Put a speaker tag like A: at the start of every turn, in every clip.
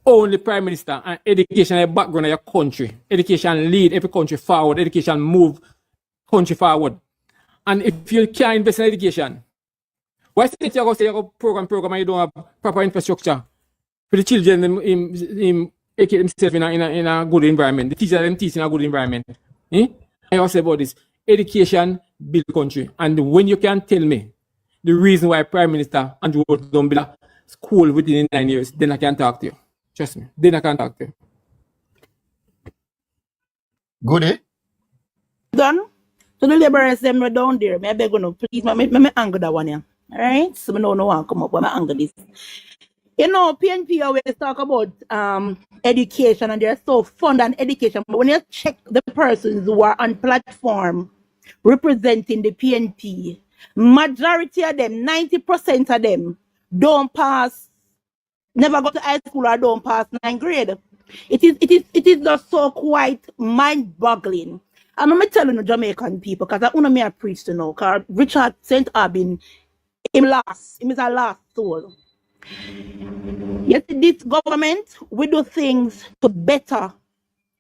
A: only Prime Minister and education is the background of your country. Education lead every country forward. Education move country forward. And if you can't invest in education, why say you're going to say you program and you don't have proper infrastructure for the children in educate themselves in a good environment. The teachers them teach in a good environment. I also say about this. Education build country. And when you can tell me the reason why Prime Minister Andrew don't build a school within 9 years, then I can talk to you. Trust me. Then I can talk to you.
B: Good, eh?
C: Done. So the laborers them were down there. May I beg you, please, me angle that one, yeah. Alright? So I don't know one come up, but I angle this. You know, PNP always talk about education and they're so fond on education. But when you check the persons who are on platform representing the PNP, majority of them, 90% of them, don't pass, never go to high school or don't pass 9th grade. It is just so quite mind-boggling. And I'm telling you, Jamaican people, because I want me a priest to know, because Richard St. Aubin, him is a last soul. Yes, this government, we do things to better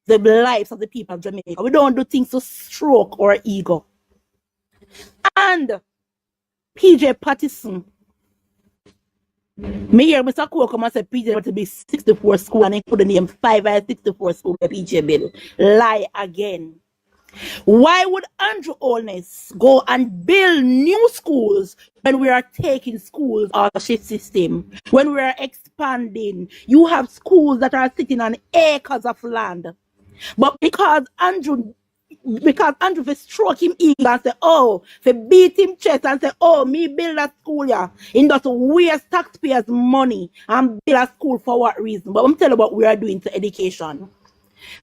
C: the lives of the people of Jamaica. We don't do things to stroke our ego. And PJ Patterson, me hear Mr. Cole come and say PJ to be 64 school and he put the name 5 or 64 school for PJ bill. Lie again. Why would Andrew Holness go and build new schools when we are taking schools out of the shift system? When we are expanding, you have schools that are sitting on acres of land. But because Andrew will stroke him ego and say, oh, they beat him chest and say, oh, me build a school, yeah. He does waste taxpayers' money and build a school for what reason? But I'm telling you what we are doing to education.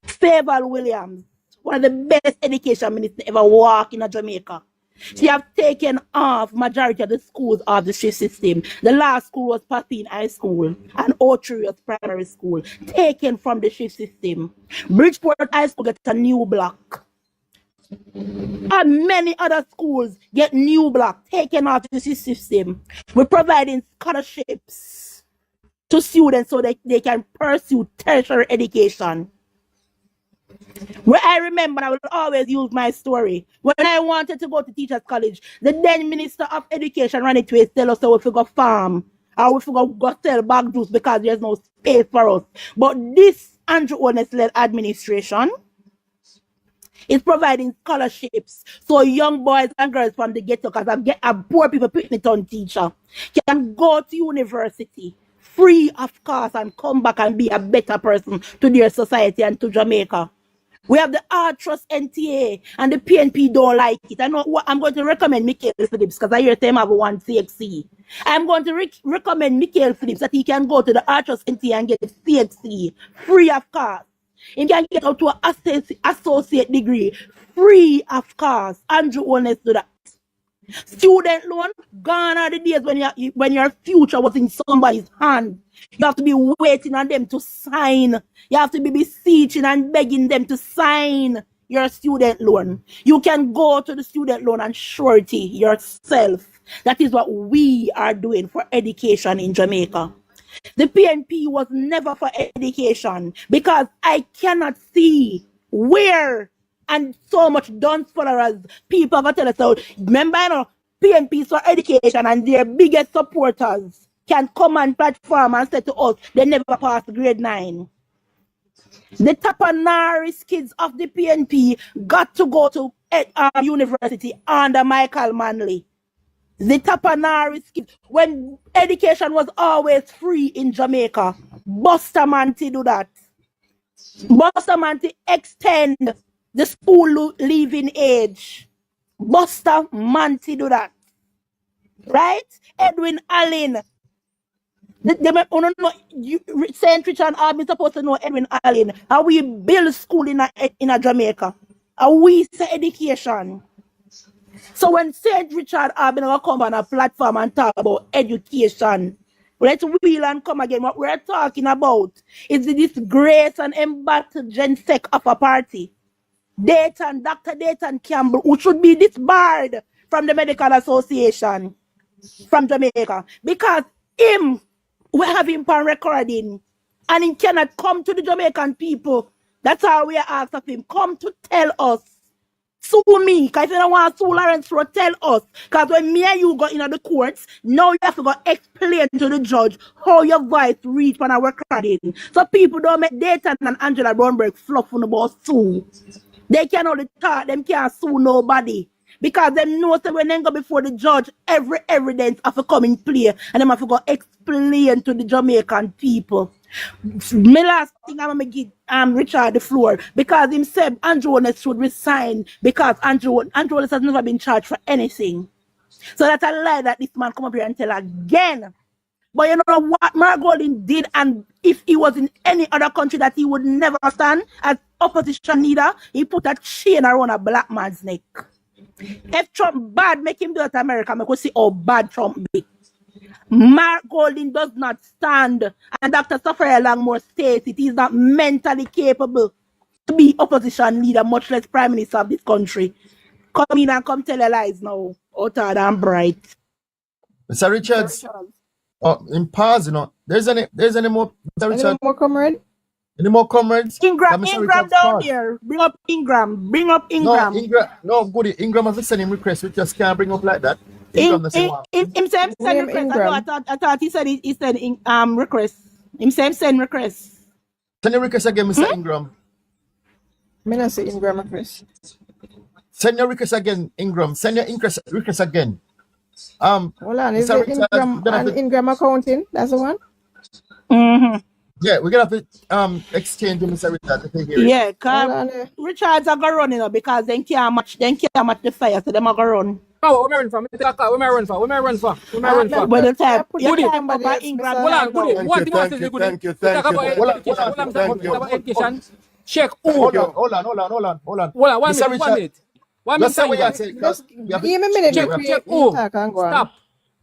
C: Favor Williams, one of the best education ministers ever walk in Jamaica. She have taken off majority of the schools of the shift system. The last school was Pathine High School and Otrius Primary School, taken from the shift system. Bridgeport High School gets a new block. And many other schools get new block, taken off the shift system. We're providing scholarships to students so that they can pursue tertiary education. Where I remember, I will always use my story. When I wanted to go to Teachers College, the then Minister of Education ran it to tell us how we go farm, or we go sell bag juice because there's no space for us. But this Andrew Holness-led administration is providing scholarships so young boys and girls from the ghetto, because I poor people putting it on teacher, can go to university free of cost and come back and be a better person to their society and to Jamaica. We have the Art Trust NTA and the PNP don't like it. I know what I'm going to recommend Michael Phillips because I hear them have one CXC. I'm going to recommend Michael Phillips that he can go to the Art Trust NTA and get a CXC free of cost. He can get up to an associate degree free of cost. Andrew Holness do that. Student loan, gone are the days when your future was in somebody's hand. You have to be waiting on them to sign. You have to be beseeching and begging them to sign your student loan. You can go to the student loan and surety yourself. That is what we are doing for education in Jamaica. The PNP was never for education because I cannot see where and so much dunce followers, people have tell us out. Remember, you know, PNP for education and their biggest supporters can come on platform and say to us, they never passed grade 9. The Tapanaris kids of the PNP got to go to university under Michael Manley. The Tapanaris kids, when education was always free in Jamaica, Bustamante do that. Bustamante extend the school leaving age. Bustamante do that. Right? Edwin Allen. St. Richard Army supposed to know Edwin Allen. How we build school in a Jamaica. How we say education. So when St. Richard Army come on a platform and talk about education, let's wheel and come again. What we're talking about is the disgrace and embattled gen sec of a party. Dr. Dayton Campbell, who should be disbarred from the Medical Association from Jamaica, because we have him on recording and he cannot come to the Jamaican people. That's how we asked of him. Come to tell us. Sue me, because if you don't want to sue Lawrence Rowe, tell us. Because when me and you go into the courts, now you have to go explain to the judge how your voice reach when I work recording. So people don't make Dayton and Angela Brownberg fluff on about sue. They can only talk, them can't sue nobody. Because they know that when they go before the judge, every evidence have to come in play. And them have to go explain to the Jamaican people. My last thing I'm gonna give Richard the floor, because him said Andrew Holness should resign because Andrew Holness has never been charged for anything. So that's a lie that this man come up here and tell again. But you know what Mark Golding did, and if he was in any other country that he would never stand as opposition leader, he put a chain around a black man's neck. If Trump bad, make him do it to America, make us see how bad Trump be. Mark Golding does not stand, and Dr. Safari Langmore states it is not mentally capable to be opposition leader, much less prime minister of this country. Come in and come tell your lies now, outer than bright.
B: Mr. Richards, in pause, you know, there's any more, Mr. Richards?
D: Any more, comrade?
B: Any more comrades?
C: Ingram down there. Bring up Ingram.
B: No, goody. Ingram has to send him request. We just can't bring up like that.
C: Him send request. I thought he said request. Him send request.
B: Send your request again, Mr. Ingram.
D: Me not say Ingram request.
B: Send your request again, Ingram. Send your request again.
D: Hold on, is it Ingram and Ingram accounting? That's the one?
C: Mm-hmm.
B: Yeah, we're gonna have to exchange with Mr. Richard.
C: Yeah, cause Richards are gonna run, you know, because they can't match the fire, so them are gonna run.
A: Oh, where am I run for?
C: But the time,
A: Ingram. Hold on, goody. What do you want to do?
B: Thank you.
A: About education. Check.
B: Hold on.
A: Mr. Richard.
D: Give me a minute.
A: Check. Stop.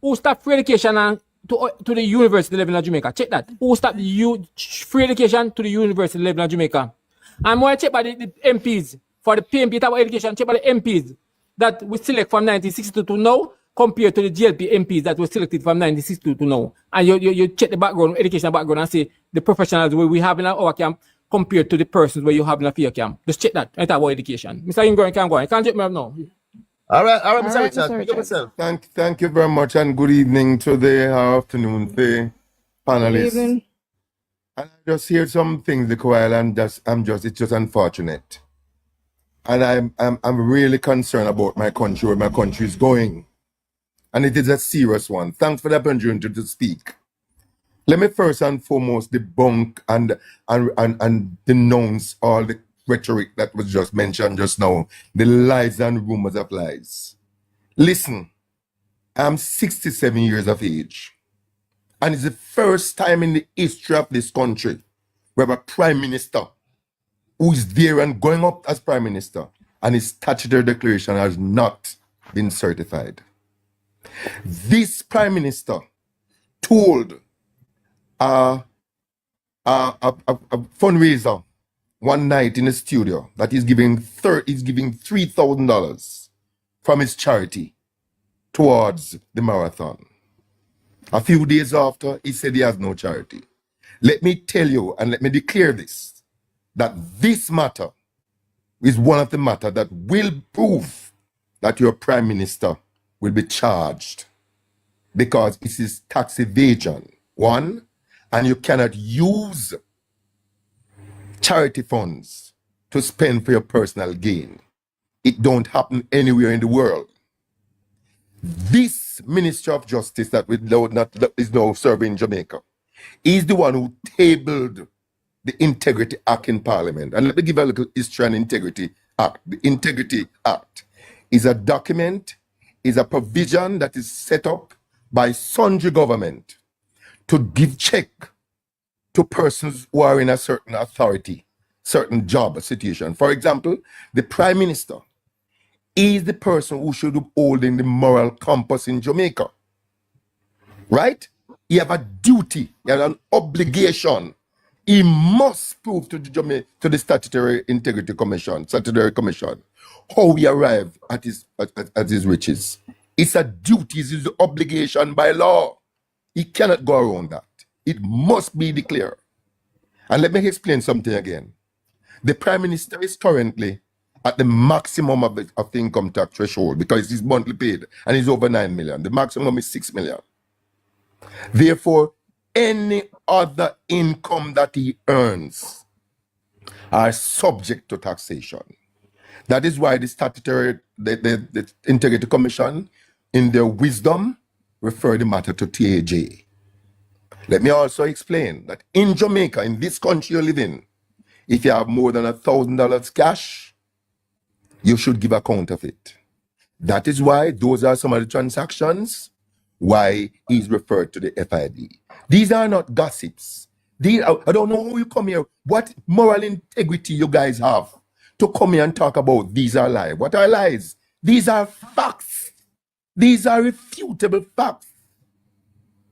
A: Who stop free education and to the university level in Jamaica? Check that. Who stop free education to the university level in Jamaica? And when I check by the MPs for the PMP type of education, check by the MPs that we select from 1962 to now compared to the JLP MPs that were selected from 1962 to now. And you check the background, education background, and see the professionals where we have in our camp compared to the persons where you have in a fear camp. Just check that. I talk about education. Mr. Ingram can go on. You can't check me up now.
B: All right, Mr. Richard. Pick up yourself.
E: Thank you very much, and good evening to the afternoon, the panelists.
D: Good evening.
E: And I just hear some things the while, and it's just unfortunate. And I'm really concerned about my country, where my country is going. And it is a serious one. Thanks for the opportunity to speak. Let me first and foremost debunk and denounce all the rhetoric that was just mentioned just now, the lies and rumors of lies. Listen, I'm 67 years of age, and it's the first time in the history of this country we have a prime minister who is there and going up as prime minister, and his statutory declaration has not been certified. This prime minister told a fundraiser one night in the studio that he's giving $3,000 from his charity towards the marathon. A few days after, he said he has no charity. Let me tell you, and let me declare this, that this matter is one of the matters that will prove that your prime minister will be charged, because it is tax evasion, one, and you cannot use charity funds to spend for your personal gain. It don't happen anywhere in the world. This Minister of Justice that is now serving Jamaica is the one who tabled the Integrity Act in Parliament. And let me give a little history on Integrity Act. The Integrity Act is a document, is a provision that is set up by sundry government to give check to persons who are in a certain authority, certain job situation. For example, the Prime Minister is the person who should be holding the moral compass in Jamaica. Right? He have a duty, he has an obligation. He must prove to the Statutory Integrity Commission, how he arrived at his riches. It's a duty, it's an obligation by law. He cannot go around that. It must be declared. And let me explain something again. The Prime Minister is currently at the maximum of the income tax threshold because he's monthly paid and he's over 9 million. The maximum is 6 million. Therefore, any other income that he earns are subject to taxation. That is why the statutory, the Integrity Commission, in their wisdom, refer the matter to TAJ. Let me also explain that in Jamaica, in this country you live in, if you have more than $1,000 cash, you should give account of it. That is why those are some of the transactions why he's referred to the FID. These are not gossips. I don't know who you come here. What moral integrity you guys have to come here and talk about these are lies? What are lies? These are facts. These are refutable facts.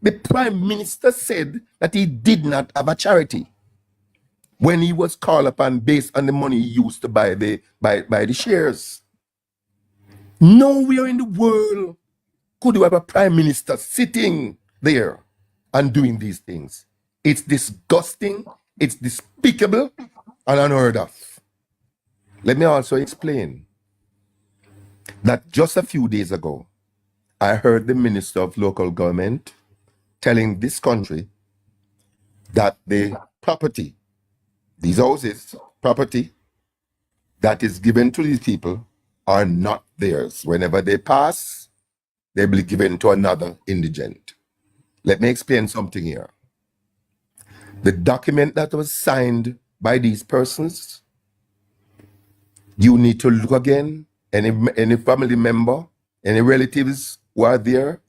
E: The Prime Minister said that he did not have a charity when he was called upon based on the money he used to buy the shares. Nowhere in the world could you have a Prime Minister sitting there and doing these things. It's disgusting, it's despicable, and unheard of. Let me also explain that just a few days ago, I heard the Minister of Local Government telling this country that the property, these houses, property that is given to these people are not theirs. Whenever they pass, they will be given to another indigent. Let me explain something here. The document that was signed by these persons, you need to look again. Any family member, any relatives who are there,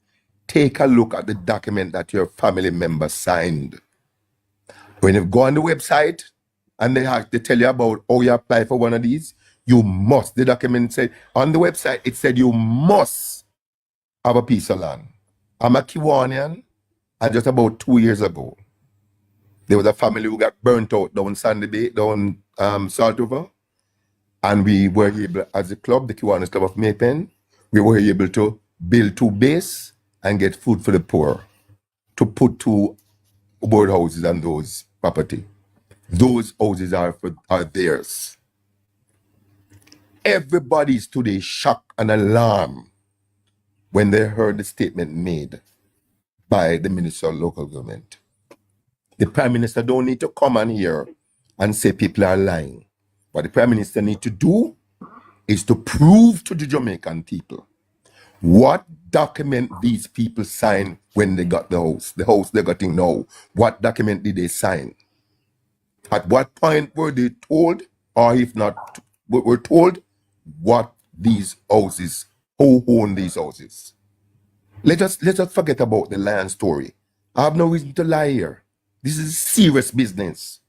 E: take a look at the document that your family member signed. When you go on the website and they tell you about how you apply for one of these, you must. The document said on the website, it said you must have a piece of land. I'm a Kiwanian, and just about 2 years ago, there was a family who got burnt out down Sandy Bay, down Salt River, and we were able, as a club, the Kiwanis Club of Maypen, we were able to build 2 bases and get food for the poor, to put 2 birdhouses on those property. Those houses are theirs. Everybody's today shocked and alarmed when they heard the statement made by the Minister of Local Government. The Prime Minister don't need to come on here and say people are lying. What the Prime Minister need to do is to prove to the Jamaican people what document these people signed when they got the house they're getting now. What document did they sign? At what point were they told, or if not, were told what these houses, who own these houses? Let us forget about the land story. I have no reason to lie here. This is serious business.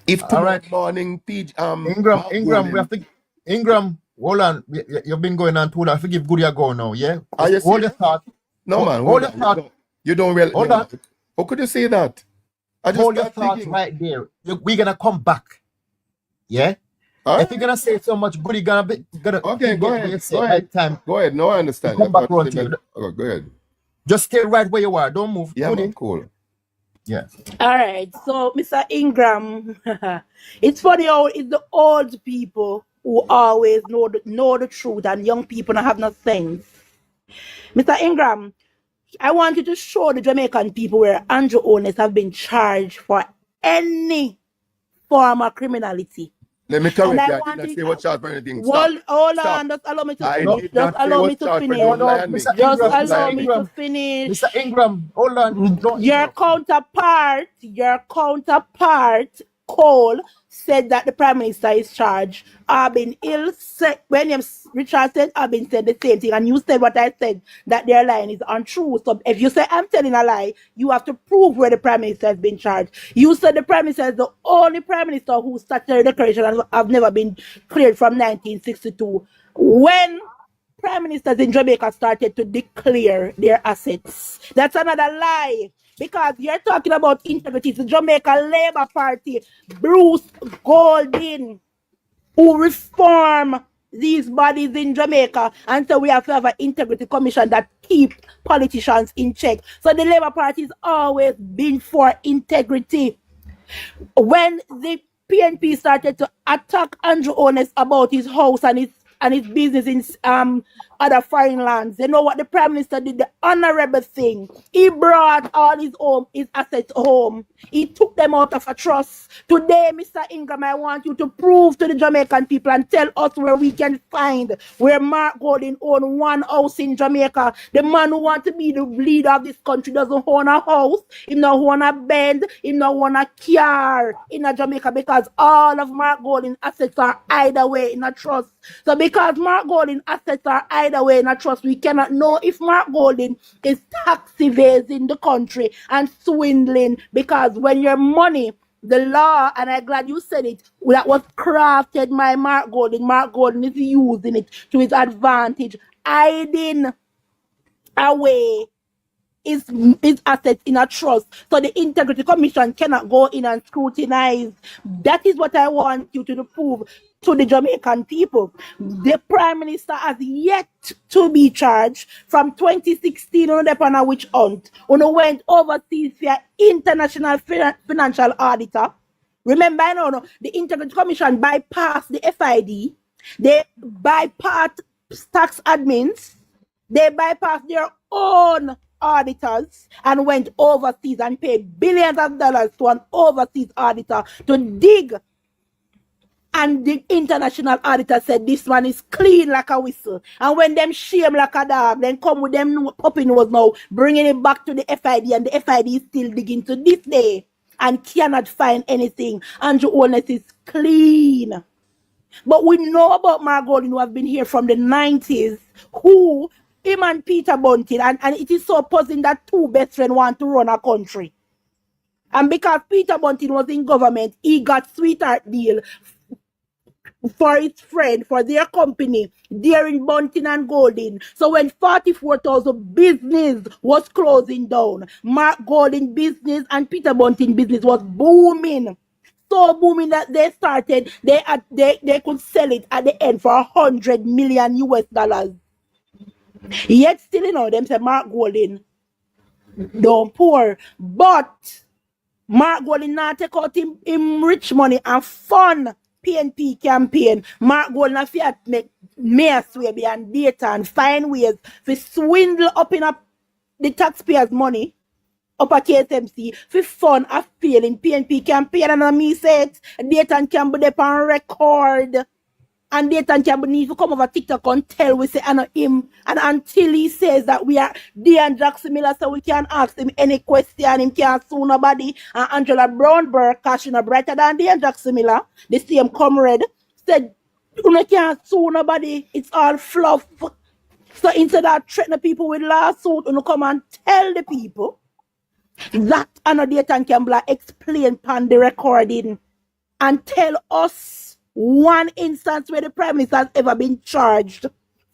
E: If tomorrow morning,
B: Ingram, we have to. Ingram, hold on. You've been going on too long. I forgive good you go now, yeah? Hold your thought.
E: No, man.
B: Hold your thought.
E: You don't really.
B: Hold on.
E: How could you say that?
B: Hold your thoughts right there. We're gonna come back. Yeah?
E: Right.
B: If you're gonna say so much good, you're gonna be
E: okay, go ahead.
B: Go
E: ahead. No, I understand.
B: Come back around to you.
E: Oh, go ahead.
B: Just stay right where you are. Don't move.
E: Yeah, man, cool.
B: Yeah.
C: All right. So, Mr. Ingram, it's funny how it's the old people who always know the truth, and young people don't have no sense. Mr. Ingram, I want you to show the Jamaican people where Andrew owners have been charged for any form of criminality.
E: Let me correct you. I didn't say what charge for anything.
C: Hold on, just allow me to finish. Just allow me to finish. Just allow me to finish.
B: Mr. Ingram, hold on.
C: Your counterpart, Cole, said that the Prime Minister is charged. When Richard said, Abin said the same thing, and you said what I said, that their line is untrue. So if you say I'm telling a lie, you have to prove where the Prime Minister has been charged. You said the Prime Minister is the only Prime Minister whose statutory declaration have never been cleared from 1962. When Prime Ministers in Jamaica started to declare their assets. That's another lie. Because you're talking about integrity. It's the Jamaica Labour Party, Bruce Golding, who reform these bodies in Jamaica. And so we have to have an integrity commission that keep politicians in check. So the Labour Party has always been for integrity. When the PNP started to attack Andrew Honest about his house and his business in other foreign lands, you know what the Prime Minister did? The honorable thing. He brought all his assets home. He took them out of a trust. Today, Mr. Ingram, I want you to prove to the Jamaican people and tell us where we can find where Mark Golding owned one house in Jamaica. The man who wants to be the leader of this country doesn't own a house. He don't own a bed. He don't own a car in a Jamaica because all of Mark Golding's assets are either way in a trust. So because Mark Golding assets are either way in a trust, we cannot know if Mark Golding is tax evading the country and swindling, because when your money, the law, and I'm glad you said it, that was crafted by Mark Golding is using it to his advantage, hiding away his assets in a trust. So the Integrity Commission cannot go in and scrutinize. That is what I want you to prove to the Jamaican people. The Prime Minister has yet to be charged. From 2016 on a witch hunt, when went overseas for international financial auditor. Remember, I know the Integrity Commission bypassed the FID. They bypassed tax admins. They bypassed their own auditors and went overseas and paid billions of dollars to an overseas auditor to dig. And the international auditor said this one is clean like a whistle. And when them shame like a dog, then come with them puppy nose now, bringing it back to the FID, and the FID is still digging to this day and cannot find anything. Andrew Honest is clean. But we know about Mark Golding, who have been here from the 90s, who, him and Peter Bunting, and it is so puzzling that two best friends want to run a country. And because Peter Bunting was in government, he got sweetheart deal for his friend, for their company, during Bunting and Golding. So when 44,000 business was closing down, Mark Golding business and Peter Bunting business was booming. So booming that they started, they could sell it at the end for $100 million US. Yet still, you know, them say Mark Golding don't poor. But Mark Golding now take out him rich money and fund PNP campaign. Mark Golding have to make mess way beyond data and find ways to swindle up in the taxpayers' money up at KSMC for fun of failing PNP campaign. And me said data can be there on record. And Dayton can need to come over TikTok and tell we say I know him. And until he says that we are Dean Jackson Miller, so we can ask him any question, him can't sue nobody. And Angela Brownberg, cash in a brighter than Dean Jackson Miller, the same comrade, said you can't sue nobody, it's all fluff. So instead of threatening people with lawsuit, you come and tell the people that another Dayton can explain pan the recording and tell us one instance where the Prime Minister has ever been charged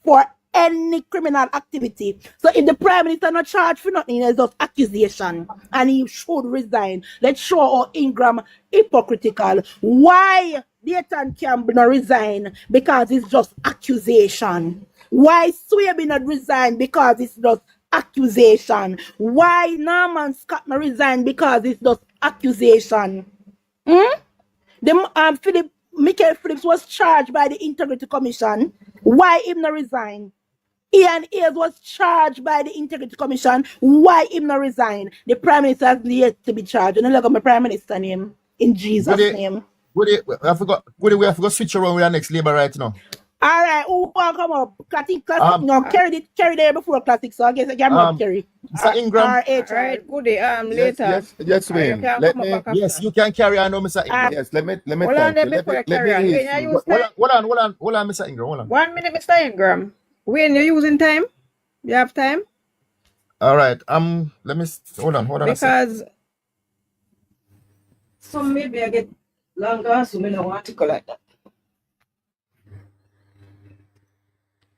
C: for any criminal activity. So if the Prime Minister not charged for nothing, it's just accusation, and he should resign. Let's show how Ingram hypocritical. Why Dayton Campbell not resign? Because it's just accusation. Why Swaby not resign? Because it's just accusation. Why Norman Scott not resign? Because it's just accusation. Michael Phillips was charged by the Integrity Commission. Why him not resign? Ian Ayers was charged by the Integrity Commission. Why him not resign? The Prime Minister has yet to be charged. And I look at my Prime Minister name in Jesus' name.
B: I forgot switch around with our next Labour right now.
C: All right, who want come up? Classic, no, carry there before classic, so I guess I can not carry.
B: Mr. Ingram.
D: Right, good day. Later.
E: Yes, Wayne.
B: Yes, you can carry on, no, Mr. Ingram.
E: Yes, let me
D: hold on,
E: thank you.
D: before you carry on.
B: Hold on, Mr. Ingram. Hold on.
D: 1 minute, Mr. Ingram. When you're using time? You have time?
B: All right. Let me hold on.
D: Because some maybe I get longer, so I don't want to go like that.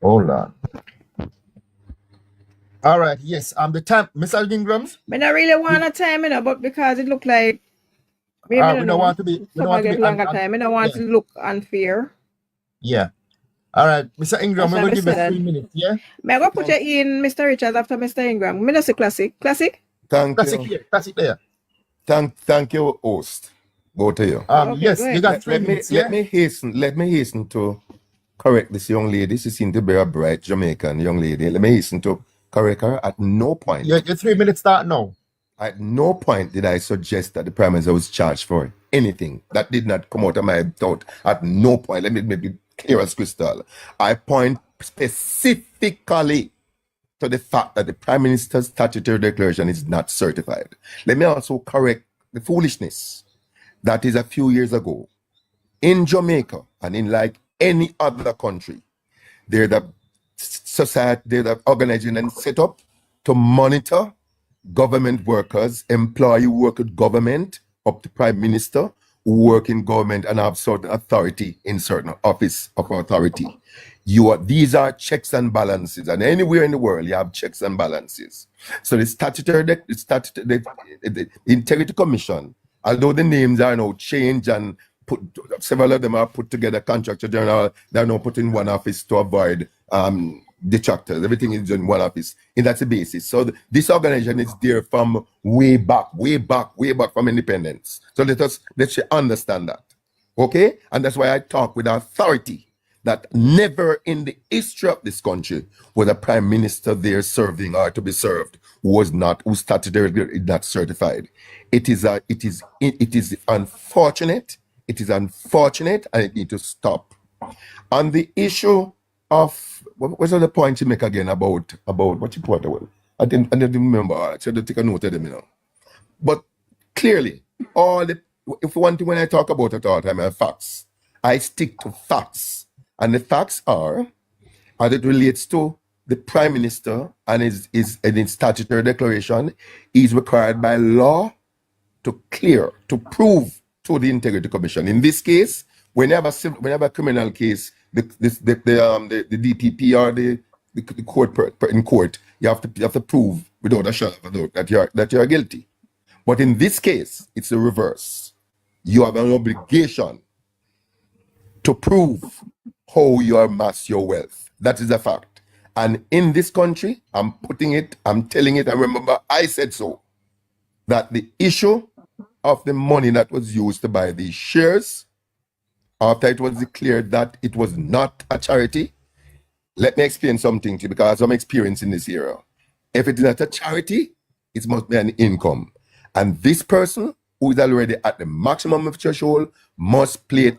B: Hold on. All right. Yes. The time, Mr. Ingrams.
D: I don't really want a time, but because it look like maybe
B: we don't want to be. We don't want to be
D: longer time. I don't want to look unfair.
B: Yeah. All right, Mr. Ingram, we're going to give you 3 minutes. Yeah.
D: May I go put you in Mr. Richards after Mr. Ingram? I'm going to say classic.
E: Thank
B: Classic
E: you.
B: here. Classic there.
E: Thank you, host. Go to you.
D: Okay,
B: Yes,
D: go
B: you
D: ahead.
B: got 3 minutes.
E: Let me hasten to correct this young lady. She seems to be a bright Jamaican young lady. Let me hasten to correct her. At no point,
B: Your 3 minutes start now.
E: at no point did I suggest that the Prime Minister was charged for anything. That did not come out of my thought. At no point. Let me make it clear as crystal. I point specifically to the fact that the Prime Minister's statutory declaration is not certified. Let me also correct the foolishness that is a few years ago. In Jamaica and in like any other country, there's a society, there's an organization set up to monitor government workers, employee who work with government, up to Prime Minister, who work in government and have certain authority in certain office of authority. These are checks and balances, and anywhere in the world you have checks and balances. So the Integrity Commission, although the names are now changed and several of them are put together, contractor general, they're now put in one office to avoid detractors. Everything is in one office, and that's the basis. So this organization is there from way back from independence. So let's understand that, okay? And that's why I talk with authority that never in the history of this country was a Prime Minister there serving or to be served whose statutory is not certified. It is unfortunate. It is unfortunate, and it needs to stop. On the issue of what was the point you make again about what you put away? I didn't remember. I should have taken note of them, you know. But clearly, if one thing when I talk about it all the time, are facts. I stick to facts, and the facts are, as it relates to the Prime Minister and his statutory declaration, is required by law to prove to the Integrity Commission. In this case, whenever a criminal case, the DPP or the court in court, you have to prove without a shadow of a doubt that you're guilty. But in this case, it's the reverse. You have an obligation to prove how you amass your wealth. That is a fact. And in this country, I'm telling it, and remember, I said so, that the issue of the money that was used to buy these shares, after it was declared that it was not a charity, let me explain something to you, because I'm experiencing this era. If it is not a charity, it must be an income. And this person who is already at the maximum of threshold must pay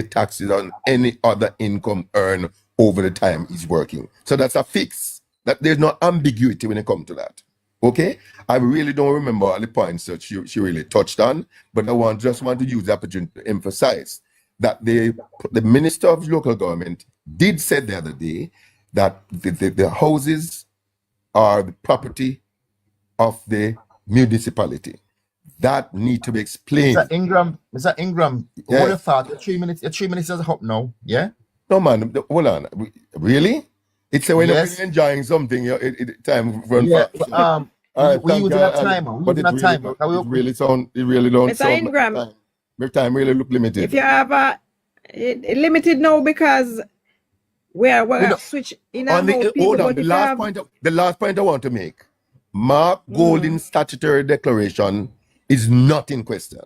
E: taxes on any other income earned over the time he's working. So that's a fix. That there's no ambiguity when it comes to that. Okay? I really don't remember all the points that she really touched on, but I just want to use the opportunity to emphasize that the Minister of Local Government did say the other day that the houses are the property of the municipality. That need to be explained.
B: Mr. Ingram,
E: Yeah.
B: what your thought? Your 3 minutes is up now, yeah?
E: No, man, hold on. Really? It's when
B: Yes.
E: you're enjoying something, time run
B: Yeah.
E: fast. All right,
B: we
E: thank
B: using
E: you.
B: a timer.
E: But it really don't
D: Mr.
E: sound
D: Ingram,
E: like time. My time really look limited.
D: if you have limited now because we're
B: don't-
D: switch in
E: On
D: and out
E: the,
D: people,
E: hold on,
D: but
E: the
D: if you
E: last
D: have,
E: point I want to make. Mark Golding's statutory declaration is not in question.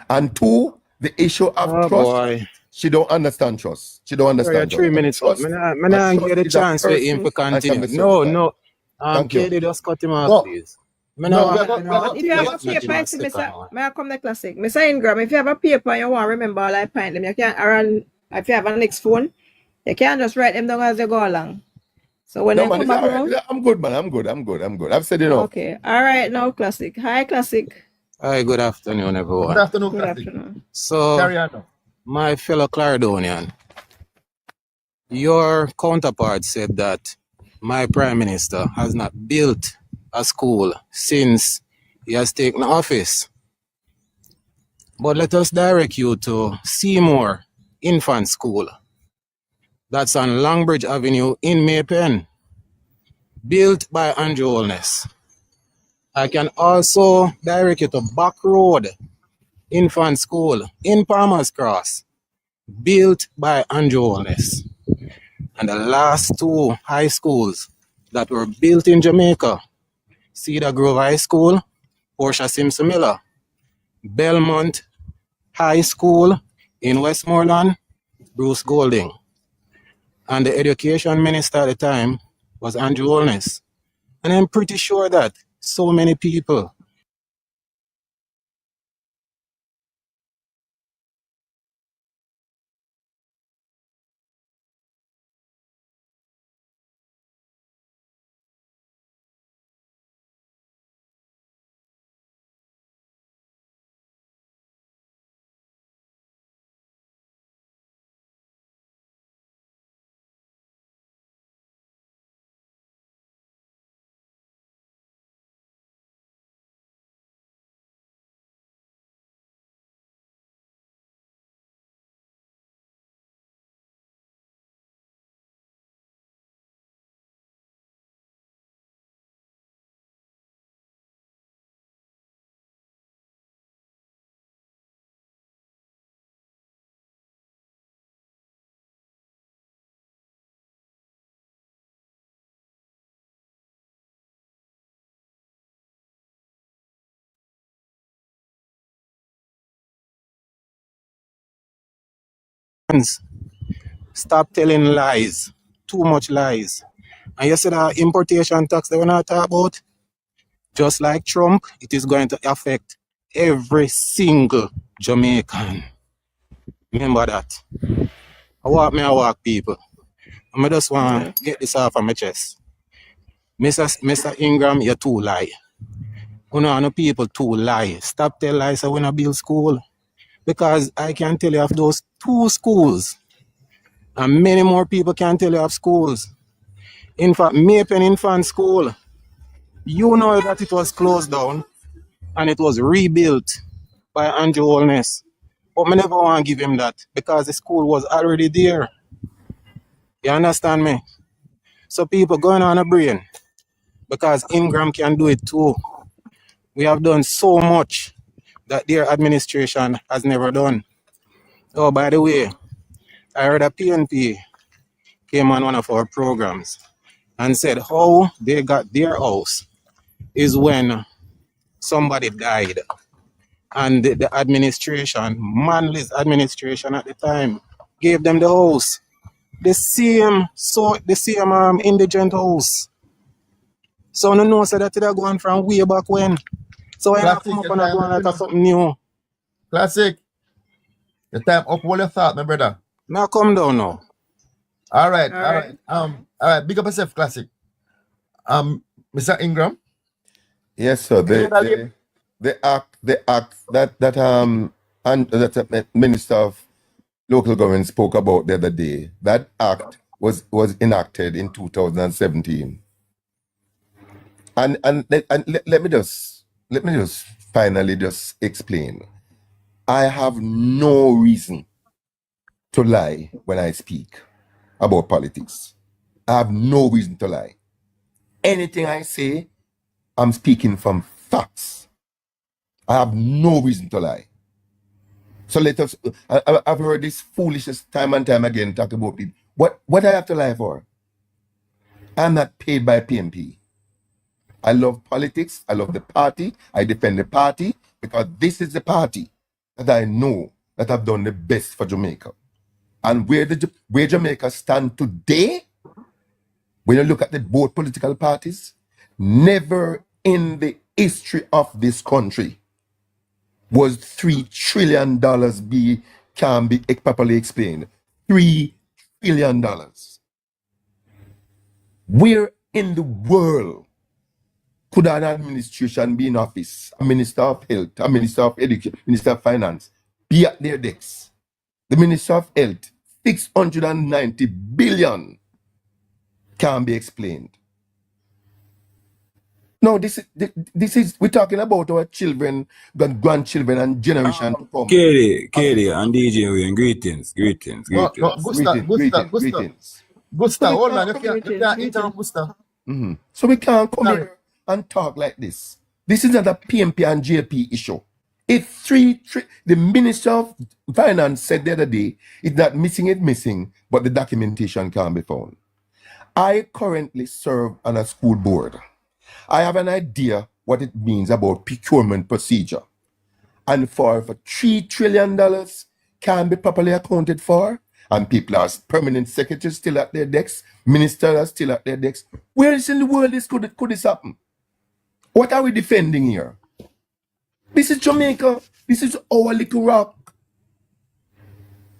E: And two, the issue of
F: Oh
E: trust,
F: boy.
E: she don't understand trust. She don't
F: Sorry,
E: understand
F: 3 minutes up.
E: trust.
F: Man, I
E: Trust
F: get a
E: is a
F: chance for him to
E: person and can
F: continue.
E: be
F: No,
E: certified.
F: no.
E: Thank you.
F: KD, just cut him off,
B: No.
F: please.
B: No, we are go-
D: if you have a
F: Not
D: paper,
F: in
D: I
F: a
D: see,
F: second
D: Mr.
F: one.
D: May I come the classic? Mr. Ingram, if you have a paper and you want to remember all I point them, you can around if you have a next phone, you can just write them down as you go along. So when
E: No,
D: they
E: man,
D: come
E: it's
D: back
E: all right.
D: around,
E: I'm good, man. I'm good. I've said enough.
D: okay. All right, now classic. Hi, classic.
F: Hi, good afternoon,
B: Good
F: everyone.
B: afternoon,
D: Good
B: Classic.
D: afternoon.
F: So,
B: Carry on now.
F: my fellow Clarendonian, your counterpart said that my Prime Minister has not built a school since he has taken office. But let us direct you to Seymour Infant School. That's on Longbridge Avenue in Maypen, built by Andrew Holness. I can also direct you to Back Road Infant School in Palmer's Cross, built by Andrew Holness. And the last two high schools that were built in Jamaica, Cedar Grove High School, Portia Simpson Miller, Belmont High School in Westmoreland, Bruce Golding. And the education minister at the time was Andrew Holness. And I'm pretty sure that so many people stop telling lies, too much lies. And you see that importation tax that we're not talking about? Just like Trump, it is going to affect every single Jamaican. Remember that. I walk people. I just want to get this off of my chest. Mr. Ingram, you're too lie. You know people too lie. Stop tell lies so when I build school. Because I can tell you of those 2 schools. And many more people can tell you of schools. In fact, Mapen Infant School, you know that it was closed down and it was rebuilt by Andrew Holness. But I never want to give him that because the school was already there. You understand me? So people going on a brain because Ingram can do it too. We have done so much that their administration has never done. Oh, by the way, I heard a PNP came on one of our programs and said how they got their house is when somebody died. And the administration, Manley's administration at the time, gave them the house. The same indigent house. So no know so that they're going from way back when. So I have
B: Classic,
F: come up
B: your
F: and
B: time
F: go
B: up,
F: on
B: you
F: like
B: know.
F: something new.
B: Classic. The time up. What your thought, my brother?
F: Now come down now.
B: All right,
D: All
B: all
D: right.
B: right. All right. Big up yourself, Classic. Mr. Ingram.
E: Yes, sir.
B: Canada Labour-
E: The act that Minister of Local Government spoke about the other day. That act was enacted in 2017. And let me just finally just explain. I have no reason to lie when I speak about politics. I have no reason to lie. Anything I say, I'm speaking from facts. I have no reason to lie. So let us. I've heard this foolishness time and time again talk about people. What I have to lie for? I'm not paid by PMP. I love politics. I love the party. I defend the party because this is the party that I know that have done the best for Jamaica. And where Jamaica stand today, when you look at the both political parties, never in the history of this country was $3 trillion can be properly explained. $3 trillion. Where in the world could an administration be in office, a minister of health, a minister of education, minister of finance, be at their decks? The minister of health, 690 billion can be explained. No, this is we're talking about our children, grandchildren, and generation to come.
G: Katie, and DJ Wayne, greetings.
B: No, Gusta, hold on. You can't interrupt Gusta.
E: So we can't come
B: Sorry.
E: here and talk like this. This is not a PMP and JLP issue. If the Minister of Finance said the other day, it's not missing, it's missing, but the documentation can't be found. I currently serve on a school board. I have an idea what it means about procurement procedure. and for $3 trillion can be properly accounted for, and people are permanent secretaries still at their desks, ministers are still at their desks. Where else in the world could this happen? What are we defending here? This is Jamaica. This is our little rock.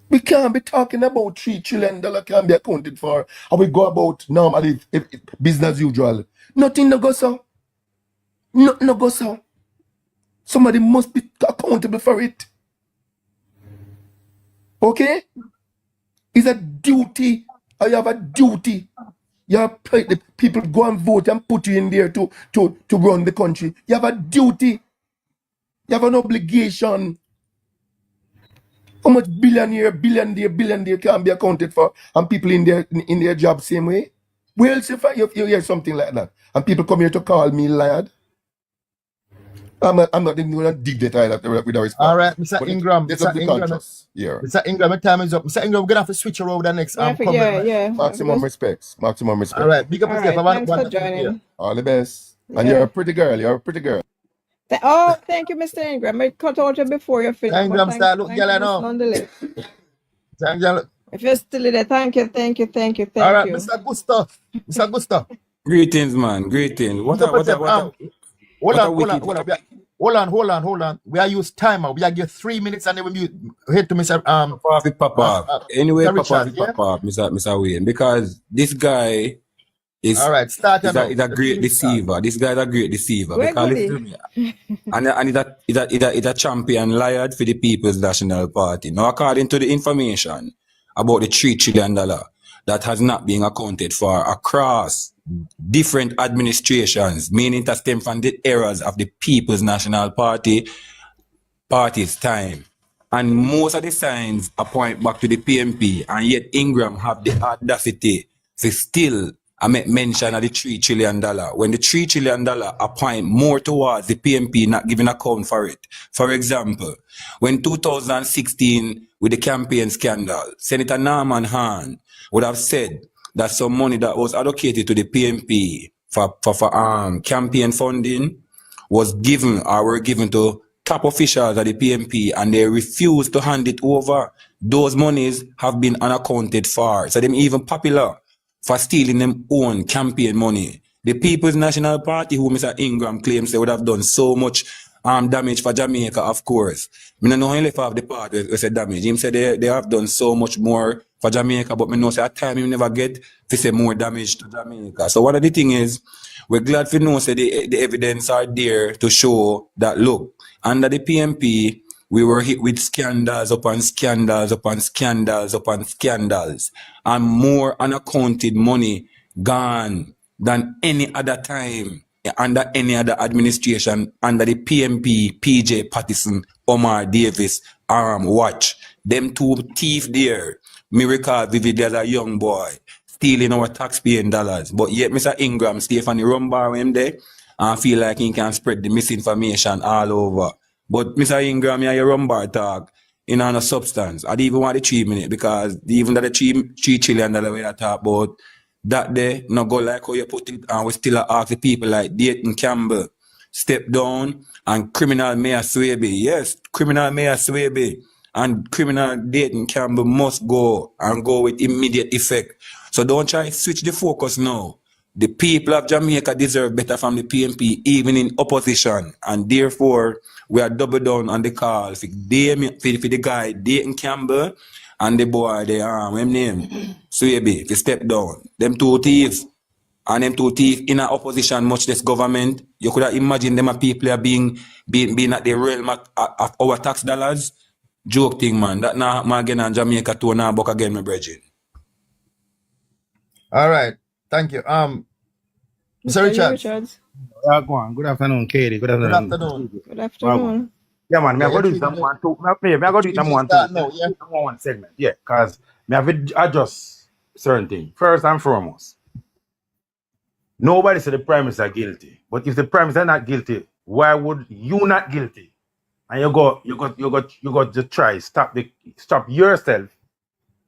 E: We can't be talking about $3 trillion can be accounted for, and we go about normally business as usual. Nothing no go so. Nothing no go so. Somebody must be accountable for it. Okay? It's a duty. I have a duty. You have the people go and vote and put you in there to run the country. You have a duty. You have an obligation. How much billion there can be accounted for, and people in their job same way? Where else if you hear something like that, and people come here to call me lad? I'm not even going to dig that either with a response.
B: All right, Mr. Ingram.
E: Mr. Ingram. Yeah.
B: Mr. Ingram, my time is up. Mr. Ingram, we're gonna have to switch around the next.
D: Yeah.
E: Maximum respects. Maximum respect.
B: All right, big up
D: All
B: yourself.
D: right, thanks for joining.
E: All the best. And
D: Yeah.
E: you're a pretty girl.
D: Oh, thank you, Mr. Ingram. I cut out you before you finish.
B: Ingram, start look, girl, I know.
D: Nonetheless.
B: Thank you.
D: If you're still there, thank you.
B: All right,
D: You.
B: Mr. Gustav. Mr. Gustav.
G: Greetings, man. Greetings. What a wicked-
B: Hold on. We are use timer. We are give 3 minutes and then we head to Mr.
G: Pop up. Anyway,
B: Mr.
G: pop
B: Richard,
G: up, Mr. Wayne, because this guy is
B: All right, start
G: is
B: now.
G: a great deceiver. This guy is a great deceiver.
D: Where
G: Because
D: good
G: listen to me. And he's a champion liar for the People's National Party. Now, according to the information about the $3 trillion that has not been accounted for across different administrations, meaning to stem from the errors of the People's National Party's time. And most of the signs point back to the PMP, and yet Ingram have the audacity to still make mention of the $3 trillion, when the $3 trillion point more towards the PMP not giving account for it. For example, when 2016 with the campaign scandal, Senator Norman Hahn would have said that some money that was allocated to the PMP for campaign funding was given or were given to top officials at the PMP, and they refused to hand it over. Those monies have been unaccounted for. So them even popular for stealing them own campaign money. The People's National Party, who Mr. Ingram claims they would have done so much damage for Jamaica, of course. I don't know how he left off the part where he said damage. He said they have done so much more for Jamaica, but I know at time he never get to say more damage to Jamaica. So one of the things is, we're glad to know that the evidence are there to show that, look, under the PMP, we were hit with scandals upon scandals upon scandals upon scandals, and more unaccounted money gone than any other time under any other administration under the PMP, PJ Patterson, Omar Davis, watch. Them two thief there. Me recall vividly as a young boy, stealing our taxpaying dollars. But yet Mr. Ingram, Stephanie Rumbar him there, and feel like he can spread the misinformation all over. But Mr. Ingram, yeah, your Rumbar talk in on a substance. I didn't even want the 3 minutes, because even that the $3 trillion we are talk about, that day not go like how you put it, and we still ask the people like Dayton Campbell step down, and criminal Mayor Swaby. Yes, criminal Mayor Swaby and criminal Dayton Campbell must go, and go with immediate effect. So don't try to switch the focus now. The people of Jamaica deserve better from the PMP, even in opposition, and therefore we are double down on the call for the guy Dayton Campbell and the boy him name Swaby, to step down. Them two thieves, and them two thieves in an opposition, much less government. You could have imagined them a people are being at the realm of our tax dollars. Joke thing, man. That now again and Jamaica too now book again, my brethren.
B: All right, thank you. Mr. Richards.
H: Go on. Good afternoon, Katie. Good afternoon.
D: Good afternoon.
H: Yeah, man.
B: Yeah,
H: Me I go do
B: you
H: some
B: feel
H: one two. Me I go do some one
B: start
H: two.
B: now, yeah.
H: One segment. Yeah, cause me have to adjust certain things. First and foremost, nobody said the Prime Minister guilty. But if the Prime Minister not guilty, why would you not guilty? And you got to try stop yourself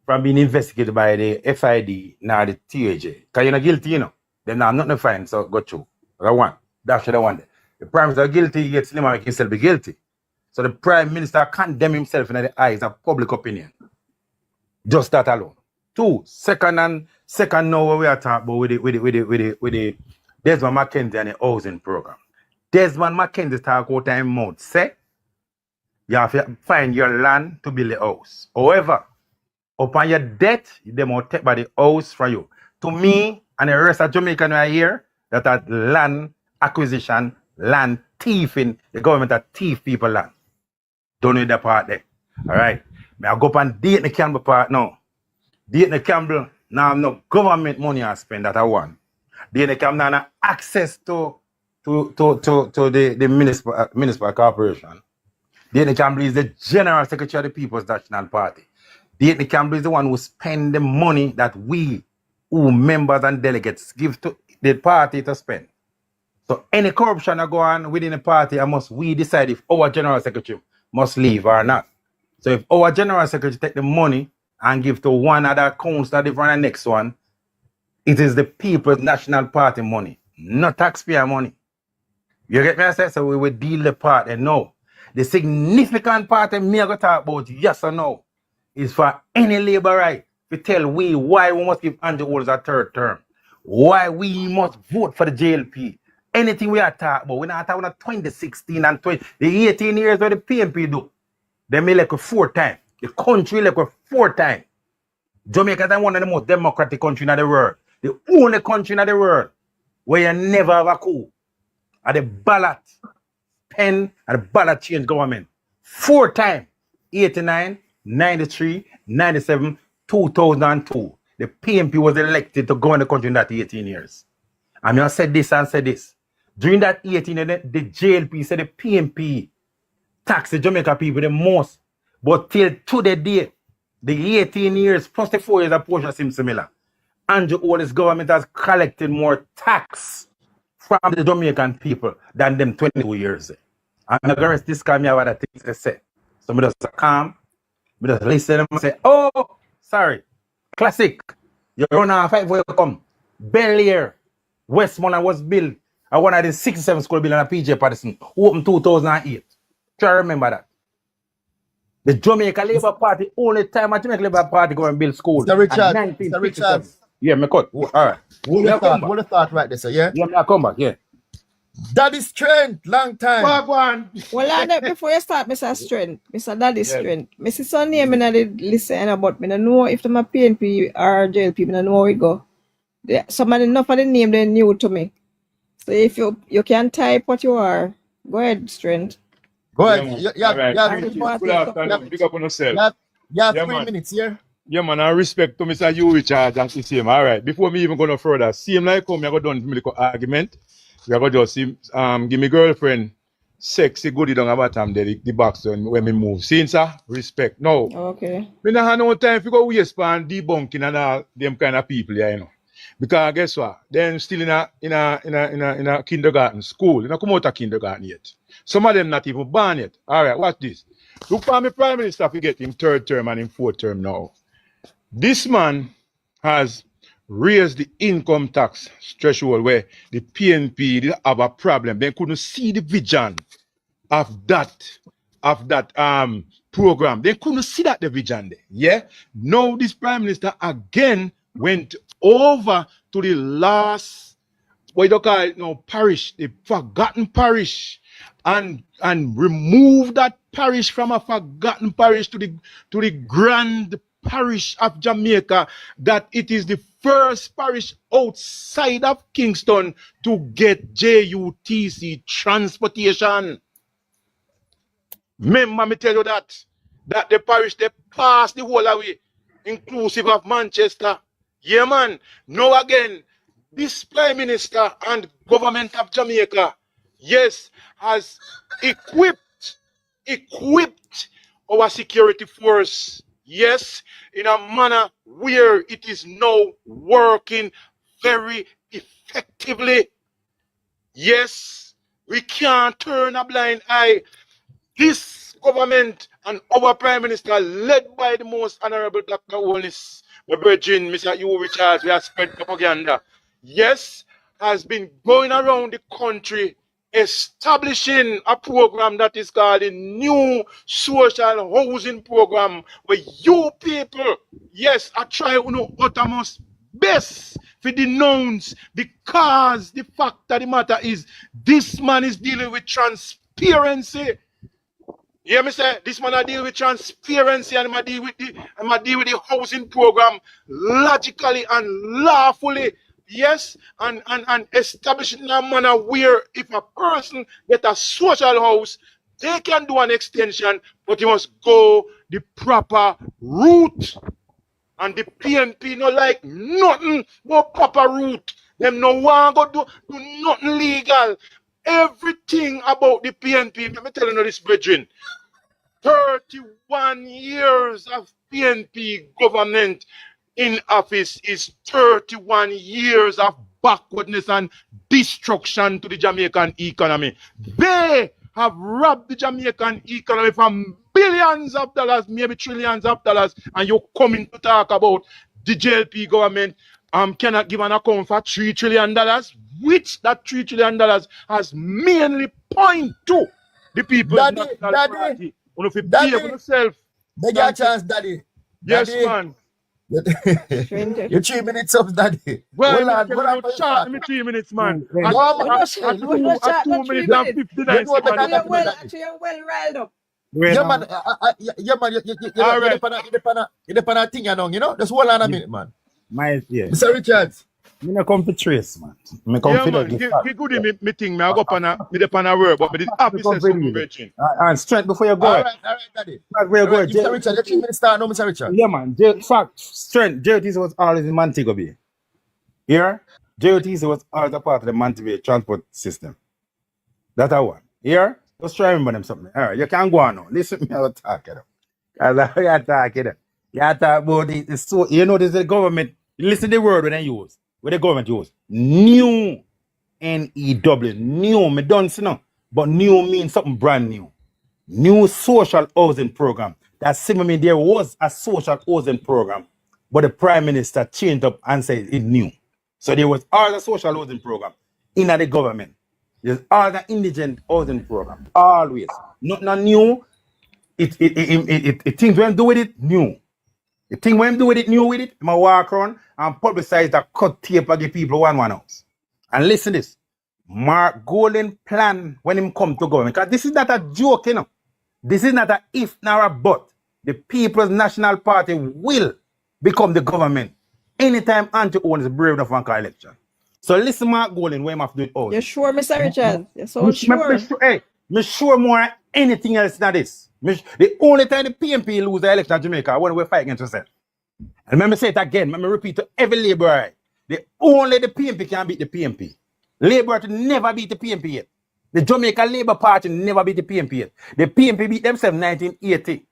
H: from being investigated by the FID now the TAJ. Cause you're not guilty, you know. Then I'm not fine, so go through. I want. That's what I want. The Prime Minister guilty, he gets him and make himself be guilty. So the Prime Minister condemn himself in the eyes of public opinion. Just that alone. Two, second now what we are talking about with the Desmond McKenzie and the housing program. Desmond McKenzie talk out time mouth say you have to find your land to build a house. However, upon your debt, they must take by the house from you. To me and the rest of Jamaican right here, that land acquisition, land thieving, the government that thief people land. Don't need that part there. Alright. I go up and date the Campbell part now. Date the Campbell now no government money I spend that I want. Date the Campbell now access to the municipal corporation. Date Campbell is the General Secretary of the People's National Party. Date Campbell is the one who spend the money that we, who members and delegates, give to the party to spend. So any corruption that go on within the party, we decide if our General Secretary must leave or not. So if our General Secretary take the money and give to one other councillor different than the next one, it is the People's National Party money, not taxpayer money. You get me? I say so we will deal the part and no. The significant part of me I go talk about yes or no is for any labor right to tell we why we must give Andrew Holmes a third term. Why we must vote for the JLP. Anything we are talking about, we're not talking about 2016 and the 18 years where the PNP do. They may like a 4 times. The country like a 4 times. Jamaica is one of the most democratic countries in the world. The only country in the world where you never have a coup. At the ballot pen and the ballot change government 4 times 89, 93, 97, 2002. The PNP was elected to govern the country in that 18 years. And I said this and said this. During that 18 years, the JLP said the PNP taxed the Jamaica people the most. But till to the day, the 18 years plus the 4 years of portion seems similar. Andrew Holmes' government has collected more tax from the Jamaican people than them 22 years. And the rest this time me have other things to say. So me just calm, me just listen and say, oh, sorry, classic. You run a fight before you come. Bel Air, Westmoreland was built at one of the 67 school building at PJ Patterson, opened 2008. Try to remember that. The Jamaica Labour Party, only time a Jamaica Labour Party go and build schools.
B: Mr. Richard,
H: And
B: Mr. Richard.
H: Yeah, me cut. All right.
B: Hold the thought right there, sir, yeah?
H: Yeah, me I come back, yeah.
B: Daddy Strength, long time.
D: Well, before you start, Mr. Strength, Mr. Daddy Strength, Mrs. Sunday, I did listen about me. I know if them a PNP or JLP, I know where we go. Somebody enough of the name they new to me. So if you can type what you are, go ahead, Strength.
B: Go ahead.
I: Good afternoon. Big up on yourself.
B: Yeah,
I: Yeah,
B: 3
I: man.
B: minutes here.
I: Yeah, man, I respect to Mr. Hugh Richard and the same. All right. Before me even go no further, same like come, I go done with the argument. We are going to just give me girlfriend sexy goodie down about time the box when we move. Since respect. No.
D: Okay.
I: We don't have no time to go waste and debunking and all them kind of people, yeah, you know. Because guess what? They're still in a kindergarten school. They don't come out of kindergarten yet. Some of them not even born yet. All right, watch this. Look for me Prime Minister to get him 3rd term and him 4th term now. This man has raised the income tax threshold where the PNP did have a problem. They couldn't see the vision of that program. They couldn't see that the vision there. Yeah. Now this Prime Minister again went over to the last, what you call it now, parish, the forgotten parish, and remove that parish from a forgotten parish to the grand parish of Jamaica, that it is the first parish outside of Kingston to get JUTC transportation. Remember me tell you that the parish they pass the whole away, inclusive of Manchester. Yeah, man. Now again, this Prime Minister and government of Jamaica, yes, has equipped our security force, yes, in a manner where it is now working very effectively. Yes, we can't turn a blind eye. This government and our Prime Minister, led by the most honorable Dr. Holness, my brethren, Mr. Hugh Richards, we have spread propaganda. Yes, has been going around the country establishing a program that is called the New Social Housing Program, where you people, yes, I try utmost best for denounce, because the fact of the matter is this man is dealing with transparency. You hear me say? This man I deal with transparency, and I deal with the housing program logically and lawfully. Yes, and establishing a manner where if a person get a social house, they can do an extension, but you must go the proper route. And the PNP no like nothing but proper route. Them no want go do nothing legal. Everything about the PNP, let me tell you this, brethren. 31 years of PNP government in office is 31 years of backwardness and destruction to the Jamaican economy. They have robbed the Jamaican economy from billions of dollars, maybe trillions of dollars, and you're coming to talk about the JLP government cannot give an account for $3 trillion, which that $3 trillion has mainly point to the People's National Party. If you pay for yourself.
B: They got a chance, Daddy.
I: Yes,
B: Daddy.
I: man.
B: You're 3 minutes up, Daddy.
I: Well,
B: Hold on,
I: short me 3 minutes, man.
B: No,
I: At
B: man.
I: 2 minutes and 59 seconds.
D: You're well riled up.
B: Yeah, man. Yeah, man. You're the pan thing, you know? Just hold on a minute, man. Mr. Richards.
H: Me no come to trace, man. Me come
I: Yeah,
H: for
I: man. Give good in me thing. Me I go pan a word, but me did happy say something, virgin.
H: And strength before you go.
B: All right, Daddy.
H: Before you go,
B: Mr. Richards, your 3 minutes start now, Mr. Richards.
H: yeah, man. Fact, strength. JLTC was always in Montego Bay. Here, JLTC was always a part of the Montego Bay transport system. That's our one. Here, just try to remember them something. All right, you can go on now. Listen to me, I'll talk it up. Because I talk it up. You talk about it. It's so, you know, this is the government. Listen to the word when they use. What the government use. New. N-E-W. New. Me don't see no. But new means something brand new. New social housing program. That simply means there was a social housing program, but the Prime Minister changed up and said it's new. So there was all the social housing program in the government. There's all the indigent housing program. Always. Not new. It things when do with it, new. The thing when do with it, new with it, I walk around and publicize the cut tape of the people one house. And listen this. Mark Golden plan when him come to government. Because this is not a joke, you know. This is not a if nor a but. The People's National Party will become the government anytime Andrew Owen is brave enough for an election. So listen, Mark Golden, what him have to do it all.
D: You're sure, Mr. Richards? You're so sure.
H: Me sure more than anything else than this. The only time the PNP lose the election in Jamaica when we fight against ourselves. And let me say it again, let me repeat to every labourer. Only the PNP can beat the PNP. Labour to never beat the PNP yet. The Jamaica Labour Party never beat the PNP yet. The PNP beat themselves in 1980.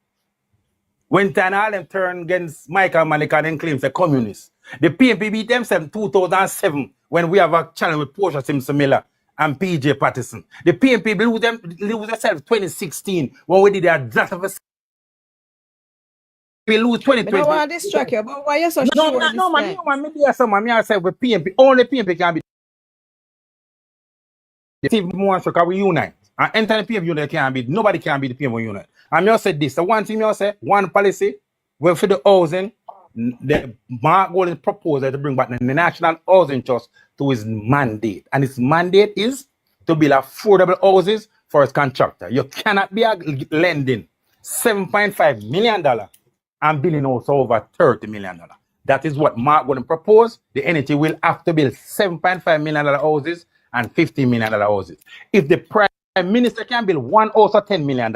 H: When Tana Allen turned against Michael Malik and claims they're communists. The PNP beat themselves in 2007 when we have a challenge with Portia Simpson Miller and PJ Patterson. The PNP lose themselves 2016 when we did a draft of a. We lose 2020.
D: I don't want to distract you, but why are you so sure?
H: No, man. Maybe there's someone. Me, I say with PNP. Only PNP can be. Steve Moore, because we unite. And enter the PNP unit can be. Nobody can be the PNP unit. And I said this. The one thing I say, one policy, well, for the housing, the Mark Golden proposal to bring back the National Housing Trust to his mandate. And his mandate is to build affordable houses for his contractor. You cannot be lending $7.5 million and building also over $30 million. That is what Mark Golden proposed. The NHT will have to build $7.5 million houses and $15 million houses. If the Prime Minister can build one house for $10 million,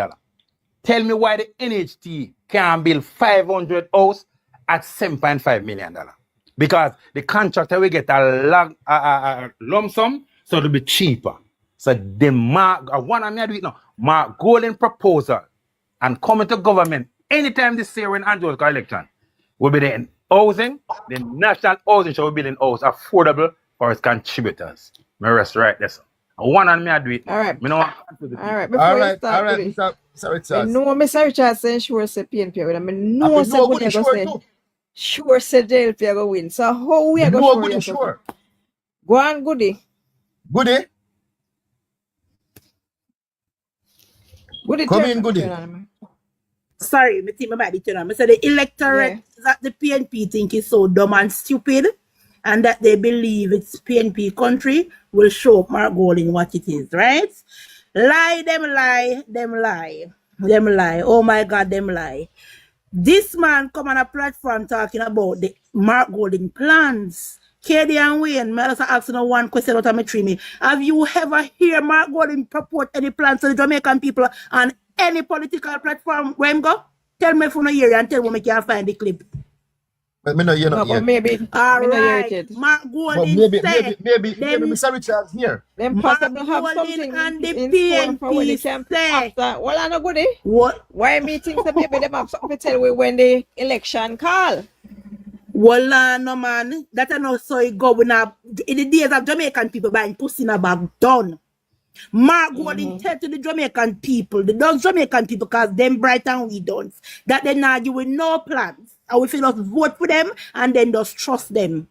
H: tell me why the NHT can build 500 houses at $7.5 million. Because the contractor will get a lump sum, so it'll be cheaper. So the Mark Golden proposal and coming to government anytime this year when Andrew's got election will be the housing, the National Housing shall be building house affordable for its contributors. Me rest right there. One and me I do it.
D: All right.
H: Me know
D: all right. Before you start,
B: all right, Mr. Richards.
D: I know Mr. Richards saying sure say PNP. I mean, no say good you go say. Sure say JLP go win. So how we are going to
B: sure?
D: Go on, Goody.
B: Goody?
D: Would it
B: Come
D: turn
B: in,
D: on?
B: Goody.
D: Turn on, man?
C: Sorry, me think I might be turn on. I said the electorate that the PNP think is so dumb and stupid, and that they believe it's PNP country will show Mark Golding what it is, right? Lie, them lie, them lie, them lie. Oh my God, them lie. This man come on a platform talking about the Mark Golding plans. Katie and Wayne, I just asking one question out of my tree. Have you ever heard Mark Golding purport any plans to the Jamaican people on any political platform where him go? Tell me if you know hear and tell me I can find the clip.
B: But me know you
D: No,
B: not
D: but
B: yet.
D: maybe.
C: All
D: me not hear
C: right,
D: it.
C: Mark
B: But
C: Golding
B: maybe
C: say them
B: Mr. Richards here.
D: Them
C: Mark
D: possibly have
C: Golding
D: something
C: and the
D: in store for when they
C: PNP
D: can
C: say
D: after. Well, I know Goody.
C: what?
D: Why me think that maybe them have something to tell we when the election call?
C: Well, no man, that I know so it go in the days of Jamaican people buying pussy in a bag done. Mark Golding tell to the Jamaican people, those Jamaican people, because them bright and we don't, that they not give with no plans. And we feel just vote for them and then just trust them.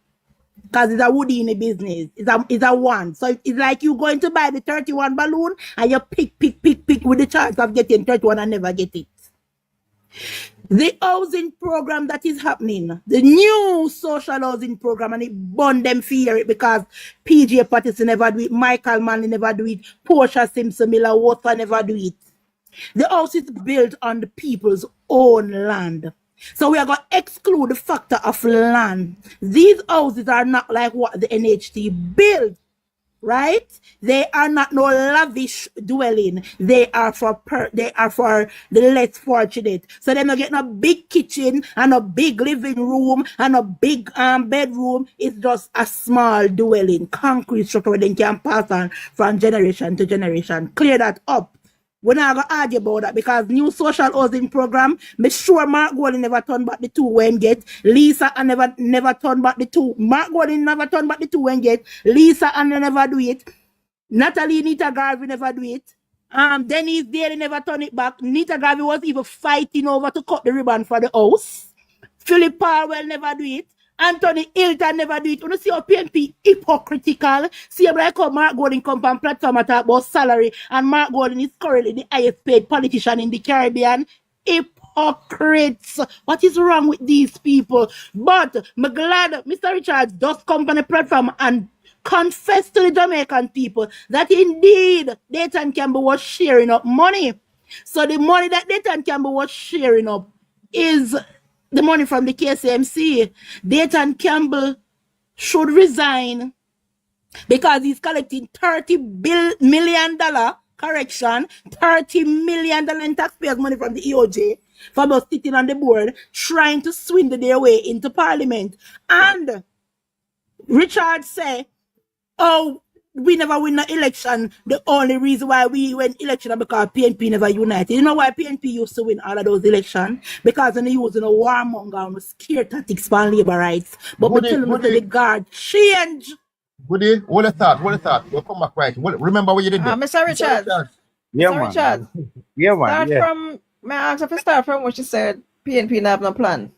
C: Because it's a woody in the business. It's a one. So it's like you going to buy the 31 balloon and you pick with the chance of getting 31 and never get it. The housing program that is happening, the new social housing program, and it burn them fear it because PJ Patterson never do it, Michael Manley never do it, Portia Simpson Miller Water never do it. The house is built on the people's own land. So we are going to exclude the factor of land. These houses are not like what the NHT built. Right? They are not no lavish dwelling. They are for the less fortunate. So they're not getting a big kitchen and a big living room and a big bedroom. It's just a small dwelling, concrete structure where they can pass on from generation to generation. Clear that up. We're not going to argue about that because new social housing program, make sure Mark Golding never turn back the two when get. Lisa and never turn back the two. Mark Golding never turn back the two when get. Lisa and never do it. Natalie Nita Garvey never do it. Dennis Daly never turn it back. Nita Garvey was even fighting over to cut the ribbon for the house. Philip Powell never do it. Anthony Hilton never do it. You see how PNP hypocritical. See how like how Mark Golding come on platform and talk about salary and Mark Golding is currently the highest paid politician in the Caribbean. Hypocrites. What is wrong with these people? But I'm glad Mr. Richards does come on the platform and confess to the Jamaican people that indeed Dayton Campbell was sharing up money. So the money that Dayton Campbell was sharing up is the money from the KCMC. Dayton Campbell should resign because he's collecting $30 million, correction, $30 million in taxpayers' money from the EOJ for about sitting on the board, trying to swindle their way into Parliament. And Richard said, oh, we never win the election. The only reason why we win election is because PNP never united. You know why PNP used to win all of those elections? Because they using a warmonger and scare tactics for labor rights. But we tell them the guard change.
B: Woody, what a thought. We'll come back right. Remember what you did there.
D: Mr. Richards.
H: Yeah,
D: Mr.
H: man.
D: Richards.
H: Yeah, man.
D: Start
H: Yeah.
D: from, may I ask if you start from what you said, PNP not have no plan?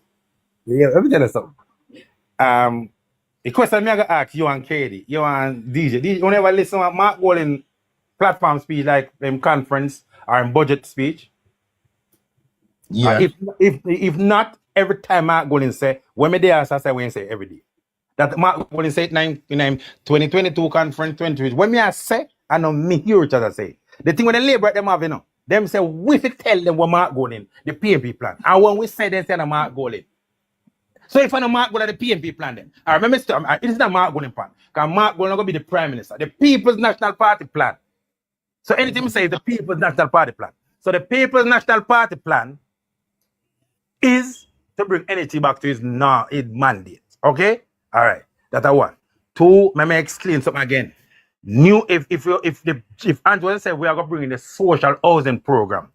H: Yeah, let me tell you something. The question I'm going to ask you and Katie, you and DJ, you never listen to Mark Golding platform speech like in conference or in budget speech?
B: Yeah.
H: If not, every time Mark Golding say, when me there, I say when say every day. That Mark Golding say 2022 conference, 2020. When me I say, I know me hear each other say. The thing when the labor them have, you know, them say, we fit tell them what Mark Golding, the PNP plan. And when we say they say the Mark Golding. So if I know Mark Golding, the PNP plan then. I remember it is not Mark Golding plan. Because Mark Golding going to be the Prime Minister. The People's National Party plan. So anything we say is the People's National Party plan. So the People's National Party plan is to bring energy back to his mandate. Okay? All right. That's a one. Two, let me explain something again. New if Andrew said we are going to bring in the social housing program.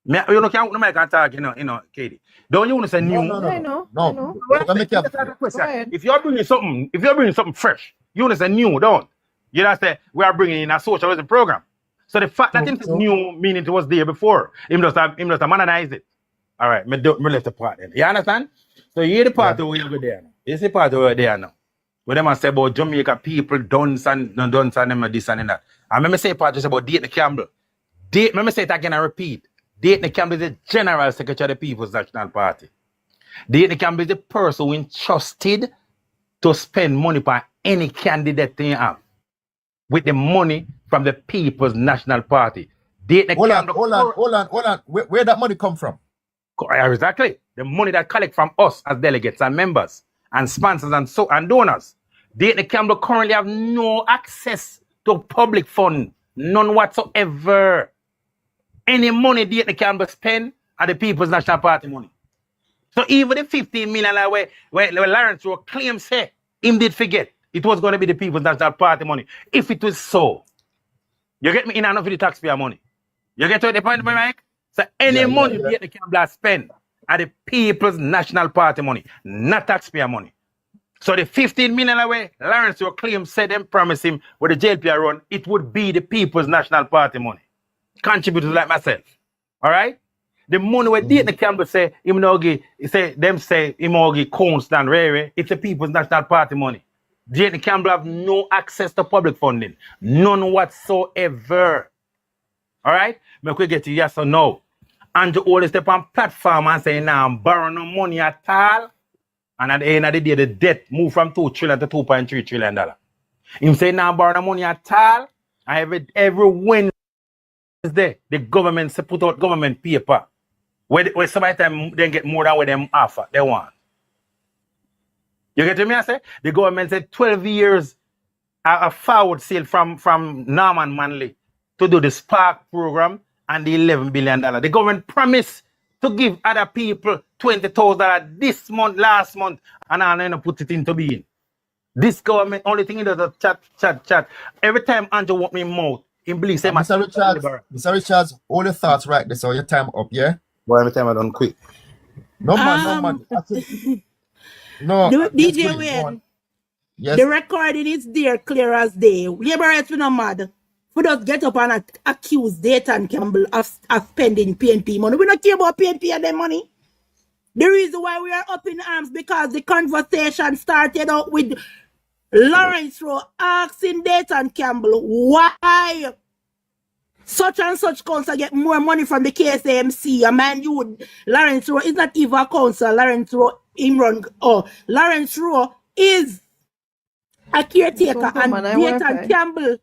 H: You know, can't talk, you know, Katie. Don't you want to say new?
D: I know.
B: Let me tell you.
H: If you're bringing something fresh, you want to say new, don't you? Just say we are bringing in a social housing program. So the fact that it is new meaning it was there before, him just modernize it. All right, me left the part then. You understand? So you hear the part over there now. You see the part over there now. Where them say about Jamaica people dance and them this and that. I remember say part just about Dayton Campbell. Remember say it again and repeat. Dayton Campbell is the General Secretary of the People's National Party. Dayton Campbell is the person who entrusted to spend money for any candidate they have with the money from the People's National Party. Dayton
B: Hold on,
H: Campbell,
B: hold on. Where that money come from?
H: exactly. The money that collect from us as delegates and members and sponsors and donors. Dayton Campbell currently have no access to public fund, none whatsoever. Any money Dayton Campbell spend are the People's National Party money. So even the 15 million where Lawrence Rowe claims say him did forget it was going to be the People's National Party money. If it was so, you get me in enough of the taxpayer money. You get to the point, Mike? So any money Dayton Campbell spend are the People's National Party money, not taxpayer money. So the 15 million away, Lawrence Rowe claims said them promise him with the JLP run, it would be the People's National Party money. Contributors like myself. All right? The money where Dayton Campbell say him no give, them say him no give constant rare, it's the People's National Party money. Dayton Campbell have no access to public funding. None whatsoever. All right? Make we get to yes or no. Andrew always step on platform and say, nah, I'm borrowing no money at all. And at the end of the day, the debt moved from 2 trillion to $2.3 trillion. Him say, nah, I'm borrowing no money at all. And every Wednesday, the government put out government paper. Where somebody time they get more than what them offer, they want. You get to me, I say? The government said 12 years a forward sale from Norman Manley to do the Spark program and the $11 billion. The government promised to give other people $20,000 this month, last month, and I then put it into being. This government, only thing it does is chat. Every time Andrew want me mouth, he believes say
B: Mr. Richards, all your thoughts right there, so your time up, yeah?
H: Boy, every time I done quick.
B: No man. No.
C: DJ Wayne.
B: Yes.
C: The recording is there, clear as day. Labor rights, we not mad. We just get up and accuse Dayton Campbell of spending PNP money. We don't care about PNP and their money. The reason why we are up in arms because the conversation started out with Lawrence Rowe asking Dayton Campbell why such and such council get more money from the KSAMC. A man you would Lawrence Rowe is not even a council. Lawrence Rowe Lawrence Rowe is a caretaker and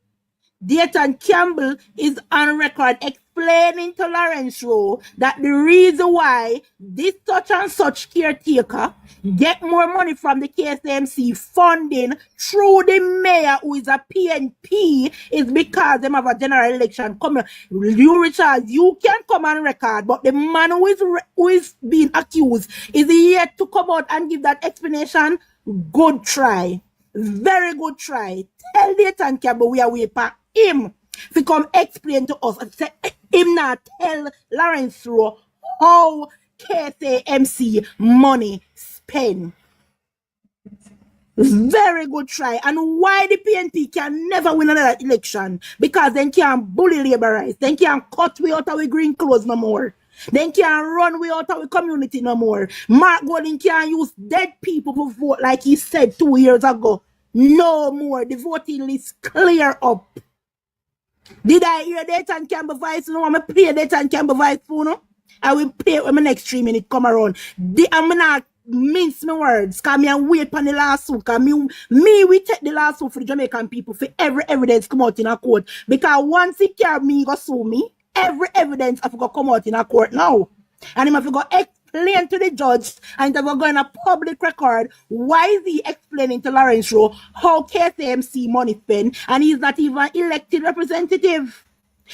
C: Dayton Campbell is on record explaining to Lawrence Rowe that the reason why this such and such caretaker get more money from the KSMC funding through the mayor who is a PNP is because they have a general election coming. You, Richard, you can come on record, but the man who is being accused is yet to come out and give that explanation. Good try. Very good try. Tell Dayton Campbell we are waiting for him to come explain to us. Say, him not tell Lawrence Rowe how KSAMC money spent. Very good try. And why the PNP can never win another election? Because they can't bully labor rights. They can't cut we out our green clothes no more. They can't run we out our community no more. Mark Golding can't use dead people to vote like he said 2 years ago. No more. The voting list clear up. Did I hear Dayton Campbell voice? No, I'm going to play Dayton Campbell voice for no. I will play it when my next 3 minutes come around. I'm not mince my words. Because I wait for the lawsuit. Because we take the lawsuit for the Jamaican people for every evidence come out in a court. Because once he carry me, go sue me, every evidence have to come out in a court now. And he have to go explain to the judge and have to go in a public record why is he explaining to Lawrence Rowe how KSAMC money spent and he's not even elected representative.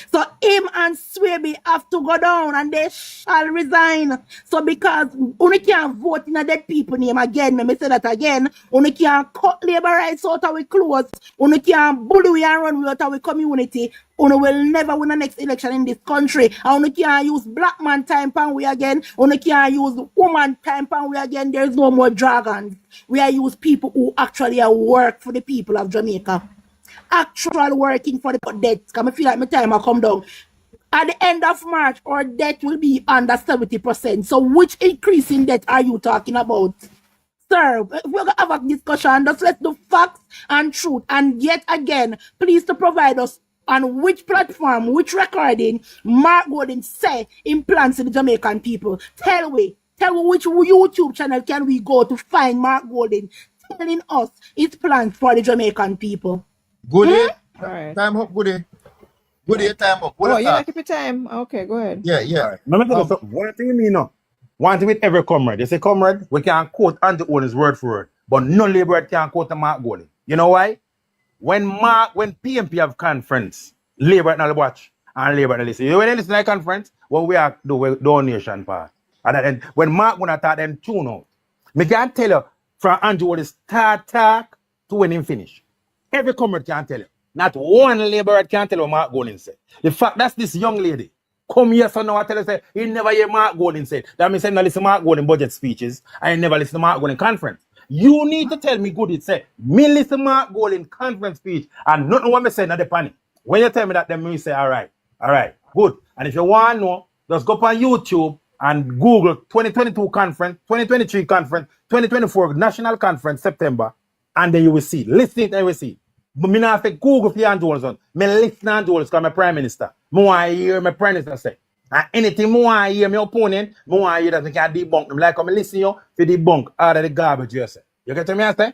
C: So him and Swaby have to go down and they shall resign. So because only can't vote in a dead people name again, let me say that again, only can't cut labor rights out of our clothes, only can't bully we and run out of our community, only will never win the next election in this country. And only can't use black man time pan we again, only can't use woman time pan we again. There's no more dragons. We are use people who actually work for the people of Jamaica. Actual working for the debt. Because I feel like my time will come down. At the end of March, our debt will be under 70%. So which increase in debt are you talking about? Sir, we're going to have a discussion. Just let's do facts and truth. And yet again, please to provide us on which platform, which recording Mark Golden say implants to the Jamaican people. Tell me which YouTube channel can we go to find Mark Golden telling us his plans for the Jamaican people.
B: Goody,
D: All right.
B: time up, Goody. Goody, time up. What
D: Oh,
B: is
D: you
B: that?
D: like keep your time? Okay, go ahead.
B: Yeah, yeah.
H: Alright. Let me tell you something. One thing you mean now. One thing with every comrade. You say, comrade, we can quote Andrew Owens word for word, but no labor can quote the Mark Golden. You know why? When PMP have conference, labor not watch and labor not listen. You know when they listen to the conference, when we are do donation part. And then when Mark gonna talk, then tune out. Me can tell you from Andrew Owens start talk to when him finish. Every comrade can tell you. Not one laborer can tell you what Mark Golden said. The fact that's this young lady. Come here, so now I tell you, say, you never hear Mark Golden say. That means I never listen to Mark Golden budget speeches. I never listen to Mark Golden conference. You need to tell me good it say. Me listen to Mark Golden conference speech and nothing what me say, not the panic. When you tell me that, then me say, all right, good. And if you want to know, just go up on YouTube and Google 2022 conference, 2023 conference, 2024 national conference, September, and then you will see. Listen it and you will see. But me not have to Google for Andrew Owens. Me listen to Andrew Owens because I'm a prime minister. Me want to hear my prime minister say. And anything me want to hear my opponent, me want to hear that I can debunk them. Like I'm listening you for debunk out of the garbage you say. You get what me I say?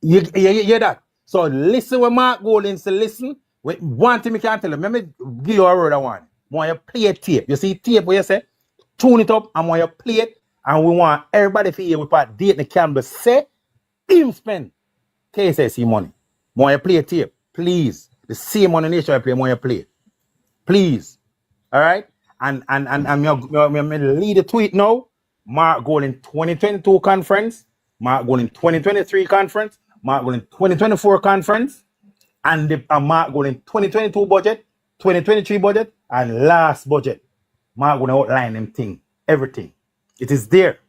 H: You hear that? So listen when Mark Golden say listen. One thing I can tell you, let me give you a word I want. I want you to play a tape. You see tape where you say, tune it up and want you to play it. And we want everybody to hear what Dayton Campbell say, him spend KSSC money. Want you play a tape, please. The same money nation I play, want you play it. Please. All right? And me lead the tweet now. Mark Golden 2022 conference, Mark Golden 2023 conference, Mark Golden 2024 conference, and Mark Golden 2022 budget, 2023 budget, and last budget. Mark Golden outline them thing, everything. It is there.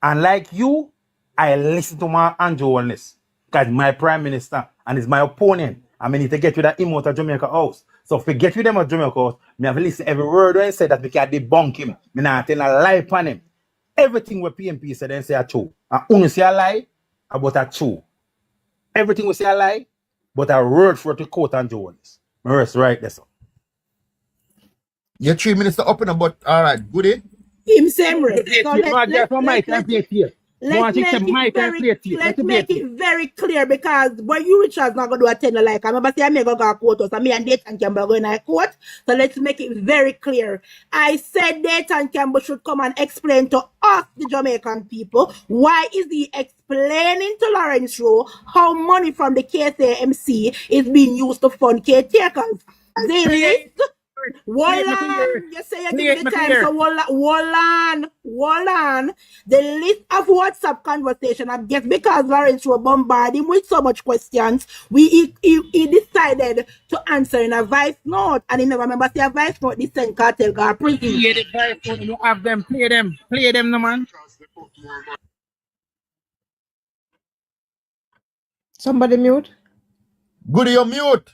H: And like you, I listen to my Andrew on this. Because my prime minister and is my opponent. I need to get rid of him out of Jamaica House. So if we get rid of him out of Jamaica House, me have to listen every word when he said that we can debunk him. Me not tell a lie upon him. Everything what PMP said then say a true. And only say a lie about a true. Everything we say a lie, but a word for it to quote Andrew Owens. Me rest right there, so.
B: Your 3 minutes to open about, all right, Goody.
C: Him same way. So let's make it very clear because when you Richard's not gonna do a tender like I remember say I may go quote us and me and Dayton Campbell going to quote. So let's make it very clear. I said Dayton Campbell should come and explain to us, the Jamaican people, why is he explaining to Lawrence Rowe how money from the KSAMC is being used to fund caretakers. Wallan, you say you give me the time, so Wallan, the list of WhatsApp conversation, I guess because Lawrence Rowe bombarded him with so much questions, he decided to answer in a voice note, and he never remember say a voice note, this sent cartel got prison.
F: Play the voice note, you have them, play them, no man.
D: Somebody mute.
B: Goody, you're mute.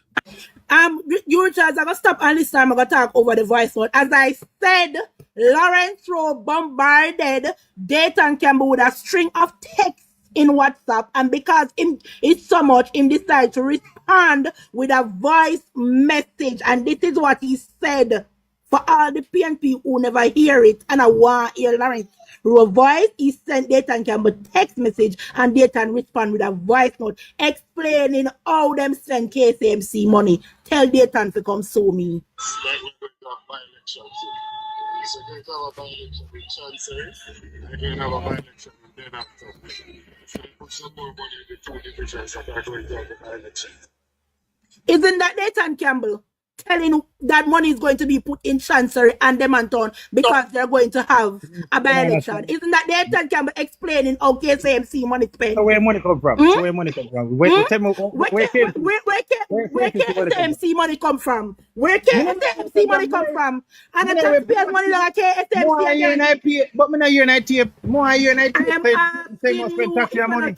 C: You Charles, I'm gonna stop and listen. I'm gonna talk over the voice note. As I said, Lawrence Rowe bombarded Dayton Campbell with a string of texts in WhatsApp, and because it's so much, him decided to respond with a voice message, and this is what he said for all the PNP who never hear it, and I want to hear Lawrence Rowe voice. He sent Dayton Campbell text message, and Dayton respond with a voice note explaining how them send KSMC money. Tell Dayton to come sue me. Isn't that Dayton Campbell telling that money is going to be put in Chancery and Demanton because they're going to have a by-election? Isn't that Dayton Campbell explaining how KSMC money spent?
H: So where money come from? Where money come from? Where
C: KSMC money come from? Where KSMC money come from? And the taxpayers money like KSMC
H: more a year and I pay, but me not year and I tape. More a year and I tape. Say must spend tax your money.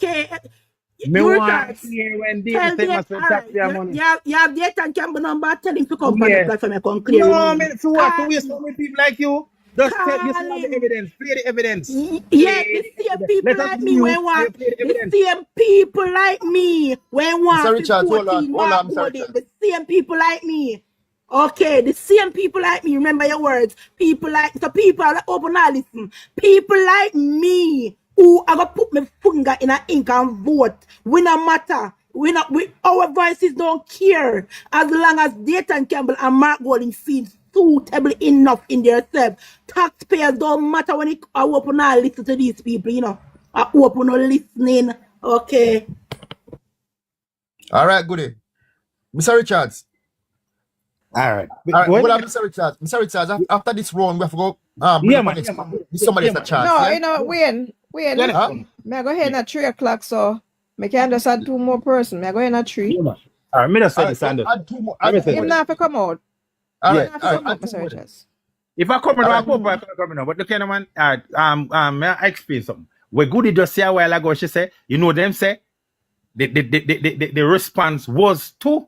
H: Me want to hear when they say must spend tax your money.
C: You have Dayton Campbell number, tell him to come on the platform and come clear.
H: No, man, for what? To waste so many people like you? Just tell you
C: Call
H: some of the
C: him.
H: evidence. Play the evidence.
C: Yeah, the same people
H: Let us
C: like me
H: mute
C: when
H: and
C: want
H: play the
C: the
H: evidence.
C: same people like me when
B: Mr.
C: want
B: Richards, hold
C: 14
B: on,
C: Mark
B: Mr.
C: Golding.
B: Richards.
C: The same people like me. Okay, the same people like me. Remember your words. People like open and listen. People like me who are gonna put my finger in an ink and vote. We no matter. Our voices don't care as long as Dayton Campbell and Mark Golding feel suitable enough in themselves. Taxpayers don't matter when I open and listen to these people, you know. I open and listening. Okay.
B: All right, goody. Mr. Richards.
H: All right.
B: All right, hold on, Mr. Richards. Mr. Richards, after this round, we have to go.
H: Yeah, man. Yeah, man.
B: Give somebody else a chance.
D: No,
B: Yeah?
D: you know, Wayne,
H: Huh?
D: may I go ahead at 3 o'clock, so I can just add 2 more person. May I go ahead at 3?
H: Yeah, man. All right, me just say
B: All
H: this,
B: right,
H: Sanders.
B: add two more.
H: Let me
B: Add
H: say
B: two
D: Him
B: more.
H: this.
D: not have to come out.
B: All
H: Yeah.
B: right,
D: Him not
B: all
D: have to
B: right,
D: come out,
B: add two
D: Mr.
B: more.
D: Richards.
H: If I come in,
B: All
H: I
B: right.
H: come back, I come in. But look at man, may I explain something? Where Goody just say a while ago, she said, you know them say, the response was to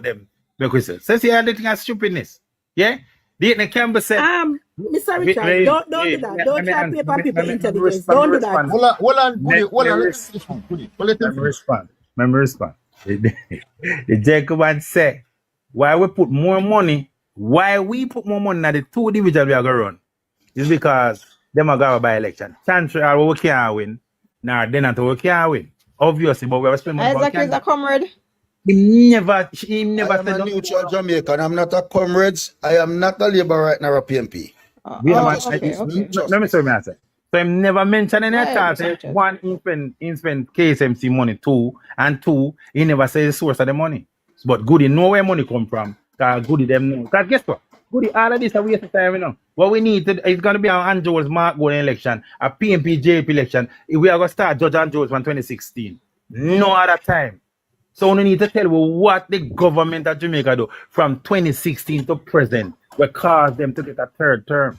H: them. Because says he had the thing as stupidness. Yeah? The Campbell said,
C: Mr. Richard, don't do that. Don't try to play for people intelligence. Don't do that.
B: Hold on, goody. Hold on, let me finish, goody. Let him finish.
H: Let me respond. The Jacoban say, why we put more money in the 2 divisions we are going to run is because them are going to buy election. Chances are we can't win. Now, then we can't win. Obviously, but we have spent money.
D: Isaac is a comrade.
H: He never
J: I
H: said
J: am a
H: nothing.
J: neutral Jamaican. I'm not a comrades. I am not a Labour right now, a PMP.
H: Yeah, man.
D: Okay.
H: Let me say what I say. So him never mention any
D: Right,
H: thought.
D: Mr. Richard.
H: One, he spend KSMC money. Two, he never say the source of the money. But Goody know where money come from. Cause Goody them know. Cause guess what? Goody, all of this a waste of time, you know. What we need to, it's gonna be an Andrew's Mark Golding election, a PMP JLP election. We are gonna start Judge Andrews from 2016. No other time. So we need to tell you what the government of Jamaica do from 2016 to present, what caused them to get a 3rd term.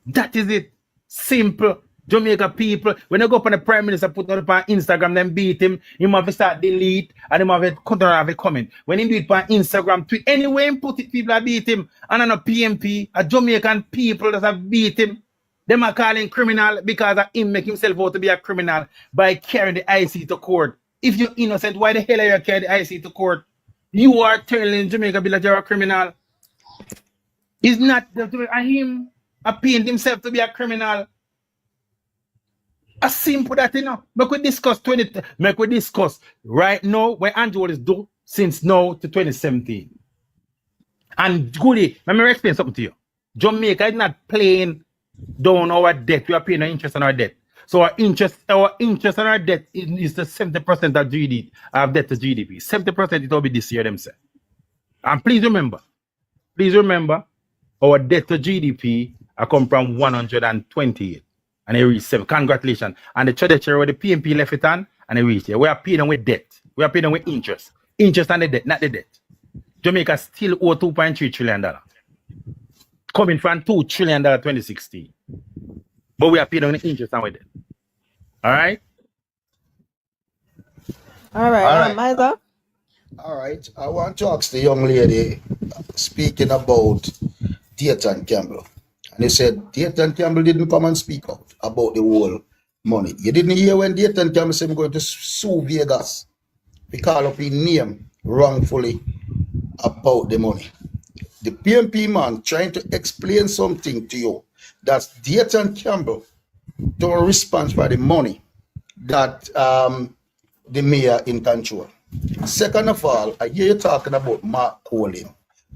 H: That is it. Simple. Jamaica people, when you go up on the Prime Minister put it up on Instagram, then beat him, he have to start delete and he have to continue have a comment. When he do it on Instagram, tweet, anywhere he put it, people are beat him. And on a PMP, a Jamaican people that have beat him. Them are calling criminal because of him make himself out to be a criminal by carrying the IC to court. If you're innocent, why the hell are you carrying the IC to court? You are telling Jamaica be like you're a criminal. It's not him paint himself to be a criminal. As simple that, you know. Make we discuss right now what Andrew is do since now to 2017. And Goody, let me explain something to you. Jamaica is not playing down our debt. We are paying no interest on our debt. So our interest on our debt is the 70% of GDP, of debt to GDP. 70% it will be this year themselves. And please remember, our debt to GDP I come from 128 and it reached 7. Congratulations. And the trajectory where the PMP left it on and it reached here. We are paying them with debt. We are paying them with interest. Interest on the debt, not the debt. Jamaica still owe $2.3 trillion. Coming from $2 trillion 2016. But we are paying them with interest on with debt. All right?
D: All right. Isaac?
J: All right. I want to ask the young lady speaking about Dayton Campbell. And he said Dayton Campbell didn't come and speak out about the whole money. You didn't hear when Dayton Campbell said I'm going to sue Vegas. We call up his name wrongfully about the money. The PMP man trying to explain something to you that Dayton Campbell don't respond for the money that the mayor in control. Second of all, I hear you talking about Mark Golding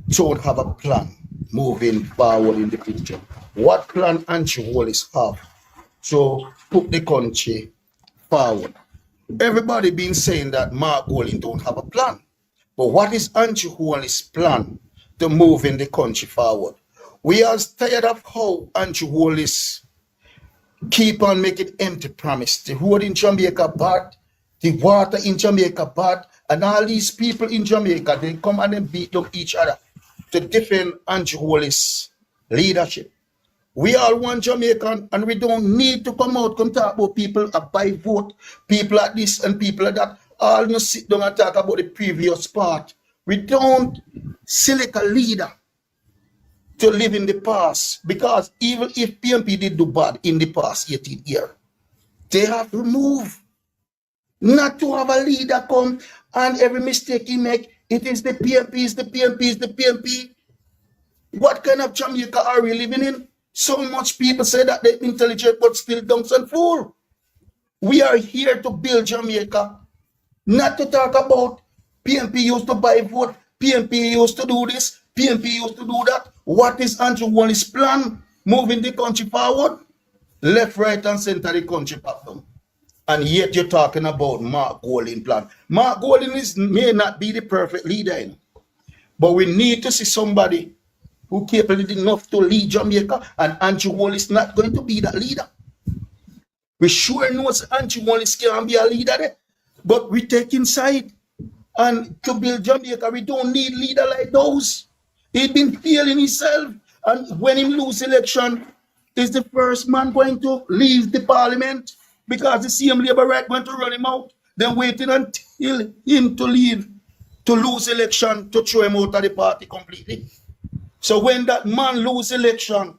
J: don't have a plan moving forward in the future. What plan Andrew Wallace have to put the country forward? Everybody been saying that Mark Golding don't have a plan. But what is Andrew Wallace's plan to move in the country forward? We are tired of how Andrew Wallace keep on making empty promise. The road in Jamaica bad, the water in Jamaica bad, and all these people in Jamaica, they come and they beat up each other to defend Andrew Wallace's leadership. We all want Jamaican, and we don't need to come out and talk about people that buy vote, people like this and people like that. All no sit down and talk about the previous part. We don't select a leader to live in the past, because even if PMP did do bad in the past 18 years, they have to move. Not to have a leader come and every mistake he make, it is the PMP, it's the PMP, it's the PMP. What kind of Jamaica are we living in? So much people say that they're intelligent but still dunks and fool. We are here to build Jamaica, not to talk about PMP used to buy vote, PMP used to do this, PMP used to do that. What is Andrew Wallis' plan? Moving the country forward? Left, right, and center the country back down. And yet you're talking about Mark Golding plan. Mark Golding may not be the perfect leader, but we need to see somebody who capable enough to lead Jamaica, and Andrew Wallis not going to be that leader. We sure know Andrew Wallis can be a leader there, but we take inside. And to build Jamaica, we don't need leader like those. He's been failing himself, and when he lose election, is the first man going to leave the parliament because the same Labour right going to run him out, then waiting until him to leave, to lose election, to throw him out of the party completely. So when that man lose election,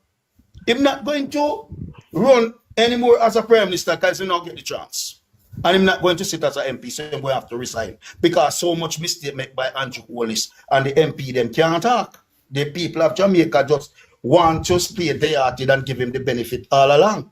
J: he's not going to run anymore as a prime minister because he not get the chance. And he's not going to sit as an MP, so he's going to have to resign. Because so much mistake made by Andrew Wallis and the MP, them can't talk. The people of Jamaica just want to play their and give him the benefit all along.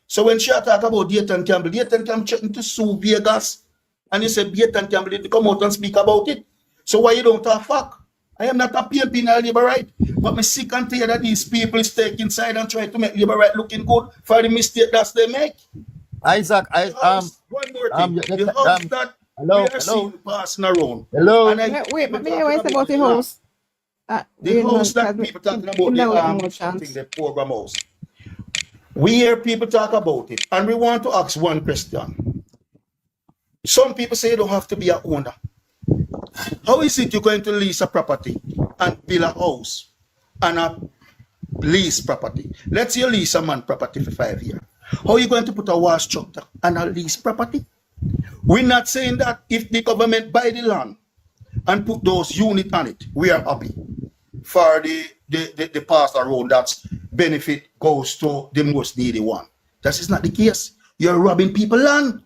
J: So when she talk about Dayton Campbell threatened to sue Vegas, and he said Dayton Campbell didn't come out and speak about it. So why you don't talk fuck? I am not a PMP in Labour right, but I'm sick and tired that these people stay inside and try to make Labour right looking good for the mistake that they make.
B: Isaac,
J: One more thing. The house that
B: hello,
J: we are seeing passing around.
B: hello.
J: And I,
D: Wait, but me wait about the house.
J: the house that people talking about, the program house. We hear people talk about it, and we want to ask one question. Some people say you don't have to be an owner. How is it you're going to lease a property and build a house and a lease property? Let's say you lease a man property for 5 years. How are you going to put a wash structure and a lease property? We're not saying that if the government buy the land and put those units on it, we are happy. For the pass around, that's benefit goes to the most needy one. That is not the case. You're robbing people land.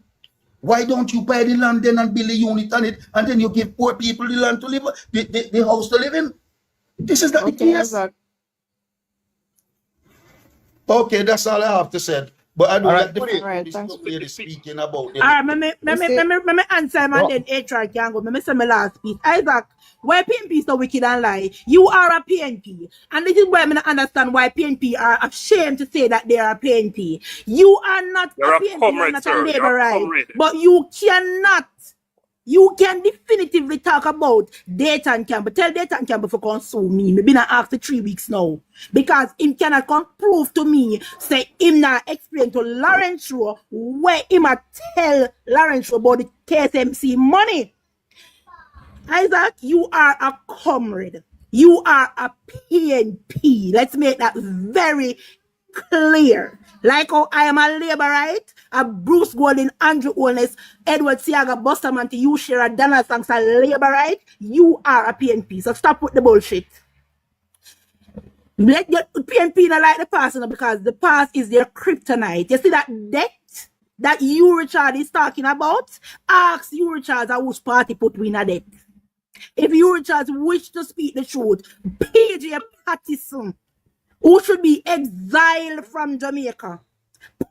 J: Why don't you buy the land then and build a unit on it, and then you give poor people the land to live, the house to live in? This is not the case.
D: Exactly.
J: Okay, that's all I have to say. But I don't like the
D: Alright, thanks.
J: lady speaking about it.
C: Alright, me answer him and then HR can go. Me say my last piece. Isaac, why PNP is so wicked and lie? You are a PNP. And this is why I don't understand why PNP are ashamed to say that they are a PNP. You are not
K: You're
C: a
K: a
C: PNP,
K: comrade,
C: you're not
K: sir.
C: a Labour
K: You're a
C: right.
K: comrade.
C: But you cannot. You can definitively talk about Dayton Campbell. Tell Dayton Campbell for come sue me. Maybe not after 3 weeks now. Because him cannot come prove to me, say him not explain to Lawrence Rowe where him a tell Lawrence Rowe about the KSMC money. Isaac, you are a comrade. You are a PNP. Let's make that very clear. Like how I am a Labourite, a Bruce Golding, Andrew Holness, Edward Siaga, Busterman, to you share a Donald Sanks, a Labourite, you are a PNP. So stop with the bullshit. Let your PNP not like the past, because the past is their kryptonite. You see that debt that you, Richard, is talking about? Ask you, Richard, whose party put we in a debt. If you, Richard, wish to speak the truth, PJ Patterson, who should be exiled from Jamaica,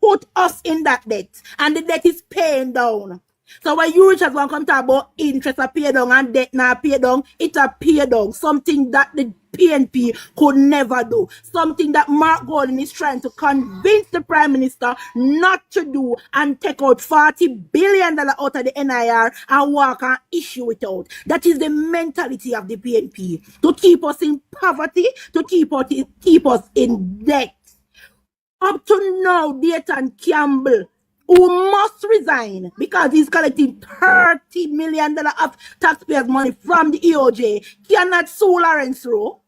C: put us in that debt, and the debt is paying down. So when you Richard want to come talk about interest are pay down and debt not pay down, it a pay down. Something that the PNP could never do. Something that Mark Golding is trying to convince the Prime Minister not to do, and take out $40 billion out of the NIR and walk and issue it out. That is the mentality of the PNP. To keep us in poverty, to keep us in debt. Up to now, Dayton Campbell, who must resign because he's collecting $30 million of taxpayers' money from the EOJ, cannot sue Lawrence Rowe.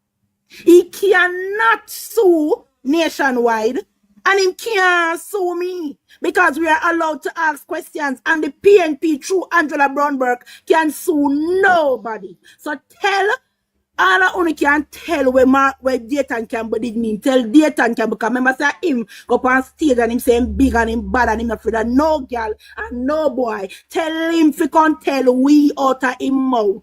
C: He cannot sue nationwide, and him can't sue me because we are allowed to ask questions, and the PNP through Angela Brownberg can sue nobody. So tell all I only can tell where Dayton Campbell did mean. Tell Dayton Campbell, because remember say him go up on stage and him say him big and him bad and him not afraid of no girl and no boy. Tell him fi come tell we out of him mouth.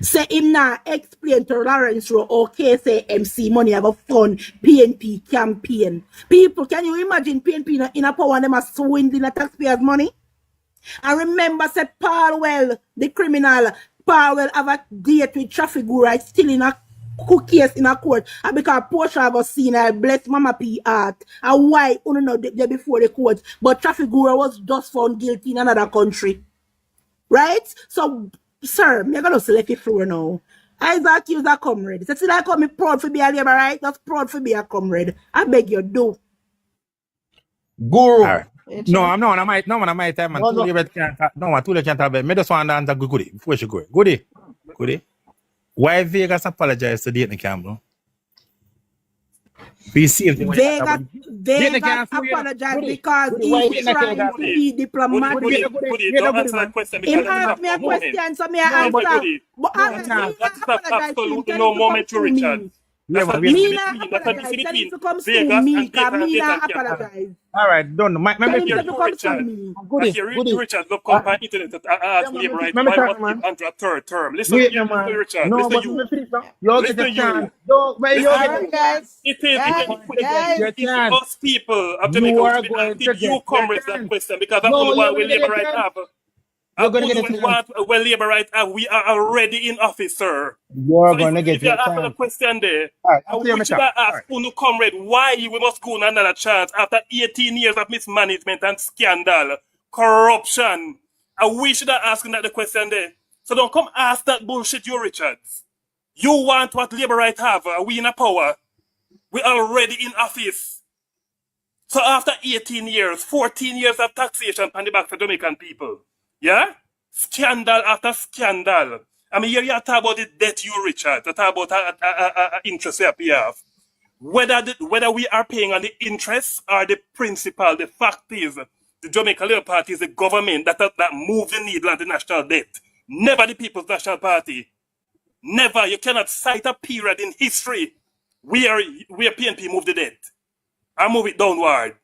C: Say him now explain to Lawrence Rowe, okay, say MC Money have a fun PNP campaign. People, can you imagine PNP in a power and them are swindling the taxpayers' money? And remember, say Paul, the criminal, Paul have a date with traffic guru, still in a case in a court. And because Portia have a seen, I bless Mama P art. And why, you know, they before the court. But traffic guru was just found guilty in another country. Right? So, sir, I'm going to select the floor now. Isaac, you're a comrade. So, still I call me proud for be a labor, right? That's proud for be a comrade. I beg you, do.
B: Guru.
H: All right. No, I'm not on my time, man. Too late can't talk. No, man, too late can't talk. Me just want to answer Goody before she go. Goody. Why Vegas apologize to Dayton Campbell? We see him.
C: Vegas apologize because he's trying to be diplomatic.
K: Don't answer that question
C: He
K: because
C: asked me a question, so me I answer. But
K: that's absolutely no moment to Richard.
C: Me not apologize. Tell him to come to me, because me not apologize.
H: All right, don't know.
K: Richard, look up on internet and ask Labour right why must give Andrew a third term. Listen to Richard.
H: No,
K: listen
H: but
K: to you.
H: you get a chance.
K: It is us people of Jamaica who asking you comrades that question because that's only why we Labour right have. Well, Labour right have. We are already in office, sir.
H: You're going to get
K: if you're asking a question there, we should ask Unu comrade why we must go on another chance after 18 years of mismanagement and scandal, corruption. And we should have asked that the question there. So don't come ask that bullshit, you Richards. You want what Labour right have. We in a power. We already in office. So after 18 years, 14 years of taxation on the back for Jamaican people. Yeah? Scandal after scandal. I mean, you talk about the debt you, Richard. You talk about interest you have. Whether we are paying on the interest or the principal, the fact is, the Jamaica Labour Party is the government that moves the needle on the national debt. Never the People's National Party. Never. You cannot cite a period in history where PNP moved the debt. And move it downward.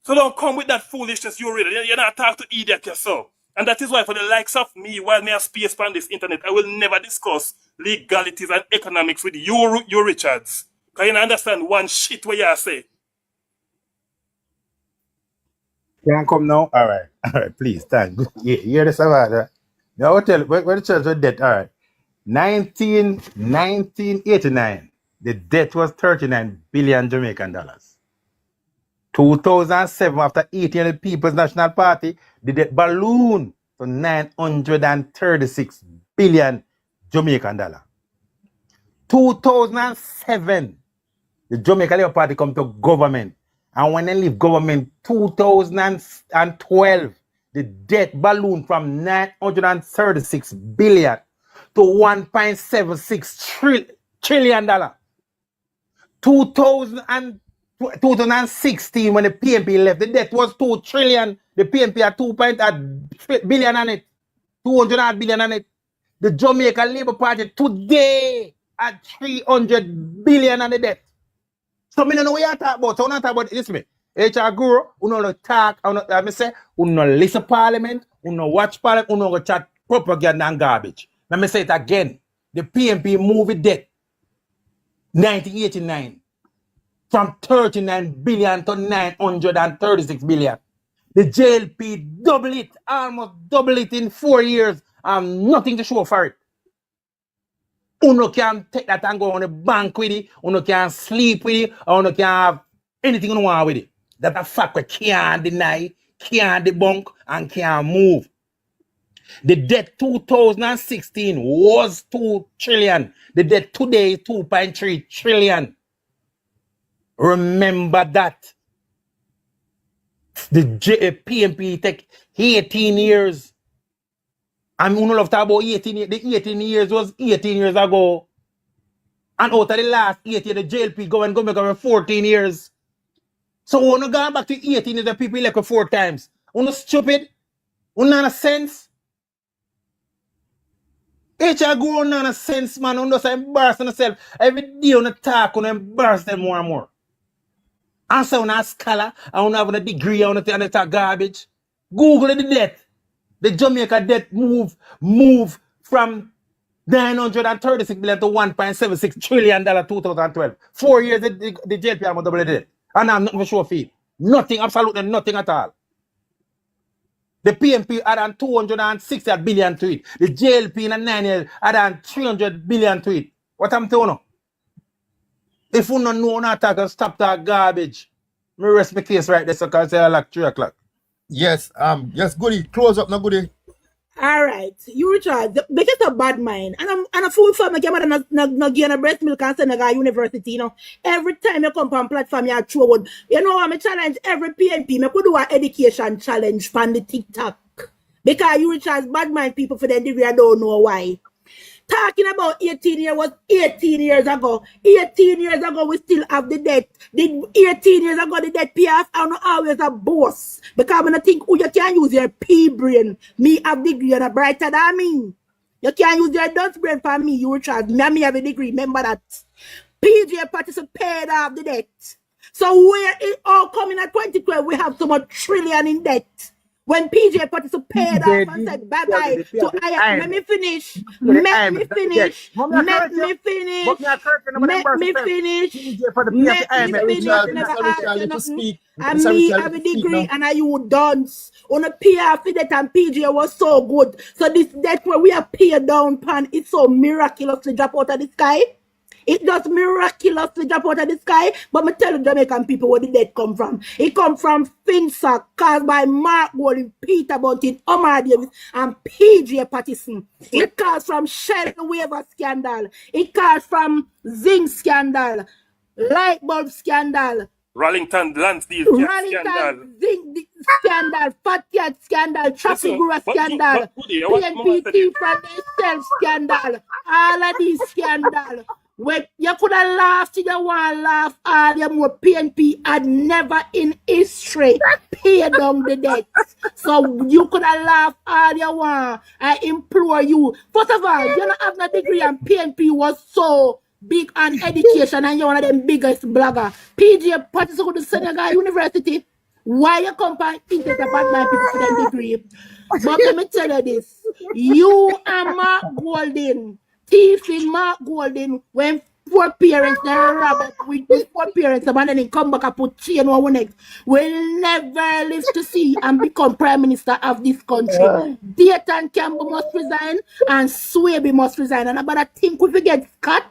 K: So don't come with that foolishness you read. You're not talking to idiot yourself. And that is why for the likes of me, while me have space on this internet, I will never discuss legalities and economics with you Richards. Because you don't understand one shit what you say.
H: Can come now? All right, please, thank you. Hear this about that. Now, I'll tell you, where the church was debt, all right. 1989, the debt was 39 billion Jamaican dollars. 2007, after 18 of the People's National Party, the debt ballooned to 936 billion Jamaican dollar. 2007, the Jamaica Labour Party come to government. And when they leave government, 2012, the debt ballooned from 936 billion to 1.76 trillion dollar. 2016, when the PNP left, the debt was 2 trillion. The PNP had 2 billion on it. 200 billion on it. The Jamaica Labour Party today at 300 billion on the debt. So me don't know what you talk about. So when I talk about listen me. HR Guru, you know talk, I say, you know listen parliament, you know watch parliament, you know chat propaganda and garbage. Let me say it again. The PNP moved debt 1989 from 39 billion to 936 billion. The JLP double it, almost double it in 4 years. Nothing to show for it. Uno can take that and go on the bank with it. Uno can sleep with it. Or uno can have anything you want with it. That's a fact we can't deny, can't debunk, and can't move. The debt 2016 was 2 trillion. The debt today is 2.3 trillion. Remember that. The PNP take 18 years. And we don't love to talk about 18 years. The 18 years was 18 years ago. And out of the last 8 years, the JLP government 14 years. So we're not going back to 18 years, the people elect 4 times. We're not stupid. We're not a sense. Each I go on a sense, man. We're just embarrassing yourself. Every day on the talk, we're embarrass them more and more. And so I'm a scholar, I don't have a degree on the talk garbage. Google the debt. The Jamaica debt move from 936 billion to 1.76 trillion dollar 2012. 4 years the JLP have double the debt. And I'm not for sure fee. Nothing, absolutely nothing at all. The PNP had on 260 billion to it. The JLP in a 9 years had on 300 billion to it. What I'm telling you? If you don't know not to stop that garbage, me rest my case right there, so because it's like 3 o'clock.
B: Yes, yes, goody. Close up, no goody.
C: All right, you Richard, because a bad mind, and I'm a full farmer, not getting a breast milk and send a guy university, you know. Every time you come on platform, you throw wood. You know, I'm a challenge every PNP. I could do an education challenge from the TikTok. Because you Richard, bad mind people for their degree, I don't know why. Talking about 18 years was 18 years ago. 18 years ago, we still have the debt. 18 years ago, the debt PF are not always a boss. Because when I think, oh, you can't use your P brain. Me have degree and a brighter than me. You can't use your dunce brain for me, you Richard. Me have a degree. Remember that. PJ participated off the debt. So where it all coming at 2012, we have so much trillion in debt. When PJ participated off and said bye-bye to I let me finish. Let me finish. Let me finish. Let me finish. And me have a degree and I you dance. On a PR for that and PJ was so good. So this debt where we are paid down pan, it's so miraculously drop out of the sky. It just miraculously drop out of the sky. But me tell the Jamaican people where the debt come from. It come from Finsa, caused by Mark Golding, Peter Bunting, Omar Davis, and PJ Patterson. It comes from Shell Waiver scandal. It comes from Zinc scandal, light bulb scandal,
K: Rallington land deal scandal,
C: Zinc scandal, Fat Cat scandal, Traffic Guru scandal, PNPT from themselves scandal, all of these scandal. When you could have laughed, you want to laugh, all your more PNP had never in history paid down the debt. So you could have laughed all you want. I implore you. First of all, you don't have no degree and PNP was so big on education and you're one of them biggest blogger. PJ Patterson to Senegal University. Why you come and think about my people for that degree? But let me tell you this. You and Mark Golding, thieving Mark Golding, when poor parents they rob with these poor parents and then come back and put chain on one neck, will never live to see and become prime minister of this country. Dayton Campbell must resign and Swaby must resign. And about that think we get cut.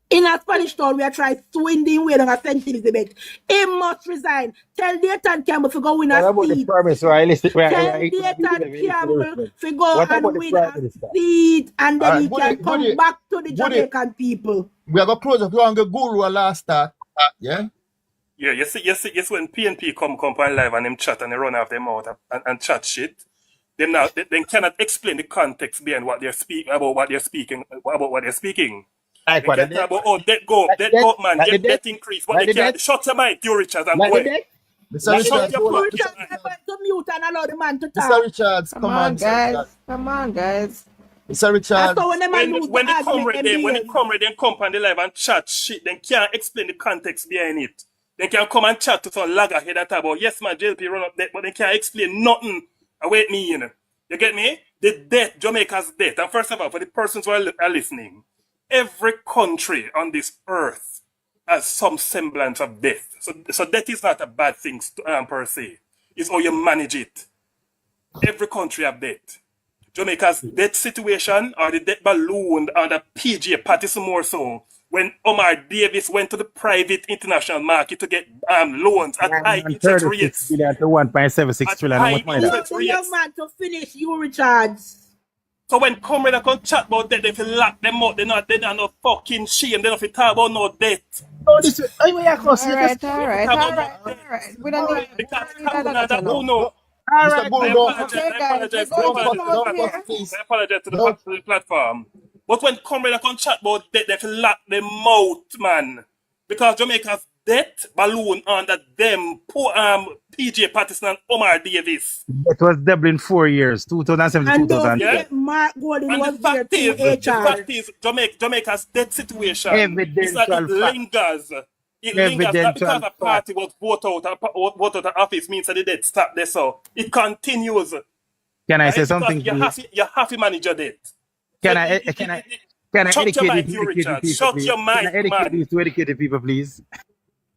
C: In a Spanish town, we are trying swindling way on a St. Elizabeth. He must resign. Tell Dayton Campbell to go win a seat. Tell Dayton Campbell to go and win a seat and then he can come back to the Jamaican people.
B: We have a close up. You want to go Guru last start. Yeah?
K: Yeah, you see when PNP come on live and them chat and they run off them out and chat shit, them now they cannot explain the context behind what they're speaking about what they're speaking. They can talk about debt go man, debt increase, but they can't shut your mic, you Richards and boy.
B: Mr. Richards,
C: to mute and allow the man to talk.
B: Mr. Richards,
D: Come on, guys. Come on, guys.
B: Mr. Richards.
C: So when the
K: comrade them come on the live and chat shit, they can't explain the context behind it. They can come and chat to some laggerhead and talk about, yes man, JLP run up debt, but they can't explain nothing. Await me, you know. You get me? The debt, Jamaica's debt. And first of all, for the persons who are listening, every country on this earth has some semblance of debt. So debt is not a bad thing per se. It's how you manage it. Every country have debt. Jamaica's debt situation or the debt balloon under PJ Patterson more so when Omar Davis went to the private international market to get loans at high interest rates.
H: To 1.76 trillion.
C: Young man to finish, you Richards.
K: So when comrades come chat about debt, they feel lock them out. They're not no fucking shame. They don't feel talk about no debt.
D: All right. We don't need
K: because no.
B: Mr. Bulldog,
K: I apologize to the platform. But when comrade come chat about debt, they feel lock them mouth, man. Because Jamaica's debt balloon under them poor PJ Patterson and Omar Davis.
H: It was double in 4 years, 2007 to
C: And don't
H: 2010.
C: forget, Mark Gordon
K: And
C: was
K: the
C: there
K: fact
C: through
K: is,
C: HR.
K: Jamaica's debt situation is that
H: Evidential
K: it
H: fact.
K: lingers. It lingers not because
H: Evidential
K: a party was voted out of office means that the debt stop there. So it continues.
H: Can I
K: Right?
H: say
K: Because
H: something?
K: you have to manage your debt.
H: Can
K: So
H: I
K: shut
H: educate
K: your mic,
H: these
K: you
H: educated
K: Richard.
H: people,
K: Shut
H: please?
K: your
H: Can I
K: mic,
H: educate
K: man.
H: these two educated people, please?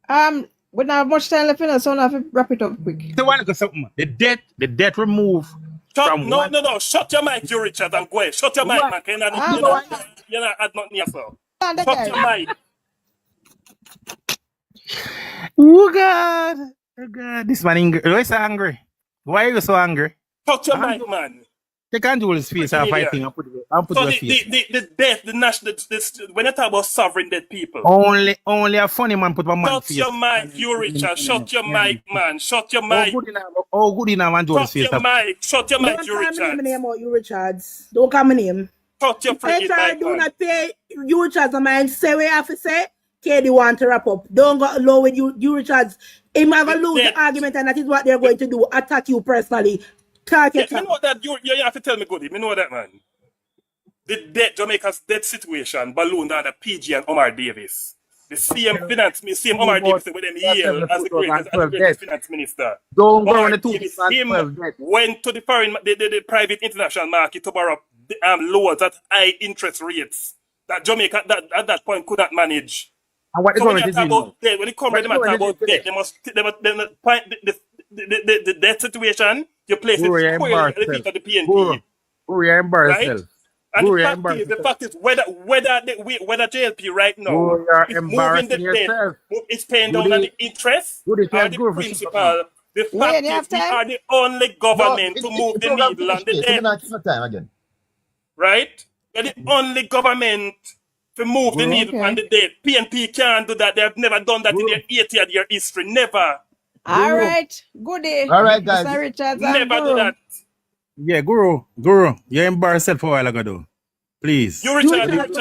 D: We don't have much time left in us, so I have to wrap it up quick.
H: So one something. The debt removed from one.
K: No. Shut your mic, you Richard, and go ahead. Shut your mic, man. You're not add nothing here, so. Shut your mic.
H: Oh God. Oh God. This man angry. Why so angry? Why are you so angry?
K: Shut your mic, man.
H: They can't do his face and fighting and put
K: So
H: your face.
K: the death, the national, when you talk about sovereign dead people.
H: Only a funny man put my man
K: Shut
H: face.
K: your mic, you Richard. Shut your mic, man. Shut your mic.
H: Oh, good enough, man.
K: Shut your mic. Shut your mic,
C: Don't
K: you
C: call my
K: Richard.
C: name out, you Richards. Don't call my name.
K: Shut your freaking
C: HR
K: mic,
C: do
K: man.
C: not pay you Richards a mind. Say what you have to say. KD want to wrap up. Don't go low with you Richards. He might go lose the argument, and that is what they're going to do. Attack you personally.
K: Yeah, you know that you have to tell me, Goody. You know that, man. The debt, Jamaica's debt situation ballooned under PG and Omar Davis. The same Omar Davis with them Yale as the greatest finance minister.
H: Don't go on
K: Omar
H: the
K: Davis,
H: 2012 debt.
K: went to the the private international market to borrow loans at high interest rates that Jamaica at that point could not manage.
H: And what the
K: So when
H: government
K: you
H: is
K: talk
H: doing
K: about debt, when you come ready to talk about debt, they must point the debt situation, you place it squarely at the feet of the PNP.
H: you're embarrassed.
K: Right? And the fact is whether JLP right now is moving the debt, it's paying down on the interest or the principal. The fact is we are the only government to move the needle on the debt. Right? We're the only government to move the needle on the debt. PNP can't do that. They have never done that in their 80-year history. Never.
D: All right. Good day.
B: All right, guys.
D: Mr. Richards
K: Never do that.
H: Yeah, Guru, you embarrassed yourself for a while ago, though. Please.
K: You Richard, you're embarrassed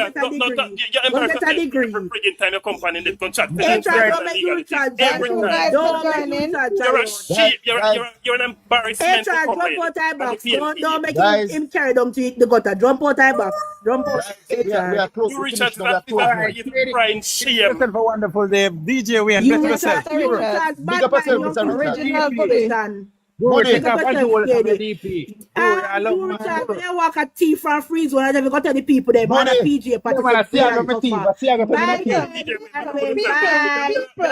K: every friggin' time you come on in this contract. Every time. You're a sheep. You're an embarrassment to come in.
C: Don't make him carry them to the gutter. Jump out time back. Jump out.
B: We are close.
K: You Richard, that's crying shame.
H: Yourself a wonderful day. DJ Wayne,
C: You
H: bless yourself.
B: Big up yourself, Mr. Richard.
D: Original Goody.
B: Money.
H: Take up and hold up the DP. I love
C: You
H: my
C: Richard, when you walk a tea from freeze when I go tell the people there, man, a PJ party.
K: I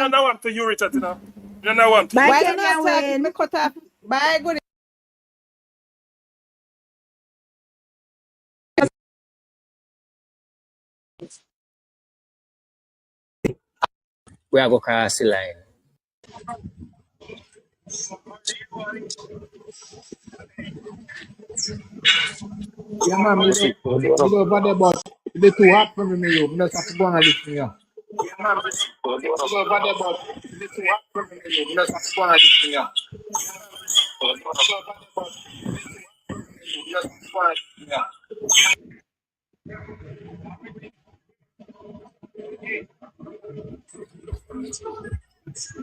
K: don't want to you Richard, you know. I don't want to.
D: Why you not talking? Me cut off. Bye, Goody.
L: We are going to cross the line.
M: Yeah, man, you know, but it's too hot for me, you just have to go and listen here. Yeah, man, but it's too hot for me, you just have to go and listen here.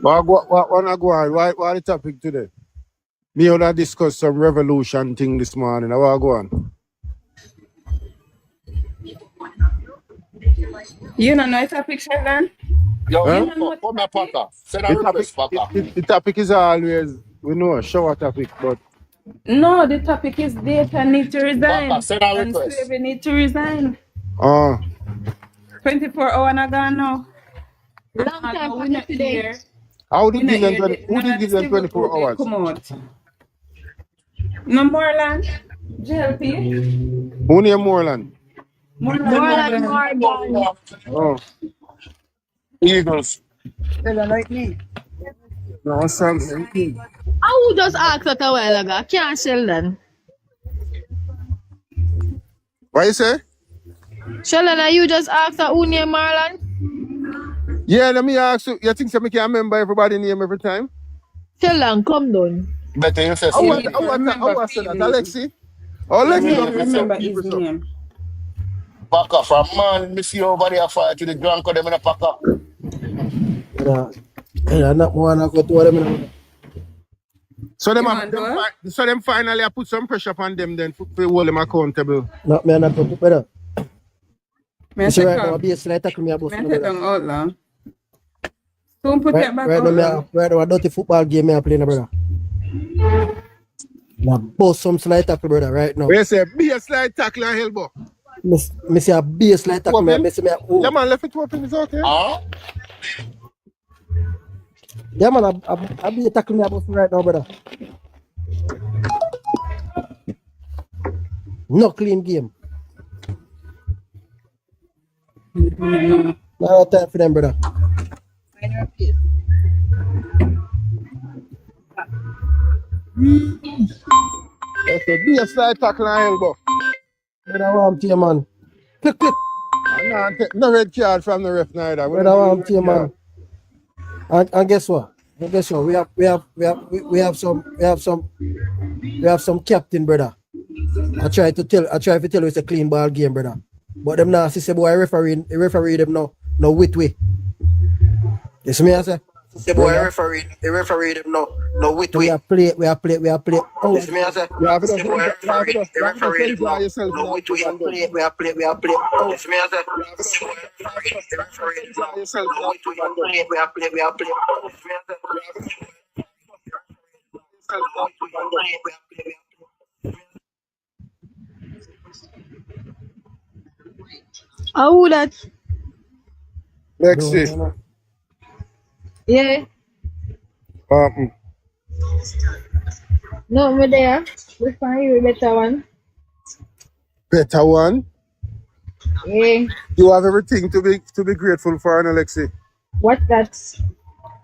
M: What go on? What the topic today? Me and I discuss some revolution thing this morning. What go on?
N: You don't know the topic, Sheldon?
M: The topic is always, we know, shower topic, but
N: No, the topic is data need to resign. And slavery need to resign. 24 hours ago now.
C: Long time
N: we
C: for
N: not
C: today.
N: here.
M: how did
N: We not
M: give them
N: hear
M: who did give them 24 hours?
N: Come out. No more land. JLP.
M: Who near Moreland?
N: Moreland.
M: Oh.
J: Eagles.
M: No, something.
O: I would just ask that a while ago. I can't Sheldon.
M: What you say?
O: Sheldon, are you just asked that who near Marlon?
M: Yeah, let me ask you. You think so me can remember everybody name every time?
O: Sheldon, come down.
J: Better you say
M: I want that, Alexi. Oh, Alexi,
N: Remember his name.
P: Pack up from man, me see over there fight with the drunk of them in a pack up.
Q: Not more than go to them.
H: So them,
M: You want to?
H: so them finally I put some pressure upon them then for hold them accountable.
Q: Not me not go better.
M: Me
Q: So
M: take
Q: right now,
M: up.
Q: I'll be a slight tackle me about
M: Me take down outlaw. Don't put it back
Q: right
M: outlaw.
Q: now, right now, a dirty football game me I play, brother. Now, both some slight tackle, brother, right now.
H: Where say be a slight tackle and elbow.
Q: Me say a be a slight tackle, me say me a
H: Yeah man, left it open, it's okay.
Q: Yeah man, I be a tackle me about right now, brother. No clean game. No time for them, brother.
H: Okay, be a slight tackle and elbow.
Q: Brother, I want to you, man. Quick.
H: No red card from the ref neither.
Q: Brother, I want to you, man. And guess what? We have some captain, brother. I try to tell you it's a clean ball game, brother. But them now say boy referee them no wit way. You see me I say? Say boy referee them no wit way. We are play. Oh, you see me I say?
H: You have it
Q: Say boy referee them no wit way. We are play. Oh, you see me I say? Say boy referee them no wit way. We are play. Oh, you see me I say?
O: Oh, that.
H: Let's see.
O: Yeah. No, me there. We find you a better one.
H: Better one.
O: Yeah.
H: You have everything to be grateful for, and Alexi.
O: What that?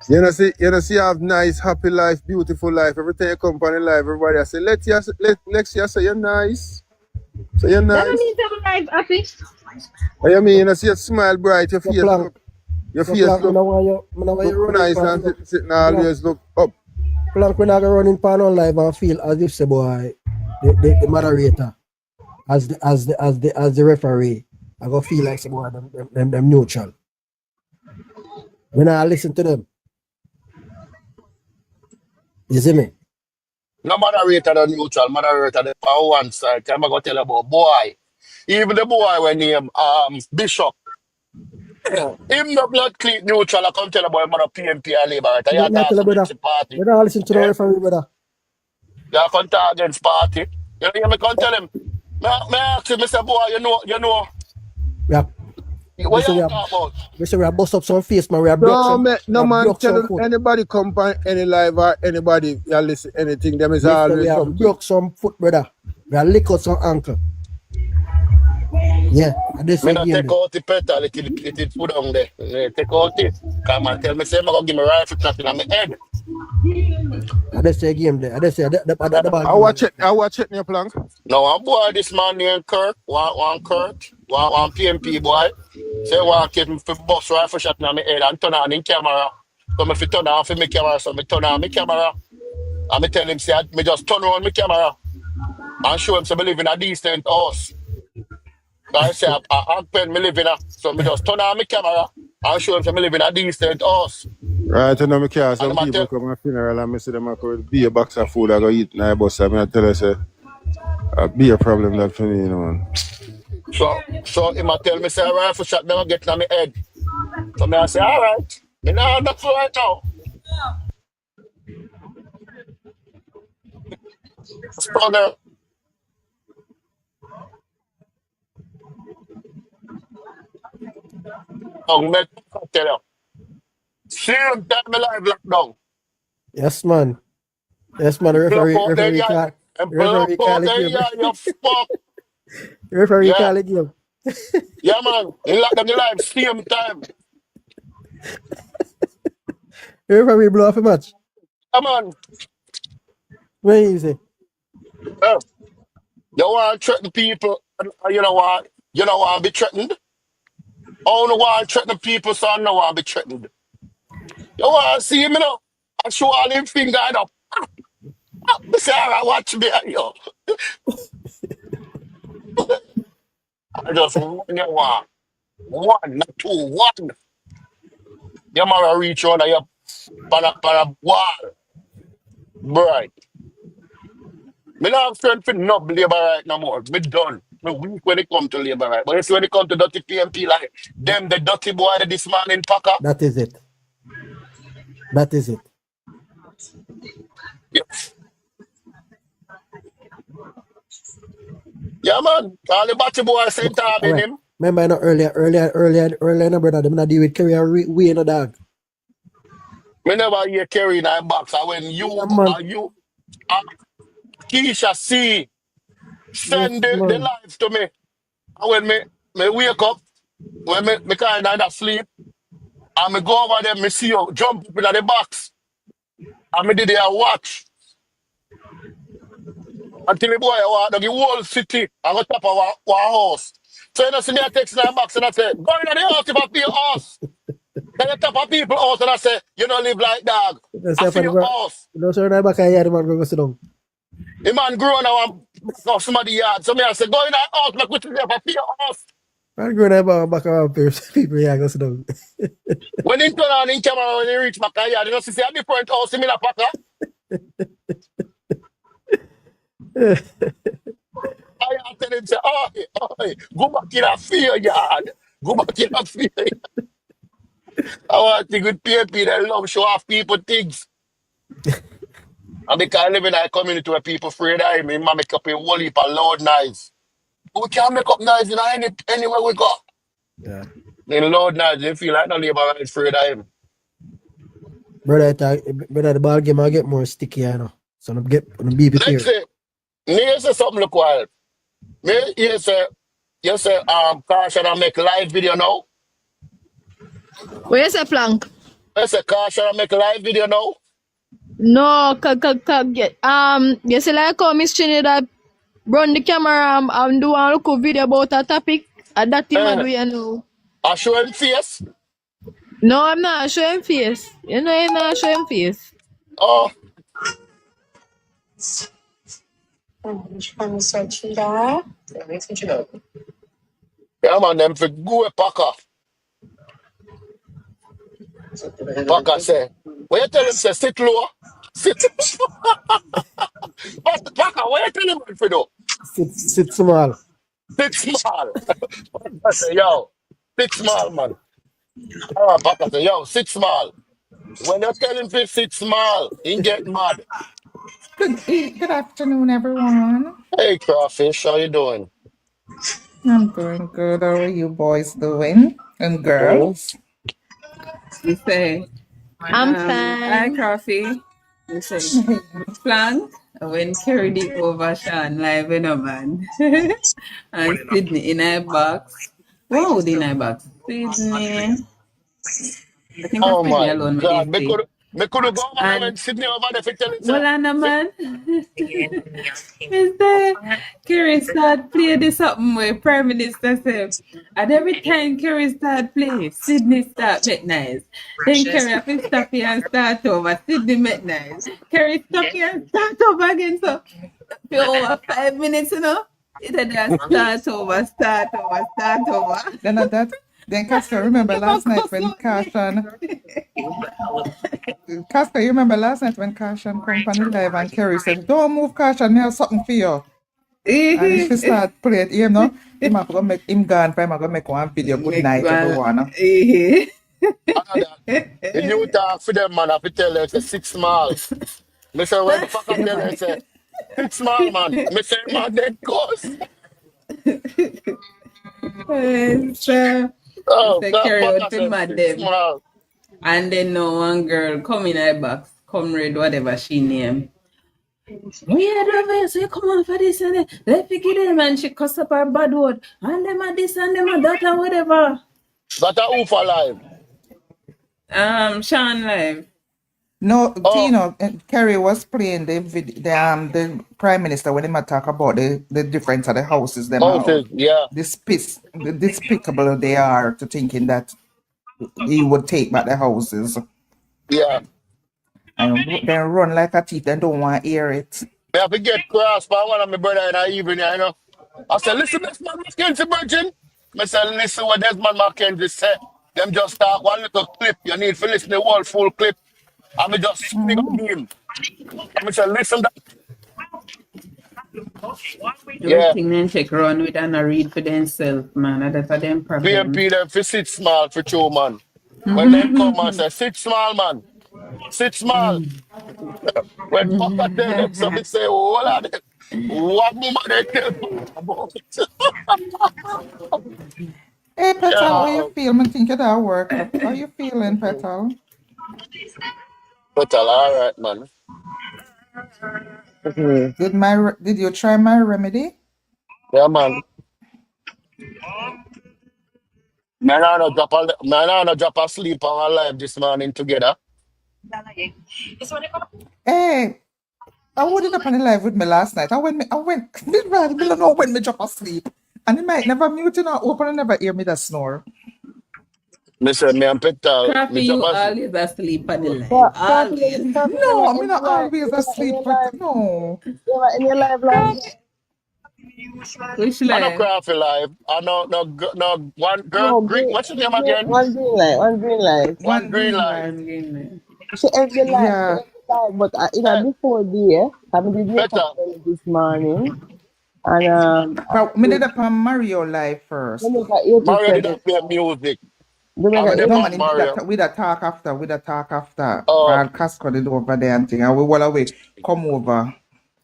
H: You know, see, you have nice, happy life, beautiful life. Every time you come on in life, everybody I say, Lexi, say you're nice. So you're nice.
O: That means I'm life happy.
H: What you mean? You see you smile bright, your face look nice and sitting always look up.
Q: Plank when I go running pan on live and feel as if say boy the moderator as the referee I go feel like say boy them neutral. When I listen to them. You see me?
P: No moderator the neutral, moderator the power one side. I'm gonna tell you about boy. Even the boy when name Bishop. Him no blood clean neutral, I come tell you about him on a PMP and Labour. I
Q: Me tell you, brother.
P: party.
Q: You don't listen to the referee, brother.
P: You come talk against party. You hear me come tell him. Me ask him, Mr. Boy, you know.
Q: Yeah.
P: What you talk about?
Q: We say we have bust up some face, man. We have
H: No man tell anybody come on any live or anybody you listen anything. Them is always
Q: we have broke some foot, brother. We have lick out some ankle. Yeah,
P: Me not take out the petal, it put on there. Take out it. Come and tell me, say, I'm going to give me rifle nothing on my head.
Q: I just say game there. I just say the ball.
H: I watch it in your plank.
P: No, one boy, this man named Kirk, one PMP boy. Say, one kid for bus rifle shot on my head and turn on in camera. So if you turn off my camera, so I turn on my camera. And I tell him, say, I just turn on my camera and show him, so I live in a decent house. So I say, I pen me live in a, so I just turn on my camera and show him, so I live in a decent house.
H: Right, and now me care some people come to my funeral and I see them could be a box of food I go eat in my bus. I tell her, say, be a problem that for me, you know, man.
P: So he might tell me, say, a rifle shot never get on my head. So I say, all right. Me nah that's right now. Stronger. Man, tell you. Same time my life lockdown.
Q: Yes, man. Yes, man. The referee call it game.
P: Yeah, man. He locked down the live same time.
Q: The referee blow off a match.
P: Yeah, man.
Q: What you say?
P: You want to threaten people, you know what? You don't want to be threatened. I don't want to threaten people, so I don't want to be threatened. You want to see him, you know? I show all him finger up. Say, all right, watch me, yo. I just run you one. One, not two, one. Your man reach on your para wall. Right. Me not have strength for no labor right no more. Me done. Me weak when it come to labor right. But it's when it come to dirty PMP like them the dirty boy that this man in Packer.
Q: That is it. That is it.
P: Yeah, man. All the batty boys same time
Q: All
P: in
Q: right.
P: him.
Q: Remember, no, earlier, no, brother, them not deal with career we no dog.
P: Me never hear Kerry in that box. And when
Q: Yeah, man.
P: Keisha C
Q: Yes,
P: send the
Q: man.
P: lives to me. And when me wake up, when me kind of sleep, and me go over there, me see you jump up in the box. And me did there watch. Until the boy walk down the whole city and go top of our house. So you know, see me I text in the box and I say, go in the house if I feel your house. Then you top of people house and I say, you don't live like dog.
Q: That's
P: I
Q: for
P: feel
Q: the
P: your house.
Q: no, sir, no, back here, the man go sit down.
P: The man grow now and back off somebody yard. So me I say, go in that house, make we if I feel your house.
Q: I'm going to back around people, yeah, go sit down.
P: When he turn on in camera when he reach back yard, you know, see a different house in a packer. I tell him, say, oh, go back in a field yard. Go back in a field yard. I want to good PMP that love show off people things. And because I live in a community where people afraid of him, man make up a whole heap of loud noise. We can't make up noise in anywhere we go.
Q: Yeah.
P: In loud noise, they feel like no labor is afraid of him.
Q: Brother, the ball game I get more sticky, you know. So I'm be
P: Let's
Q: here.
P: say, me say something look wild. Me you say Caution I make live video now.
O: Where's the plank?
P: I say Caution I make live video now.
O: No, you see like how Miss Trinidad run the camera and do a look video about a topic. And that thing do you know?
P: I show him face?
O: No, I'm not showing face. You know you're not showing face.
P: Oh. Yeah, man, them for go a Packer. Packer say, when you tell him say sit low, sit. But Packer, what you tell him for do?
Q: Sit small.
P: Sit small. I say, yo, sit small, man. Packer say, yo, sit small. When you tell him to sit small, he get mad.
R: Good afternoon, everyone.
P: Hey, Crawfish, how you doing?
R: I'm doing good. How are you boys doing? And girls?
N: You say,
O: I'm
N: hi,
O: fine.
N: Coffee. You say, Plank. When Kerry did over Sean live, you know, man. And Sydney in a box. Wow, in a box. Sydney. I think
P: Oh
N: Sydney
P: my
N: alone with
P: God,
N: this thing.
P: me could go over there when Sydney over there for telling
N: Well, I know, man. Mr. Kerry start play this something where Prime Minister said, and every time Kerry start play, Sydney start make nice. Then Kerry have to stop here and start over. Sydney make nice. Kerry stop here and start over again. So for over 5 minutes, you know, it had start over.
R: Then at that, then Casper, remember last night when Caution, Casper, you remember last night when Caution come from the live and Kerry said, don't move Caution, me have something for you. And if you start playing, you know, him have to make him gone, I'm going to make one video, good night, everyone.
P: the new talk for them, man, I have to tell them, say 6 small. Me say, when the Packer tell them, say, 6 small, man. Me say, man, then goes. Oh,
N: Say
P: God,
N: Kerry
P: Packer
N: out to
P: say
N: mad
P: 6
N: them.
P: small.
N: And then no one girl come in a box, come read whatever she name. We had over so you come on for this and that. Let's pick it in and she cuss up her bad word. And them are this and them are that and whatever.
P: That a who for live?
N: Sean live.
R: No, Tino, Kerry was playing the Prime Minister when he talk about the difference of the houses them
P: Houses, yeah.
R: Despicable they are to thinking that he would take back the houses.
P: Yeah.
R: And then run like a thief and don't want to hear it.
P: Me have to get cross by one of my brother in the evening, you know. I said, listen, Desmond Mackenzie, Virgin. I said, listen what Desmond Mackenzie said. Them just start one little clip. You need to listen to the whole full clip. I mean, just speak up him. I said, listen, that. Yeah.
N: Everything then check run with and a read for themselves, man. And that's a them problem.
P: PMP them for sit small for two, man. When them come and say, sit small, man. Sit small. When Papa tell them something, say, hold on. What mama they tell Papa about?
R: Hey, Petal, how
P: Yeah.
R: you feel? I think that work. How you feeling, Petal?
P: But all right, man.
R: Did you try my remedy?
P: Yeah, man. Man, I no drop asleep on our live this morning together.
R: Hey, I wasn't up on the live with me last night. I went, me don't know when me drop asleep. And it might never mute and open and never hear me that snore.
P: Me say, me and Petal.
N: Crappy,
P: Me
N: you
P: drop asleep.
N: always asleep on the line.
R: Always.
N: Always.
R: No, I'm not always asleep. No.
D: In your live last night?
N: Which
P: I no
N: line?
P: craft live. I no one girl.
D: No,
P: Green, what's your name again?
D: one green light, one green light.
P: One green light.
N: One green line.
D: She every light,
R: Yeah.
D: but before there, I did wake
P: Petal.
D: up early this morning, and
R: But me did up on Mario live first.
D: Jamaica 87.
P: Mario did not play music.
D: Jamaica
P: I mean,
R: No,
P: man,
R: man,
P: Mario.
R: we da talk after.
P: Oh,
R: While Casco did over there and thing. And we all away come over.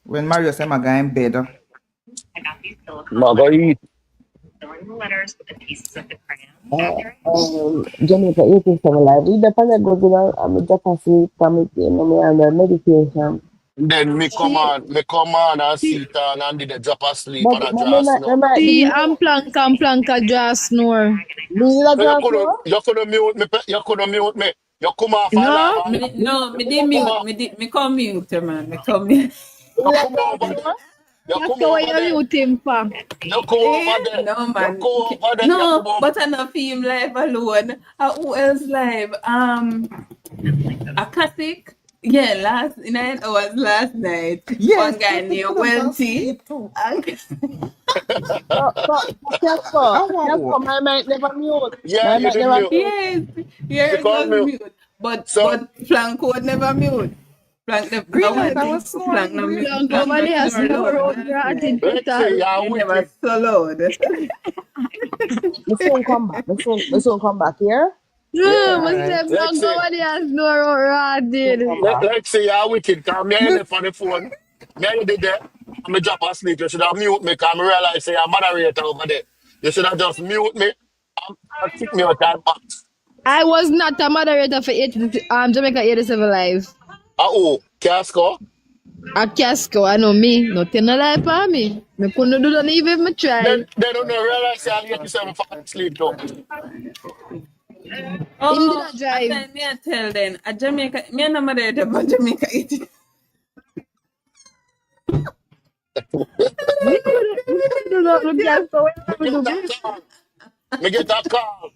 R: When Mario said my guy in bed.
P: Mago eat.
D: Jamaica 87 live. We depend go to I'm just asleep, I'm under medication.
P: Then me come on and sit down and did the drop asleep
D: But
P: and a draw snow.
O: See, I'm plank just snore.
P: So you couldn't mute me. You couldn't mute me. You come off our
O: No?
P: live.
N: Me
P: You
N: did
P: come
N: mute.
P: off.
N: Me come mute, man. Me come mute.
P: You come over there. You
O: That's
P: come
O: the way
P: over
O: you
P: there.
O: mute him for.
P: You come over there.
N: No,
P: You
N: man.
P: come over there. You
N: No,
P: come over.
N: but I not film live alone. Who else live? A classic. Yeah, last 9 hours last night.
R: Yes,
N: One guy named Welty.
D: My mic never mute.
P: Yeah,
D: My
P: you
D: mic
P: did
D: never
P: mute.
N: Yes, yeah,
P: You
N: it
P: call
N: was
P: mute.
N: mute. But
P: So
N: Flank would never mute. Flank never.
R: Green light, I was
N: Flank
R: snoring.
N: no mute.
O: Plank
N: Flank
O: over
N: no
O: there
N: snore
O: snore
N: loud
O: out
N: last
O: rat
N: night.
O: in
P: let's say
O: Petal.
P: you're
N: He never
P: wicked.
N: so loud.
D: The soon come back. The soon come back here.
O: No, but
R: Alright.
O: say
P: Let's
O: plank
P: say.
O: over there snore out rat in.
P: Let's say you're wicked. Cause me and on the phone. Me and you did that. I'm drop asleep. You should have mute me. Cause I realize say you're moderator over there. You should have just mute me. And kick me out that box.
O: I was not a moderator for Jamaica 87 Live.
P: Oh, Casco.
O: A Casco, I know me. Nothing alive for me. Me couldn't do that even if me try.
P: They don't know realize you're 87 for sleep though.
O: Him did
N: Oh,
O: a drive.
N: and me I tell them, a Jamaica, me and my dad about Jamaica 80.
O: Me couldn't do that with Casco. What
P: Me
O: you
P: get
O: do?
P: that call. Me get that call.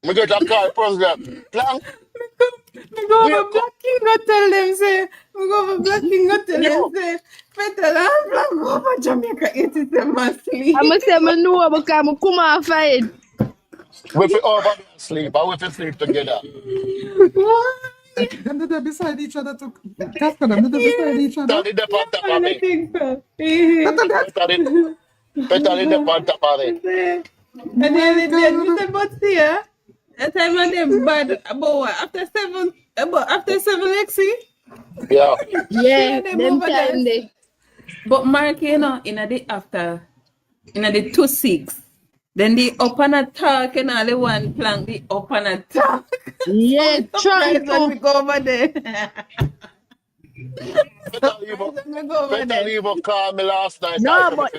P: Me get that call. President. Plank.
N: Me go
P: Wake
N: over
P: up.
N: Black King go tell them say, me go over Black King go tell
P: Yo.
N: them say, Petal and Flank go over Jamaica 87 and sleep.
O: I'm going to say I know because I come off of it.
P: We feel over there sleep. And we feel sleep together.
R: Them did they beside each other too. Casco, them did they beside each other.
P: Petal in the on top of
N: I
P: me.
N: think so.
P: Petal in the on top of me.
N: And then they did, me say, but see, that time of them bad about what? After 7 Lexi?
P: Yeah.
O: Yeah,
N: them
O: them
N: over there.
O: time they.
N: But Mark, you know, in a day after, in a day 2-6, then the up and attack and all the one plank, the up and attack.
O: Yeah, try
N: When we
O: to.
N: go over there.
P: Petal
N: When we go over there.
P: even called me last night.
O: No, but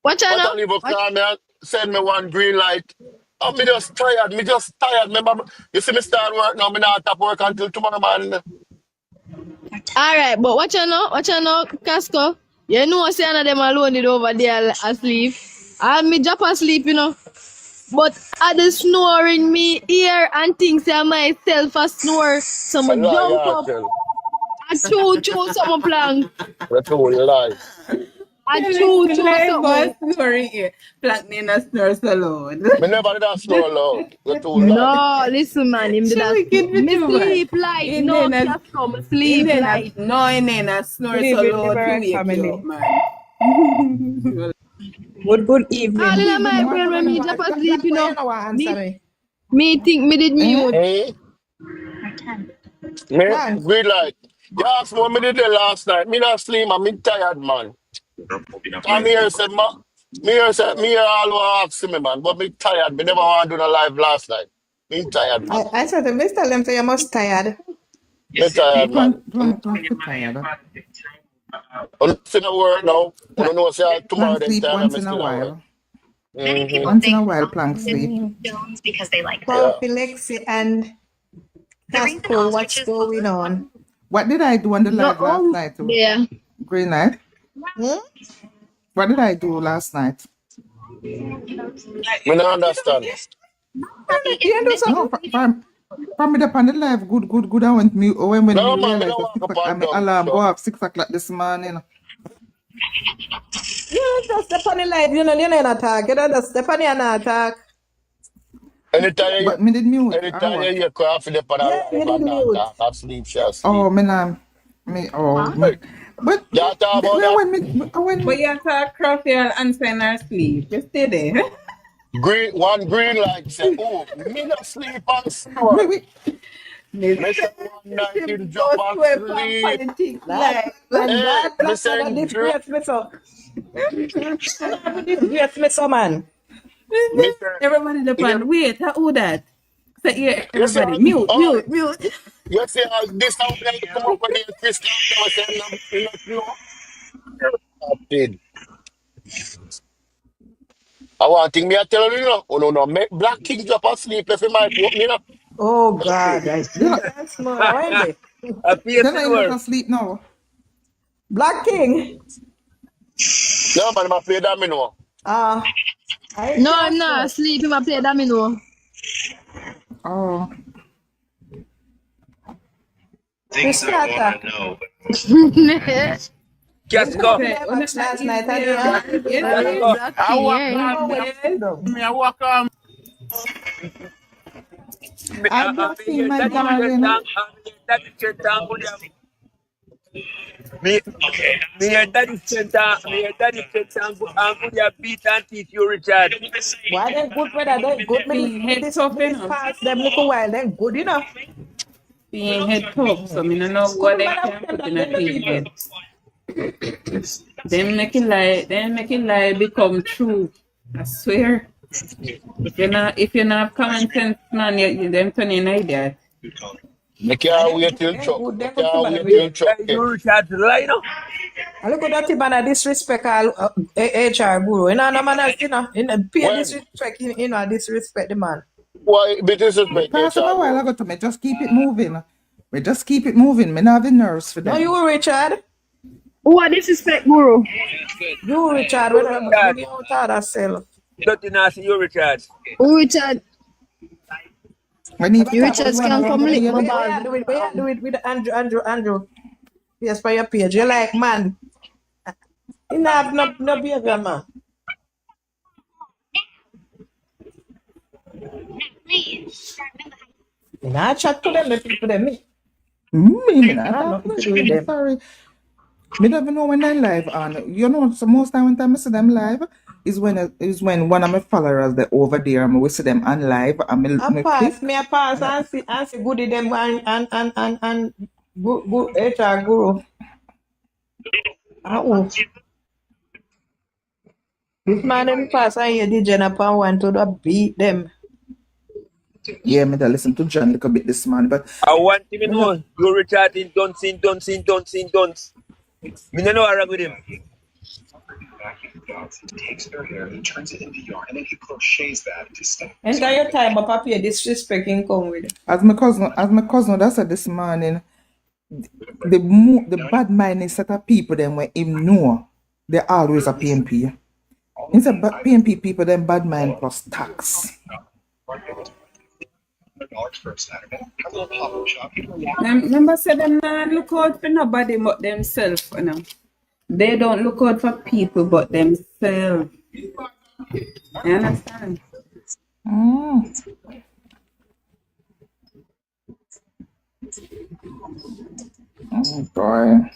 O: watch out
P: Petal
O: now.
P: even called me and send me one green light. Oh, me just tired. Remember, you see me start work now. Me not stop work until tomorrow morning.
O: Alright, but watch out now, Casco. You know say none of them alone it over there asleep. And me drop asleep, you know. But I the snoring me ear and things say myself a snore. So me jump up. I chew some plank.
P: That's all you lie.
O: A true
N: Boss
O: something.
N: snoring here. Black Nina snores alone.
P: Me never did that snore loud. You're too loud.
O: No, listen, man. Him did
N: So
O: that.
N: wicked with
O: Me
N: you, man.
O: sleep light.
N: In
O: No,
N: then a,
O: Casco, me
N: in
O: sleep
N: then a,
O: light.
N: no, in then a snore
D: Good
N: so
D: evening,
N: loud to
D: Liberal
N: wake you
D: family.
N: up, man.
D: Good evening.
O: All in
R: Good
O: my
R: evening.
O: brain when me drop asleep, you
D: Why
O: know.
D: you know what answer me?
O: Me think me did mute.
P: Hmm? Me,
D: Blank.
P: we like, you asked me what me did there last night. Me not sleep, man. Me tired, man. Come here, say, me here all want ask me, man. But me tired. Me never want to do no live last night. Me tired, man.
D: I said to Mr. Lem say you must tired.
P: Me tired, man.
R: Plank fit tired.
P: I'm still at work now. I don't know, say tomorrow
R: Plank
P: then
R: sleep
P: tired, I'm
R: once in a
P: still at work.
R: while.
P: Mm-hmm.
R: Once in a while, plank sleep.
P: Yeah.
D: Coffee, Lexi, and Casco, what's going on?
R: What did I do on the live last
O: No,
R: night?
O: yeah.
R: Green night.
D: Hmm?
R: What did I do last night?
P: Me not understand.
D: You do something?
R: No, from me up on the live, good. I went mute when me
P: No, man, me
R: realized
P: don't
R: that
P: walk
R: 6
P: up
R: o'clock,
P: and
R: my
P: down.
R: alarm go
P: So,
R: off 6 o'clock this morning.
D: You just step on the light, you know, you're not attack. You don't just step on your attack.
R: But me did mute, or
P: anytime you
R: what?
P: hear coffee up on a
D: Yeah, you
P: live
D: did
P: and not
D: mute.
P: talk, I sleep, shall sleep.
R: Oh, me nah, me, oh, me. But
P: You talk about that?
N: But you talk coffee and answer in our sleep. You stay there.
P: One green light say, oh, me not sleep and snore.
N: Miss
P: Me say one night
N: him
P: in drop
N: go
P: and
N: swear from
P: sleep.
N: politics
D: That
N: life.
D: man,
P: Hey,
D: that
P: me
D: black man
P: say
D: that
P: drop.
D: disgrace me so. That disgrace me so, man.
P: Me say,
N: Everybody depend. Wait, who that? Say yeah,
P: you see,
N: everybody. Mute,
P: oh,
N: mute.
P: you see how this how they come up with the Chris Carter was saying, no. I did. I want thing me I tell you, no. Oh, no, make Black King drop asleep if he might open, you know.
D: Oh, God. I see that small. Why is it?
R: Then I not asleep now.
D: Black King.
P: Yeah, man, I play that, me know.
D: I
O: No, I'm
D: can't
O: not
D: smoke.
O: asleep. Him a play domino.
R: Oh.
D: Chris Carter.
M: Casco.
D: Last night, and
M: Casco. I walk on me.
N: Yes.
M: I walk on me.
R: I just seen my darling.
M: Me your daddy center, me your daddy center, and good your beat and teach you, Richard.
D: Why they good, brother? They good.
N: Being head
D: This
N: tough, you know.
D: past them little while. They good, you know.
N: Being head tough, so I don't know what they can put in a team head. They make it lie become true. I swear. If you not have common sense, man, them turn in idiot.
P: Me can't wait till Chuck. Me can't wait till Chuck.
M: You Richard lie now.
D: I look at that man disrespect all HR guru. You know, no man else, you know, pay
P: When?
D: disrespect, you know, disrespect the man.
P: Why be disrespect
R: Pass him a while
P: HR?
R: ago to me. Just keep it moving. We just keep it moving. Me not have the nerves for
D: No,
R: them.
D: you, Richard.
O: Who a disrespect guru?
D: You, Richard, when I'm you out of that cell.
M: Dirty nasty, you Richard.
O: Who Richard?
R: When he
O: You Richards can come lick my ball.
D: Do it with Andrew. Yes, for your page. You like, man. You not have no behavior, man. You not chat to them, the people them me.
R: Me not
D: I have
R: talk
D: nothing
R: to
D: to do with
R: them.
D: them.
R: Sorry. Me never know when they live on. You know, so most time when I see them live is when one of my followers they over there and we see them on live and me
D: I
R: click.
D: pass and see goody them and good HR guru. This man them pass and hear the Jennifer want to beat them.
R: Yeah, me that listen to John a little bit this morning, but
M: I want him to know you Richard in dunce. Me no know how with him.
D: Enter your time, but papi disrespecting come with it.
R: as my cousin that said this morning, the bad minded set of people them when him know they always a PNP. Instead of PNP people them bad mind plus tax.
N: Remember say them not look out for nobody but themselves, you know. They don't look out for people but themselves. You understand?
R: Oh boy.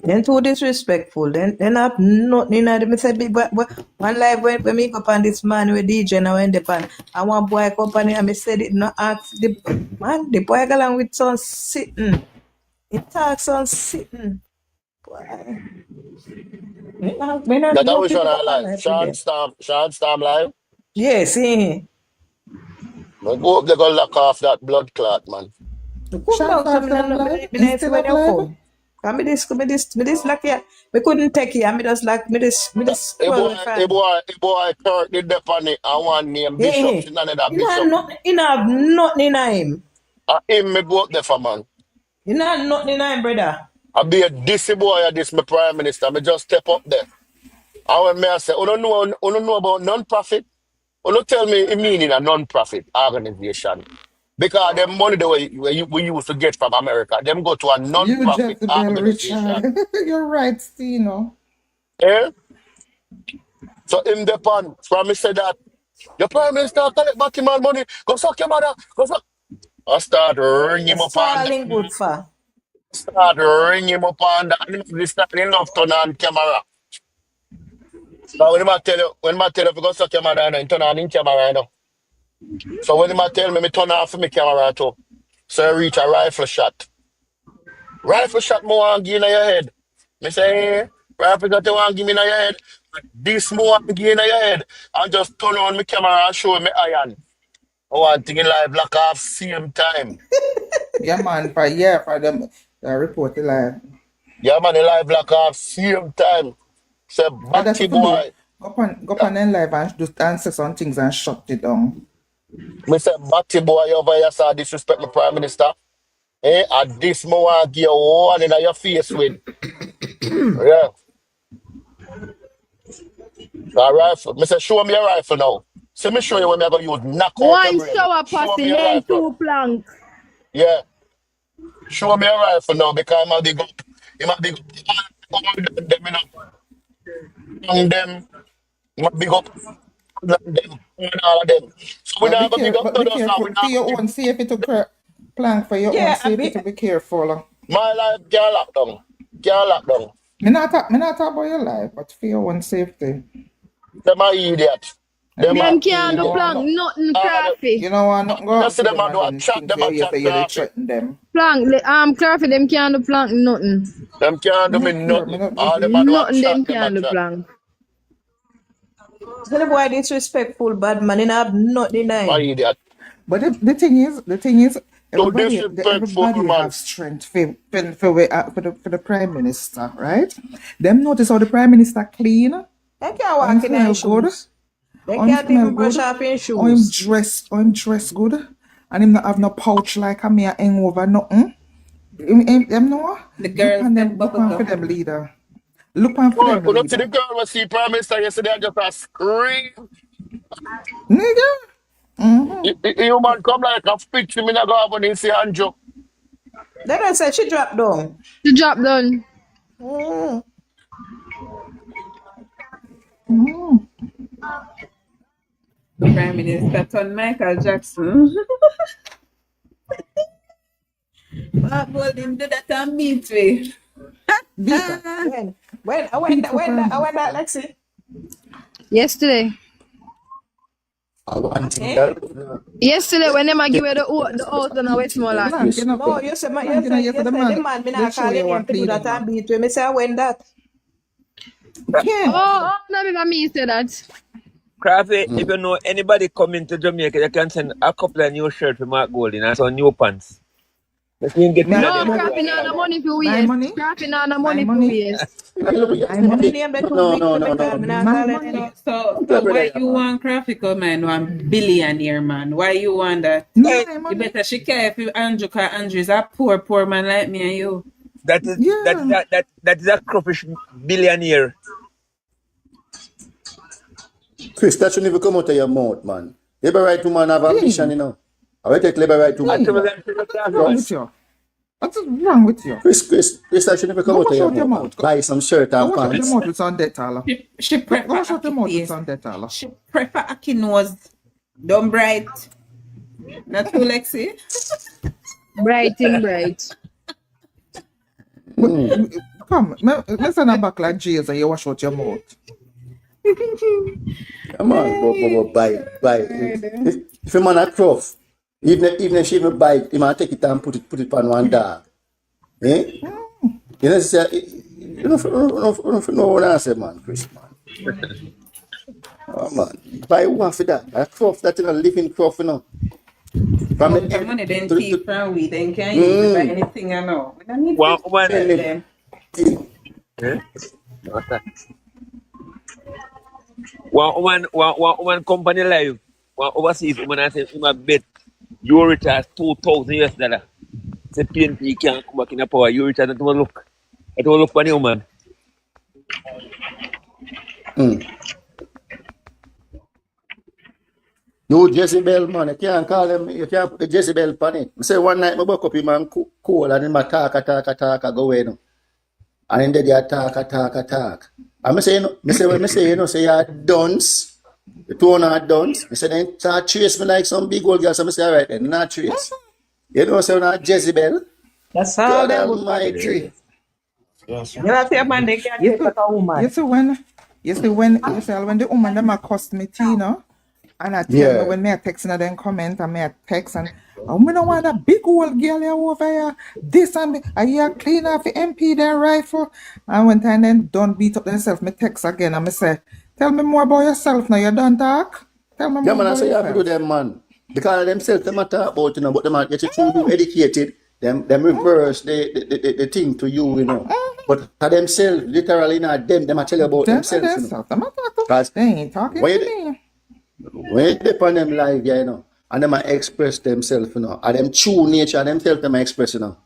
D: Then too disrespectful. Then have nothing in them. Me say but one live when me go up on this man with DJ now in the pan. And one boy company and me said it no ask the man, the boy go along with some sitting. He talks on sitting. Boy. Me not
P: That I
D: no
P: wish
D: people
P: on
D: go
P: our
D: up on
P: live.
D: live with them.
P: Sean Storm live.
D: Yes,
P: I hope they gonna lock off that blood clot, man.
D: Come back to me
R: live?
D: me
R: He's
D: nice
R: still
D: when
R: up
D: you
R: live?
D: come. Cause me this like yeah. Me couldn't take it. Me just like me this
P: A
D: scroll
P: boy,
D: my fan.
P: Kirk did the on it. I want name Bishop.
D: Yeah.
P: She's another
D: You
P: Bishop.
D: have nothing in him.
P: Him me go up there for man.
D: You have nothing in him, brother.
P: I be a dissy boy at this my prime minister. Me just step up there. And when me I say, you don't know about non-profit. You don't tell me it meaning a non-profit organization. Because the money the way we used to get from America, them go to a
R: You
P: non-profit
R: Jezebel
P: organization.
R: Richard. You're right, Stino.
P: Eh? So in the pan, from me say that your prime minister collect back him money, go suck your mother, go suck. I start ringing him
D: That's
P: up on
D: all in
P: that.
D: good for.
P: Start ringing him up on that. This not enough turn on camera. So when I tell you if you go suck your mother and turn on in camera, you know. So when I tell me turn off my camera too. So I reach a rifle shot. Rifle shot more and give in your head. Me say, hey, rifle shot you want to give me in your head. This more and give in your head. And just turn on my camera and show me iron. I want to get live black off same time.
R: Yeah, man, for them report the live.
P: Yeah, man, the live black off same time. Say,
R: What that's
P: batty
R: what to do.
P: boy.
R: Go on and live and just answer some things and shut it down.
P: Me say, batty boy, you over here saw disrespect my prime minister. Eh, and this more want to give you one in your face with. Yeah. A rifle. Me say, show me a rifle now. So me show you when me going to use knock out your
O: One
P: brain.
O: shower
P: Show
O: passing,
P: me a
O: then
P: rifle.
O: 2 plank.
P: Yeah. Show me a rifle now because he might big up all them, you know. On them, he might big up all of them, and all of them. So we
R: But
P: not going to big up
R: be
P: to us now.
R: careful.
P: We
R: For
P: not
R: your
P: going
R: own safety to plan for your own
D: Yeah,
R: safety to be careful.
P: my life can't lock down. Can't lock down.
R: Me not talk about your life, but for your own safety.
P: Them are idiot.
O: Them can't do plank, nothing crafty.
R: You know what? Not go
P: You
R: after
P: see them
R: them
P: a do a
R: and
P: chat,
R: things
P: them
R: where
P: a
R: you
P: chat
R: say you
P: crafty.
R: threaten them.
O: Plank, crafty, them can't do plank, nothing.
P: Them can't do me nothing. All them a do a
O: Nothing
P: chat,
O: them
P: them a
O: can't do
P: chat.
O: plank.
D: So the boy disrespectful, bad man. He have nothing in
P: My
D: him.
P: idiot.
R: But the thing is,
P: So disrespectful,
R: everybody
P: man.
R: have strength for the prime minister, right? Them notice how the prime minister clean.
D: They can't walk in his shoes. They can't even brush off his shoes.
R: Him dress good, and him not have no pouch like a me a hang over nothing. Them know.
N: The girls them
R: Look
N: bubble
R: on for
N: gum.
R: them leader. Look on for
P: Boy,
R: them
P: you don't see the
R: leader.
P: girl was see Prime Minister yesterday and just a scream.
R: Nigga.
P: You man come like a pitch me not go up and see Anjo.
D: They don't say she dropped down.
O: She drop down.
N: The Prime Minister turned Michael Jackson. What would him do that and meet me?
D: When that Lexi?
O: Yesterday. Yesterday when them a give you the house and a Westmoreland.
D: No, you say the man me not calling him to do that and beat me. Me say when that.
O: Oh, no, because me say that.
S: Crafty, if you know anybody coming to Jamaica, you can send a couple of new shirts for Mark Golding and some new pants. Let me get
O: No, Crafty not the money for waste. Crafty not the money for waste.
N: So why you want graphical man, one billionaire man? Why you want that? You better she care if you Andrew, cause Andrew is a poor man like me and you.
S: That is a crayfish billionaire.
T: Chris, that should never come out of your mouth, man. Labor right woman have ambition, you know. I will take labor right woman.
R: What's wrong with you? What's wrong with you?
T: Chris, that should never come
R: Go
T: out of
R: wash
T: your
R: out your
T: mouth.
R: mouth.
T: Buy some shirt
R: Go
T: and
R: wash out your
T: pants.
R: mouth with some debt, Allah.
N: She
R: Go
N: prefer
R: wash out your mouth with
N: Aki
R: some debt, Allah.
N: She prefer Aki nose. Don't bright. Not too Lexi.
O: Brighting bright.
R: Come, let's send her back like Jesus and you wash out your mouth.
T: Come on, buy. If a man a rough, even if she even buy it, he might take it and put it on one dog. Eh? You know, say, you know what I say, man, Chris, man. Oh, man. Buy one for that. A rough, that is a living rough, you know. From
N: the money then take from we, then can't use it buy anything I know. We don't need
S: One
N: to
S: woman,
N: tell them.
S: one woman company live, one overseas woman I say, "I bet you recharge $2,000. Say PNP can't come back in the power. You recharge that one look. That one look for the woman.
T: You Jezebel, man, you can't call him, you can't put Jezebel on it. I say one night, I woke up him and cool, and then I talk, go away, no. And then they talk. And I say, say you're dunce, the two are dunce. I say, then start trace me like some big old girl. So I say, all right, then, not trace. You know, so not Jezebel.
L: That's how
T: God
L: they
T: Almighty.
L: Yes. You know, say man, they can't
R: You
L: take like a woman.
R: see when the woman them accost me, Tina, and I tell
T: Yeah.
R: me when me a text and then comment and me a text and me don't want a big old girl here over here. This and me, I hear clean off the MP then rifle. And when time then don't beat up themselves, me text again and me say, tell me more about yourself now. You don't talk. Tell me more
T: Yeah, man, I
R: about
T: say you have to do
R: yourself.
T: them, man. Because themselves, them talk about, you know, but them are get you too educated. Them reverse the thing to you, you know. But for themselves, literally, not them I tell you about
R: Them
T: themselves, you know.
R: themselves, them a talk to.
T: Because
R: They ain't talking
T: when
R: to
T: you,
R: me.
T: when you dip on them live, yeah, you know, and them express themselves, you know, and them true nature, themselves, them express, you know.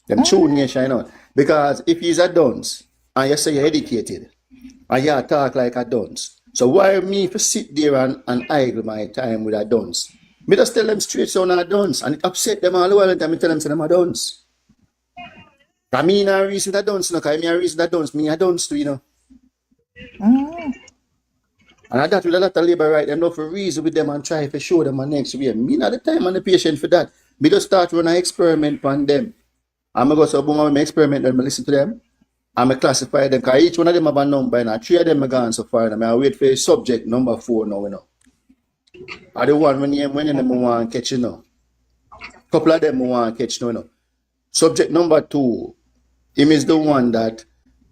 T: Them true nature, you know. Because if he's a dunce, and you say you're educated, and you talk like a dunce, so why me to sit there and idle my time with a dunce? Me just tell them straight so I'm a dunce, and it upset them all the while, and I tell them say I'm a dunce. I mean, I reason that dunce, no, because I reason that dunce, me a dunce too, you know. And that with a lot of labor right, them not for reason with them and try to show them my next way. Me not the time and the patience for that. Me just start run an experiment on them. I'm going to go so boom, I'm experiment and I listen to them. I'm going to classify them, because each one of them have a number, and 3 of them are gone so far, and I wait for subject number 4 now, you know. I the one when them want to catch, you know. Couple of them want to catch, you know. Subject number 2, him is the one that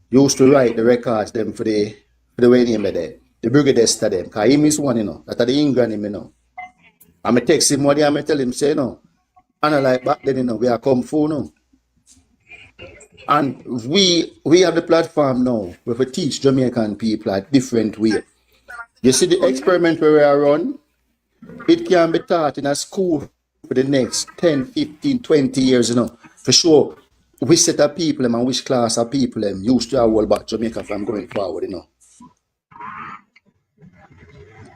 T: used to write the records them for the way name there. The brigadista them. Because him is one, you know. That are the England him, you know. I'm going to text him one day, I'm going to tell him, say, you know. And like back then, you know, we are come for, you know. And we have the platform now where we teach Jamaican people a different way. You see the experiment where we are run, it can be taught in a school for the next 10, 15, 20 years, you know. For sure, which set of people and which class of people used to have all back Jamaica from going forward, you know.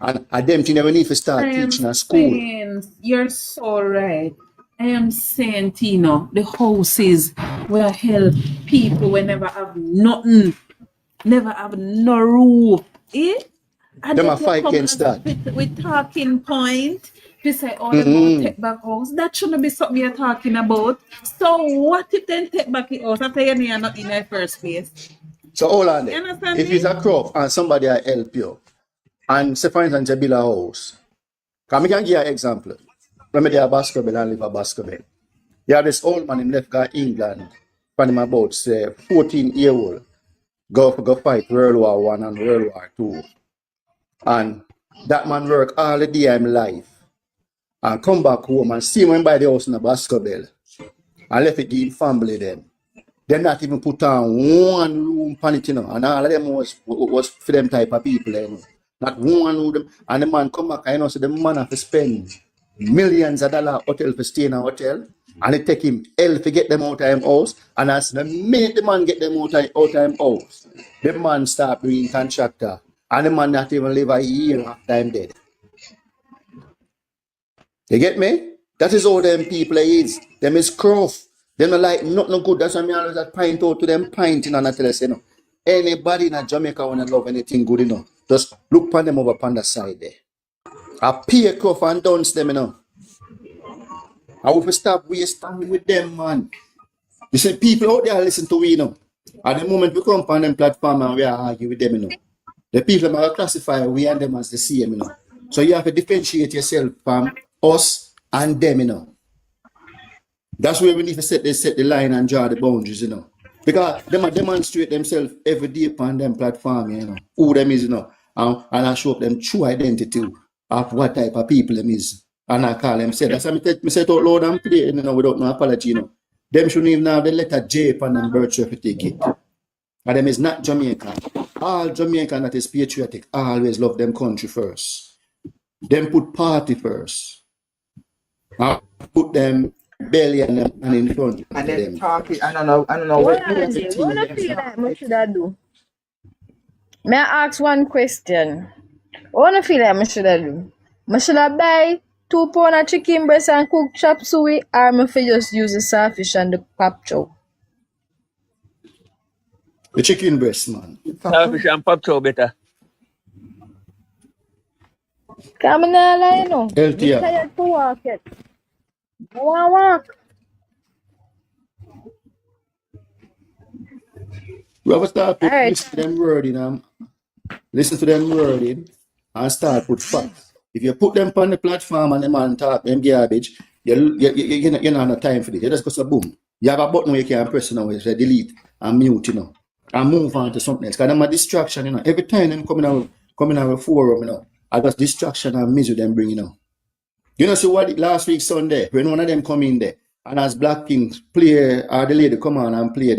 T: And them thing we need to start
N: I am
T: teaching at school.
N: saying, you're so right. I am saying, Tino, the houses will help people who never have nothing, never have no roof. Eh? And
T: Them
N: then
T: a
N: you
T: fight
N: come
T: against that.
N: with talking point. You say, oh, them won't take back house. That shouldn't be something you're talking about. So what if they take back the house after you're not in the first place?
T: So hold on
N: You
T: there.
N: understand
T: If
N: me?
T: it's a crop and somebody will help you, and say for instance you build a house. Because I can give you an example. When I do a basketball and live a basketball. You have this old man in left guy England, from him about say 14-year-old, go fight World War One and World War Two. And that man work all the day in life. And come back home and see him buy the house in a basketball. And left it in family then. They not even put on one room on it, you know. And all of them was for them type of people, you know. Not one room. And the man come back, you know, so the man have to spend millions of dollars hotel for stay in a hotel. And it take him hell to get them out of him house. And as the minute the man get them out of him house, the man start being contractor. And the man not even live a year after I'm dead. You get me? That is how them people is. Them is gruff. Them not like nothing good. That's why me always that point out to them pointing and I tell us, you know, anybody in Jamaica wanna love anything good, you know, just look upon them over upon the side there. I pay gruff and dance them, you know. I would stop wasting with them, man. You see, people out there listen to we, you know. At the moment we come upon them platform and we are arguing with them, you know. The people are classify we and them as the same, you know. So you have to differentiate yourself from us and them, you know. That's where we need to set the line and draw the boundaries, you know. Because them demonstrate themselves every day upon them platform, you know, who them is, you know. And I show up them true identity of what type of people them is. And I call them say, that's why I say out loud and play, you know, without no apology, you know. Them shouldn't even have the letter J upon them birth certificate. And them is not Jamaican. All Jamaican that is patriotic always love them country first. Them put party first. And put them belly and in front.
R: And then talking, I don't know.
O: What I feel like I should I do? May I ask one question? What I feel like I should I do? I should I buy 2 pounds of chicken breast and cook chop suey, or I feel just use the saltfish and the pap chow?
T: The chicken breast, man.
S: Saltfish and pap chow better.
O: Come on, you know.
T: Healthier.
O: I'm tired to walk it. I want to walk.
T: We have to start put listen to them wording, listen to them wording and start put facts. If you put them on the platform and the man talk them garbage, you not have no time for it. You just go so boom. You have a button where you can press, you know, where you say delete and mute, you know, and move on to something else. Because them a distraction, you know. Every time them coming out with forum, you know, I just distraction and misery them bring, you know. You know, see what last week Sunday, when one of them come in there, and as Black Kings play, or the lady come on and play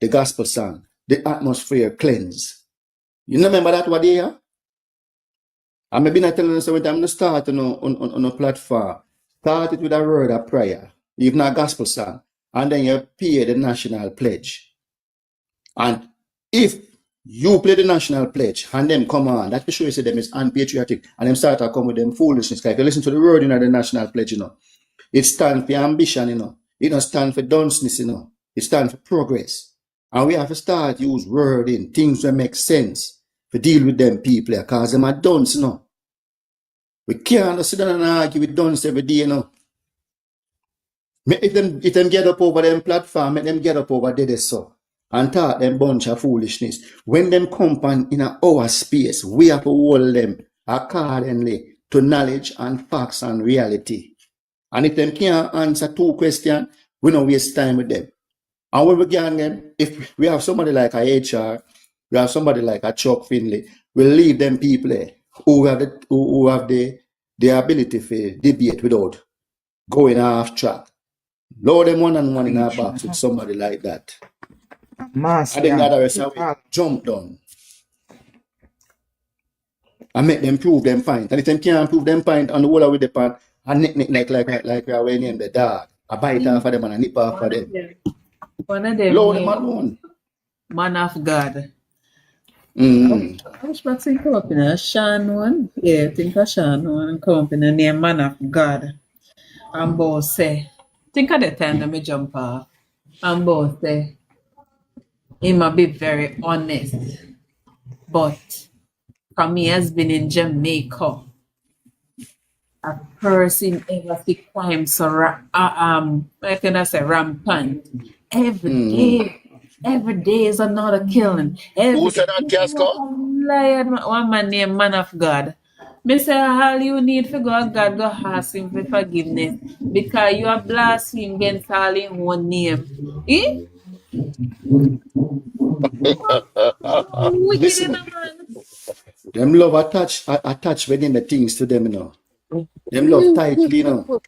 T: the gospel song, the atmosphere cleanse. You remember that what they are? I may be not telling you so when I'm to start on a platform, start it with a word of prayer, even a gospel song, and then you pay the national pledge. And if you play the national pledge and them come on, that will show you say them is unpatriotic, and them start to come with them foolishness. Like if you listen to the word in the national pledge, you know, it stands for ambition, you know, it don't stand for dunceness, you know, it stands for progress. And we have to start use word in things that make sense to deal with them people because them are dunce, you know. We can't sit down and argue with dunce every day, you know. If them get up over them platform, make them get up over there so and talk them bunch of foolishness. When them come in our space, we have to hold them accordingly to knowledge and facts and reality. And if them can't answer 2 questions, we don't waste time with them. And when we get them, if we have somebody like a HR, we have somebody like a Chuck Finley, we'll leave them people who have the ability to debate without going off track. Load them one-on-one in our box with somebody like that.
R: Master,
T: And then the other rest of it, jump down. And make them prove them point. And if them can't prove them point on the whole of the pan, and nick like we are named the dog. I bite off of them and I nip off of them.
N: One of them.
T: Load them alone.
N: Man of God.
T: Mm-hmm.
N: I was about to come up in a Sean one. Yeah, I think a Sean one come up in the name Man of God. And both say, think of the time that me jump off. And both say, he might be very honest. But from me has been in Jamaica, a person ever see crime so I can say rampant. Every day is another killing.
P: Who said that, Casco?
N: One man named Man of God. Me say all you need for God go ask him for forgiveness because you are blaspheming against all in one name. Eh?
T: Listen, them love attach within the things to them, you know. Them love tightly, you know.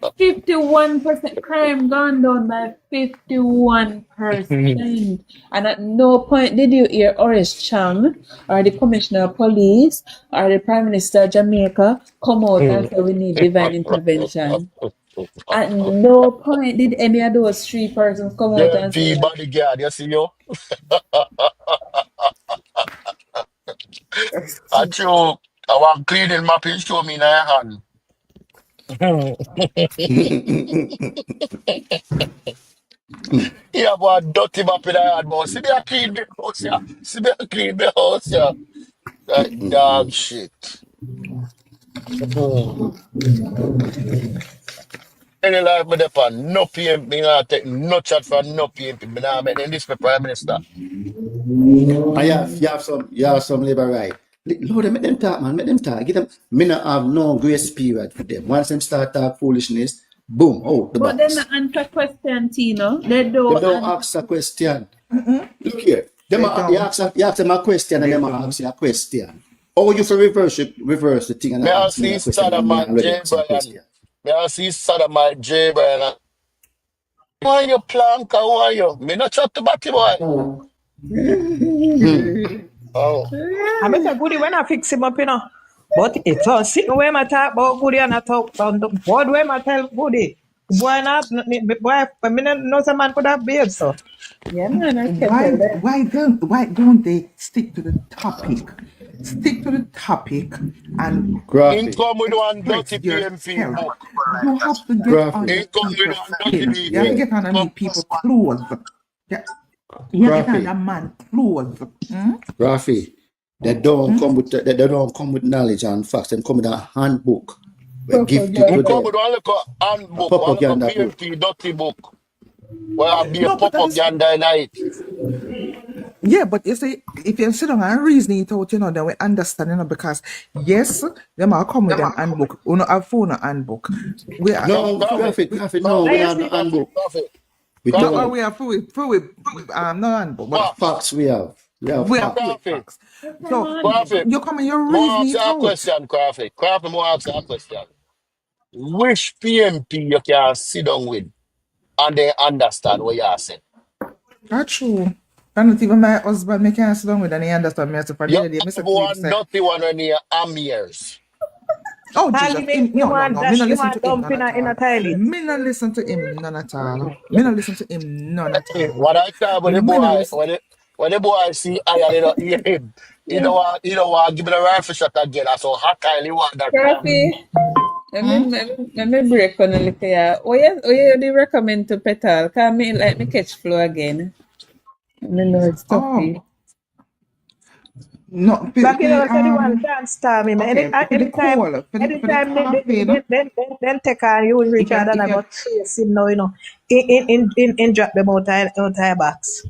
N: 51% crime gone down by 51%. And at no point did you hear Oris Chang or the Commissioner of Police or the Prime Minister of Jamaica come out and say we need divine intervention. At no point did any of those 3 persons come out and say
P: JLP bodyguard, you see you? I show, I want cleaning map, you show me in your hand. Yeah, boy, dirty map in your hand, boy. See me a clean the house, yeah. See me a clean the house, yeah. That dog shit. Any life me depend, no PMP, me not take no chat from no PMP. Me not make them this for Prime Minister.
T: And you have some labor right. Lord, make them talk, man. Make them talk. Get them. Me not have no grace period for them. Once them start talk foolishness, boom, out the
N: But then
T: box.
N: the answer question, Tino. They
T: They
N: don't
T: don't
N: answer.
T: ask a question. Look here. Them
R: They
T: you
R: don't.
T: ask them a question and
R: They
T: them
R: don't.
T: ask you a question. Or you for reverse the thing and
P: Me I
T: ask me
P: see
T: a question when me
P: Sodomite
T: already
P: J.
T: ask a
P: Brian.
T: question.
P: Me I see Sodomite J. Brian. Who are you, Planka? Who are you? Me not chat to Batty boy. Oh.
U: I met a goodie when I fix him up, you know. But it's all sitting where I talk about goodie and I talk on the board where I tell goodie. Boy, not boy, I mean, no some man could have beard, so.
N: Yeah, man, I can
R: Why
N: tell them.
R: why don't they stick to the topic? Stick to the topic and
P: In
T: Graphic.
P: come with one
R: express
P: dirty PMP
R: yourself.
P: book.
R: You have to get
T: Graphic.
R: under
P: In come with
R: people's
P: one dirty
R: skin. You have to
P: DK.
T: Yeah.
R: get under
P: Come.
R: people's clothes. Yeah. You have to get
T: Graphic.
R: under man clothes.
T: Graphic. They don't come with they don't come with knowledge and facts. They come with a handbook. We give it
P: In
T: to
P: come with
T: them.
P: one little
T: A
P: handbook, one little
T: propaganda book.
P: PMP dirty book. Where I be a
R: No, but that is
P: propaganda night.
R: yeah, but you see, if you sit down and reason it out, you know, then we understand, you know, because yes, them are come with them handbook. We don't have phone handbook. We are
P: No,
T: No,
P: graphic.
T: graphic, no, we
P: Graphic.
T: have no handbook.
P: Graphic.
T: We
R: no,
P: Graphic.
T: don't.
R: we are full with no handbook, but
P: Facts.
T: Facts we have. We have
R: we are
T: facts.
R: full with
P: Graphic.
R: facts. So
P: Graphic.
R: you come and you
P: More
R: reason
P: ask
R: it
P: you a
R: out.
P: question, Graphic. Graphic, more ask you a question. Which PMP you can sit down with and they understand what you are saying?
R: That's true. And not even my husband, me can't sit down with and he understand me. I said, for the
P: You
R: other day,
P: have
R: Mr. Philip
P: one
R: said,
P: dirty one when you am years.
R: oh,
U: I'll
R: Jesus,
U: give it, you
R: no,
U: want
R: me
U: dash,
R: not
U: you
R: listen
U: want
R: to him
U: dump
R: none at
U: in a
R: all.
U: toilet.
R: Me not listen to him none at all. Me not listen to him none at all.
P: What I tell when the
R: Me not
P: boy,
R: listen.
P: when the boy see I and they don't hear him, you don't want to give me the rifle shot again. So how can you want that now?
N: Coffee. Let me break on a little here. What you do recommend to Petal? Can me like me catch flow again? I know it's
R: Oh,
N: toughy.
R: no,
U: Back in the said the one dance time, man.
R: okay, for the
U: Anytime,
R: call, for the
U: anytime
R: coffee, no?
U: then take a use Richard and
R: If
U: I
R: you,
U: got chase him now, you know. In drop them out of box.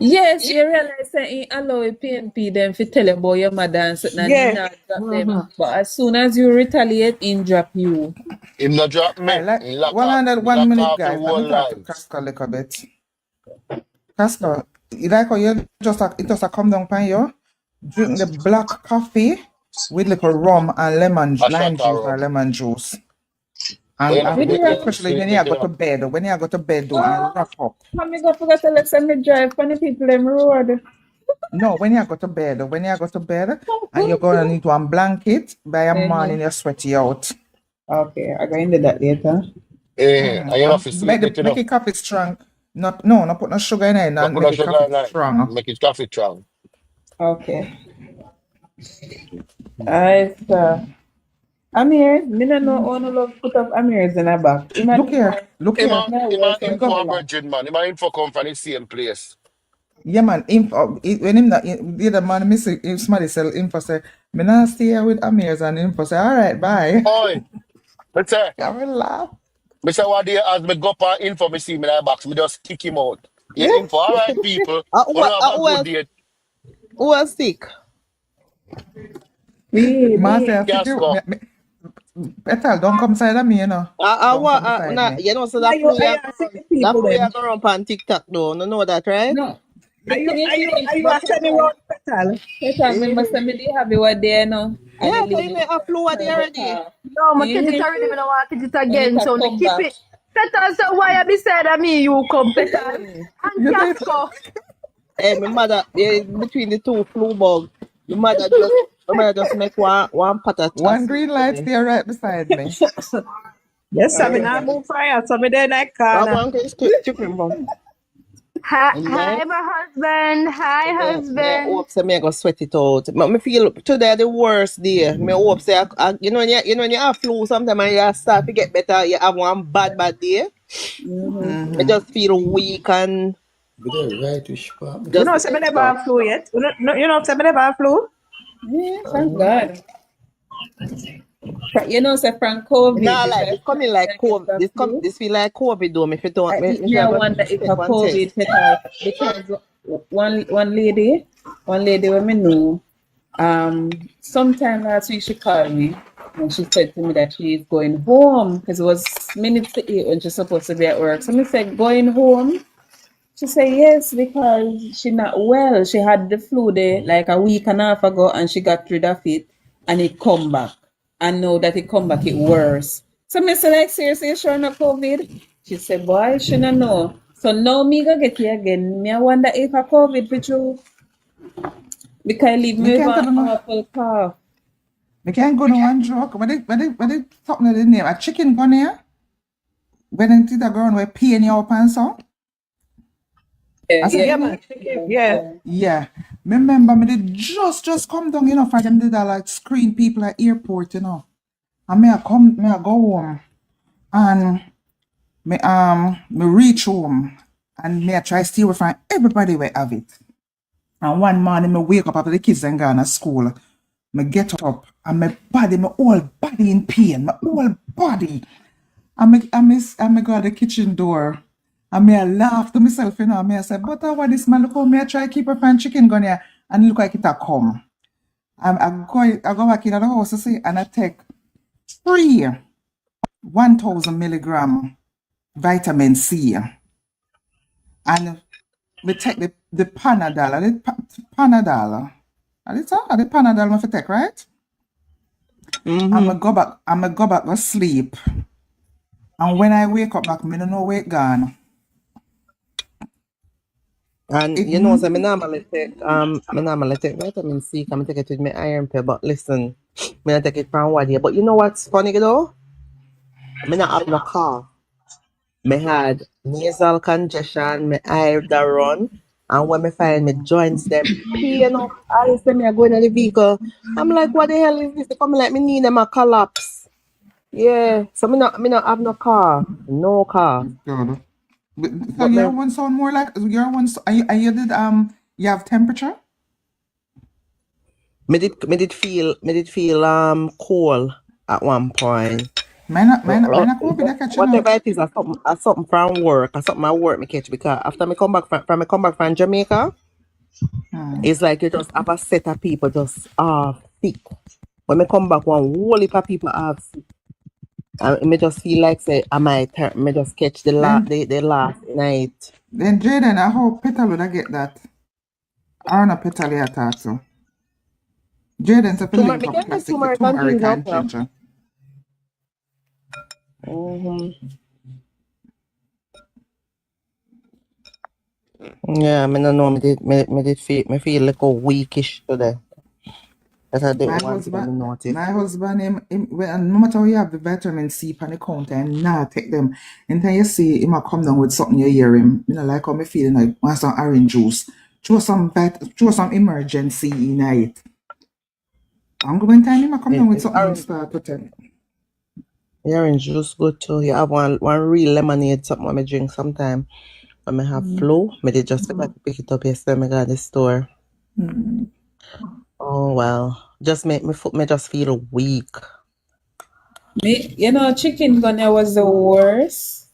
N: Yes, you realize that he allow a PNP them to tell him about your mother and something and he
U: Yeah.
N: not drop them. But as soon as you retaliate, he drop you.
P: Him not drop
R: I
P: me.
R: like
P: He
R: 1 minute,
P: lock off the
R: guys. Let
P: whole
R: me talk to
P: lines.
R: Casca a little bit. Casca, you like how you it just a come down pan you? Drink the black coffee with little rum and
P: A
R: lime
P: shot
R: juice
P: of
R: or
P: rum.
R: lemon juice.
P: But
R: And
N: With the
R: especially when
P: you
R: you go
P: know,
R: to bed, do and wrap up.
N: how me go forget to let me drive for the people them road.
R: No, when you go to bed, and you're gonna need one blanket, by a morning you're sweaty out.
N: Okay, I go into that later.
P: and you have to sleep it, you
R: Make
P: know.
R: it coffee strong. No, not put no sugar in it,
P: Not
R: and
P: put
R: make
P: a
R: it
P: sugar
R: coffee
P: in it.
R: strong.
P: Make it coffee strong.
N: Okay. Alright, Amir, me no know how no love put up Amir's in a back.
R: Look here.
P: Him and
R: Me
P: him
R: go.
P: for a virgin, man. Him and him for come from the same place.
R: Yeah, man. When him the other man, miss if somebody sell info say, me not stay here with Amirs and info say, all right, bye.
P: Oi, let's say,
R: I will laugh.
P: me say what day as me go up on info, me see me in the box, me just kick him out. Yeah, info. All right, people. We don't have a good date.
U: Who was sick?
R: Master,
P: Casco.
R: Petal, don't come side of me, you know. Don't come beside me.
U: You know, so that Are you that play are going up on TikTok though. No know that, right?
N: No.
U: Are you a semi-round petal?
N: Petal, me must have me have you what there now.
U: Yeah, so you may upload it already.
O: No, my kids it already, I don't want to it again. So me keep it. Petal, so why you beside of me, you come, Petal? And Casco.
U: Hey, my mother, between the two flu bugs, my mother just make one patat.
R: One green light stay right beside me.
U: Yes, I mean I move fire, so me then I can.
O: Hi,
S: Yeah.
O: my husband. Hi,
S: Me
O: husband.
S: hope say me go sweat it out. But me feel today the worst day. Me hope say you know when you have flu sometimes and you start to get better, you have one bad day. I just feel weak and
U: You
S: just
U: know, say me never
S: extra.
U: have flu yet. You know, say me never have flu.
N: Yeah, thank God. You know, say from COVID,
S: Nah,
N: if
S: like
N: I
S: this coming like
N: get
S: COVID.
N: the flu,
S: This feel like COVID though. If you don't, me
N: me I
S: should go
N: wonder if
S: take
N: a
S: one test.
N: COVID because one lady when me know, sometime last week she called me and she said to me that she is going home because it was minutes to 8 when she's supposed to be at work. So me said going home. She said yes because she not well. She had the flu there like a week and a half ago and she got rid of it and it come back. And now that it come back, it worse. So me say like seriously, you sure not COVID? She said, boy, she not know. So now me go get it again. Me I wonder if a COVID for you because I leave
R: Me
N: me with
R: can't tell
N: an
R: you no.
N: awful cough.
R: Me can't go no one joke. When they talking of the name, a chicken gun here. When they see the ground where pee in your pants on. I said,
U: Yeah, man. Yeah.
R: yeah. Me remember me did just come down, you know, for them did that like screen people at airport, you know. And me I go home and me reach home and me I try stay away from everybody will have it. And one morning me wake up after the kids and gone to school. Me get up and my whole body in pain, my whole body. I go at the kitchen door. And me I laugh to myself, you know, and me I say, but what this man look how me I try keep a fan chicken gun here and look like it a come. I go back in the house to see and I take 3 1,000 milligram vitamin C. And we take the Panadol. Panadol. The Panadol I take, right? I'm go back to sleep. And when I wake up back, me don't know where it gone.
S: And you know, so me normally take vitamin C, come take it with my iron pill. But listen, me not take it from one day. But you know what's funny though? Me not have no car. Me had nasal congestion, my eye da run, and when me find me joints them pain up, I say me I go in the vehicle. I'm like, what the hell is this? They come like me need them a collapse. Yeah, so me not have no car, no car.
R: Good. So
S: But
R: your
S: me,
R: one sound more like your one. And you did you have temperature?
S: me did feel cold at one point.
R: Mine not COVID I catch you now.
S: Whatever it is, I something from work, I something at work me catch because after me come back from Jamaica, it's like you just have a set of people just sick. When me come back, one whole heap of people have sick. And me just feel like say I might me just catch the last night.
R: Then Jaden, I hope Petal would I get that. I don't Petal you talk to. Jaden to
S: Turmeric,
R: link
S: me
R: up
S: can
R: plastic with
S: take turmeric and
R: turmeric
S: ginger
R: and
S: now.
R: ginger.
S: Yeah, me no know me did feel like a weakish today. That's I didn't want to notice.
R: My husband, well, no matter how you have the vitamin C on the counter and now take them, and then you see him a come down with something you hear him. You know, like how me feeling like want some orange juice. Throw some emergency in it. I'm going time him a come down with something and start to tell.
S: Yeah, orange juice good too. You have one real lemonade, something when I drink sometime. When I have flu, me did just forgot to pick it up yesterday. I got at the store. Oh well, just make me just feel weak.
N: Me, you know, chicken gunner was the worst.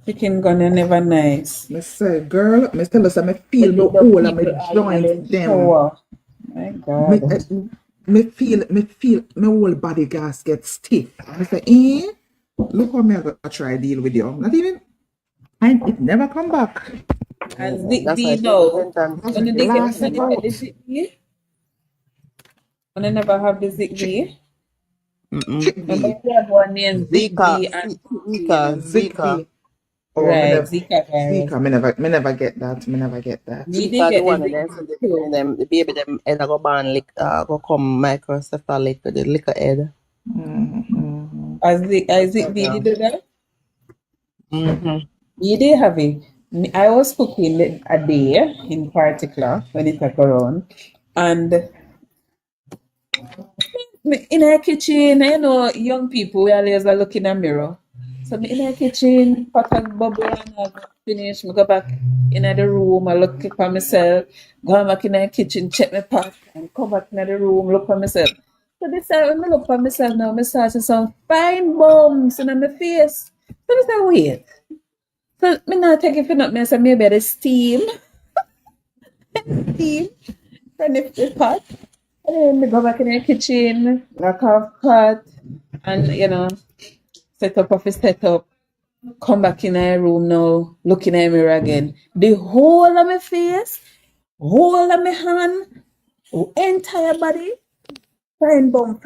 N: Chicken gunner never nice.
R: Me say, girl, me tell us I feel me all of my joints them.
N: My God.
R: Me feel my whole body gas get stiff. I say, look how me I try deal with you. Not even, and it never come back.
N: As the know, when they get when they never have the Zic D. Remember we have one named Zic D and
S: Zika.
N: Right, Zika virus.
R: Zika, me never get that. Me never get that.
S: Zika the one and the baby them head go ban lick go come microcephalic the liquor head.
N: As Zic D did that? You did have it. I was cooking a day in particular when it took around, and me in the kitchen, you know, young people, we always are looking in a mirror. So me in the kitchen, pot and bubble and I finish, me go back in the room, I look for myself, go back in the kitchen, check my pot, and come back in the room, look for myself. So this time when I look for myself now, I start to some fine bumps in my face. So I say, wait. So me not take it for nothing, I say maybe the steam from the pot. And then we go back in the kitchen, knock off pot, and you know, set up of a setup, come back in my room now, look in the mirror again. The whole of my face, whole of my hand, entire body, fine bump,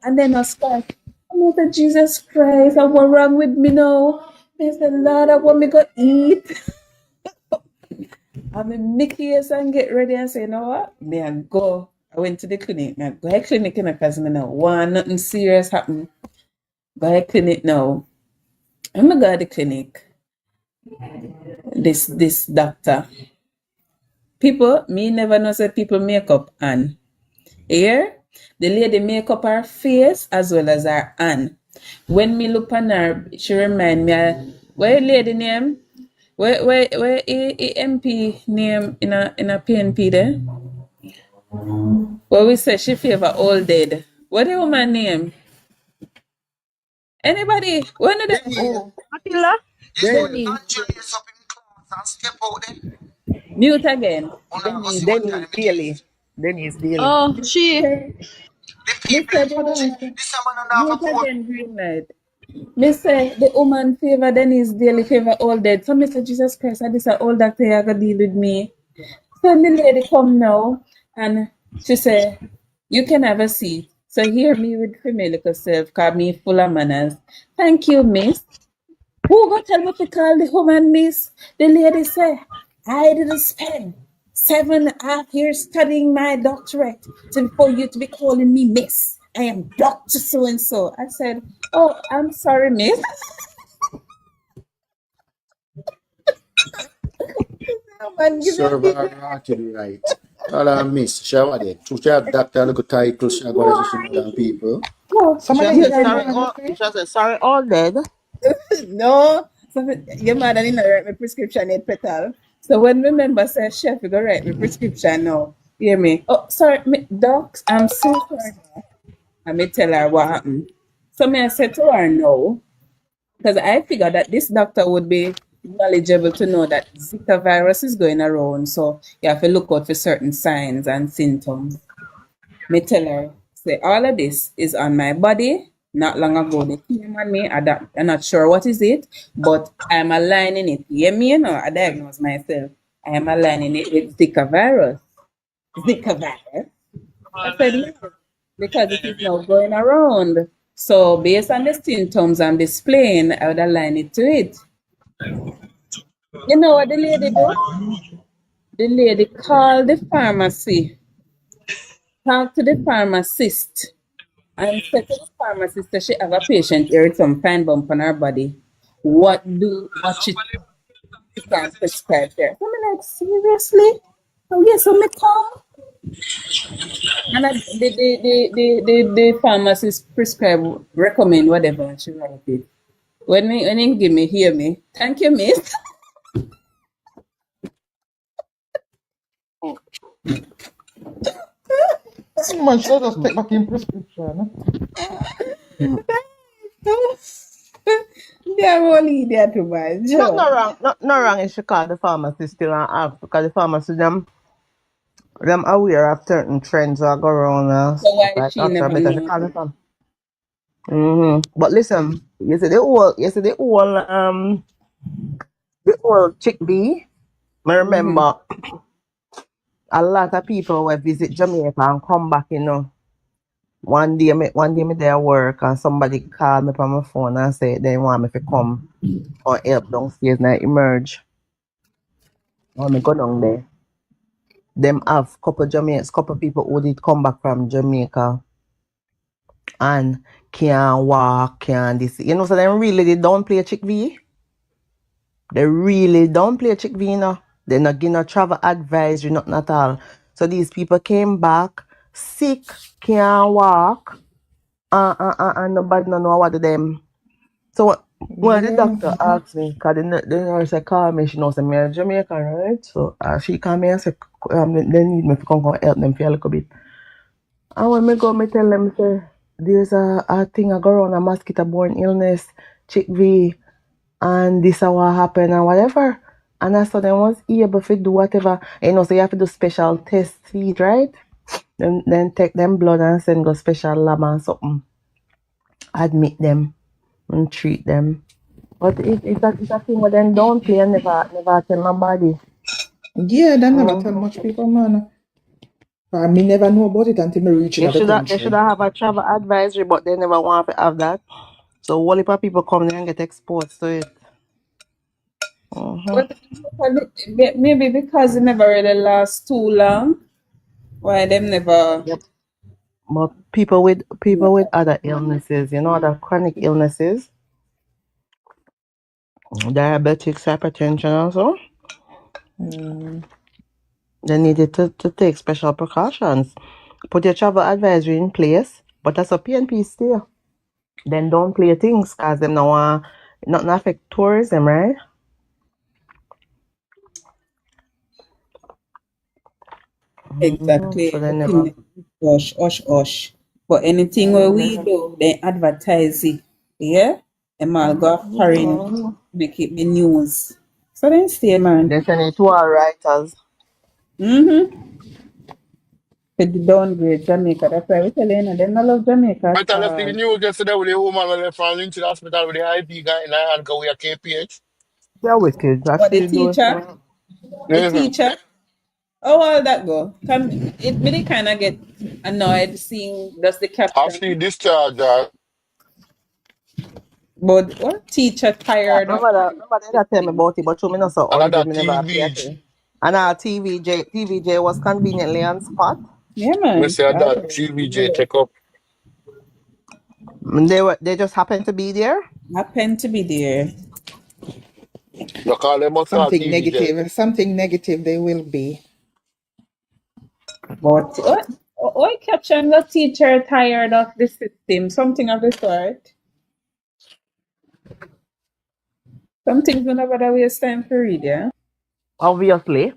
N: and then I start. I said, Jesus Christ, what's wrong with me now? I said, Lord, I want me to eat. I'm in my case and get ready and say, you know what? Me I go. I went to the clinic. I go to the clinic because I know one nothing serious happen. Go to the clinic now. I'm going to go to the clinic. This doctor. People, me never know say people make up and here the lady make up her face as well as her hand. When me look on her, she remind me where lady name? Where MP name in a PNP there? Well, we say she favor all dead. What the woman name? Anybody? When did they?
O: Oh, Attila? Denise.
N: Mute again.
O: Denise Daly. Denise Daly. Oh, she.
N: Mr. Denise. Mute again, green light. Me say the woman favor Denise daily favor all dead. So Mr. Jesus Christ, I this a old doctor you gonna deal with me. So the lady come now and she say, you can have a seat. So hear me with female self, call me full of manners. Thank you, miss. Who go tell me to call the woman miss? The lady say, I didn't spend 7.5 years studying my doctorate for you to be calling me miss. I am Dr. So-and-so. I said, oh, I'm sorry, miss.
T: Serve her heartily right. All I miss, she have it. To have doctor look title, she have got to more than people.
O: Somebody say sorry, all dead.
N: No, so your mother didn't write my prescription yet, petal. So when the member says, chef, you go write my prescription now. Hear me? Oh, sorry, docs, I'm so sorry. I may tell her what happened. So may I said to her no, because I figured that this doctor would be knowledgeable to know that Zika virus is going around. So you have to look out for certain signs and symptoms. Me tell her, say all of this is on my body. Not long ago, they came on me. I'm not sure what is it, but I'm aligning it. You know, I diagnosed myself. I am aligning it with Zika virus. Zika virus. I said, yes, because it is now going around. So based on the symptoms I'm displaying, I would align it to it. You know what the lady do? The lady called the pharmacy, talked to the pharmacist, and said to the pharmacist that she have a patient here with some fine bump on her body. What she can prescribe there? So I'm like, seriously? Oh yes, so me come. And the pharmacist prescribe, recommend whatever she write it. When he give me, hear me. Thank you, miss.
R: Man, should just take back in prescription.
N: They're only there to buy.
O: No wrong. No wrong if she call the pharmacist still and ask because the pharmacist them aware of certain trends that go around.
N: So why
O: Like
N: she
O: after
N: never
O: better she
N: know?
O: call the pharmacist. But listen, you see the whole chick bee. I remember a lot of people will visit Jamaica and come back, you know. One day me there work and somebody called me from my phone and said they want me to come or help downstairs and I emerge. When me go down there. Them have couple people who did come back from Jamaica and can't walk, can't this. You know, so they don't play chick V.
A: They really don't play chick V, you know. They're not giving no travel advisory, nothing at all. So these people came back sick, can't walk, and nobody no know what to them. So when the
D: Yeah.
A: doctor asked me, because the nurse called me, she knows I'm a Jamaican, right? So she called me and said, they need me to come help them for a little bit. And when me go, me tell them, say, there's a thing I go around, a mosquito-borne illness, chick V, and this is what happened and whatever. And I saw them was able to do whatever. You know, so you have to do special tests feed, right? Then take them blood and send go special lab and something. Admit them and treat them. But it's a thing where them don't play and never tell nobody.
R: Yeah, they never tell much people, man. I me never know about it until me reach in
A: They
R: the
A: should
R: country.
A: have a travel advisory, but they never want to have that. So all the people come there and get exposed to it.
N: But maybe because it never really lasts too long, why them never.
A: Yep. But people with other illnesses, you know, other chronic illnesses, diabetics, hypertension also, they needed to take special precautions. Put your travel advisory in place, but that's a PNP still. Then don't play things because them no want nothing affect tourism, right?
N: Exactly.
A: So they never.
N: Hush. But anything where we do, they advertise it. Yeah? And I'll go foreign, make it the news. So then stay, man.
A: They send it to our writers.
N: To downgrade Jamaica. That's why we tell you, they don't love Jamaica
P: I
N: at
P: tell us the
N: all.
P: news yesterday with the woman when left from Lynch Hospital with the IV guy in her hand go with a KPH.
A: They're wicked.
N: What, the
A: Actually doing.
N: teacher? The
P: Mm-hmm.
N: teacher? How all that go? It really kind of get annoyed seeing just the
P: How she
N: caption.
P: discharged her.
N: But what teacher tired of
A: Nobody that tell me about it, but to me not so
P: Another
A: 100 me never pay
P: TVG.
A: attention. And our TVJ was conveniently on spot.
N: Yeah,
P: Me
N: man.
P: say that TVJ take up.
A: They just happened to be there.
N: Happened to be there.
P: You call them must call
R: Something
P: TVJ.
R: negative they will be.
N: But what caption the teacher tired of the system? Something of the sort. Something's gonna bother waste time to read, yeah?
A: Obviously.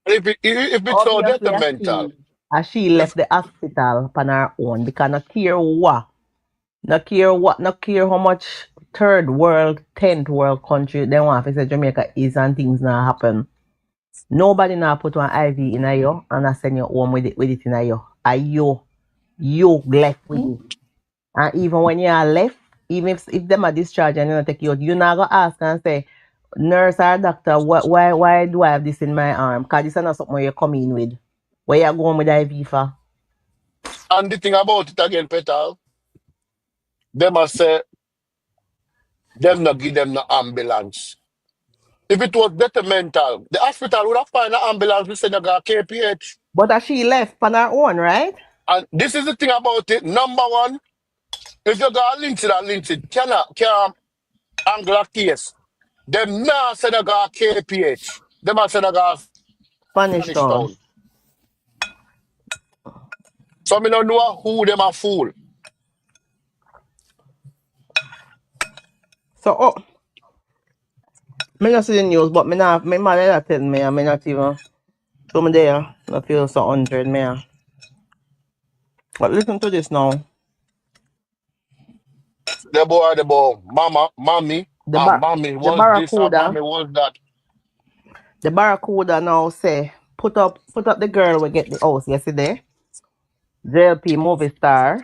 P: If it's so
A: Obviously,
P: detrimental.
A: as she left the hospital on her own because no care what. No care how much third world, 10th world country they want to say Jamaica is and things not happen. Nobody now put one IV in a you and I send you home with it in a you. And you left with it. And even when you are left, even if them are discharged and you don't take you out, you not go ask and say, nurse or doctor, why do I have this in my arm? Because this is not something you come in with. Where you going with IV for?
P: And the thing about it again, Petal, them must say, them not give them no ambulance. If it was detrimental, the hospital would have find an ambulance to send you go to KPH.
A: But as she left on her own, right?
P: And this is the thing about it. Number one, if you go lynch it, can't angle a case. Them now send you go to KPH. Them are send you go to
A: Spanish
P: Spanish
A: Town.
P: Town. So me don't know who them are fool.
A: So, me not see the news, but my mother tell me, I not even, so me there, I feel so 100 me. But listen to this now.
P: The boy, mommy, mommy was this and mommy was that.
A: The Barracuda now say, put up the girl we get the house yesterday. JLP movie star.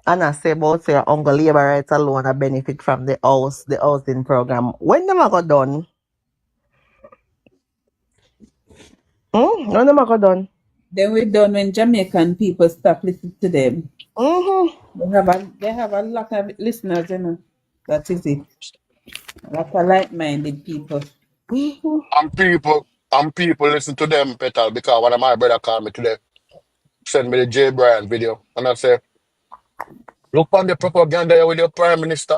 A: And I say about say Uncle Labor Rights alone a benefit from the housing program. When them a go done? When them a go done?
N: Then we're done when Jamaican people stop listening to them. They have a lot of listeners, you know. That is it. A lot of like-minded people.
P: And people listen to them, Petal, because one of my brother called me today, send me the J. Bryan video. And I say, look on the propaganda here with your prime minister.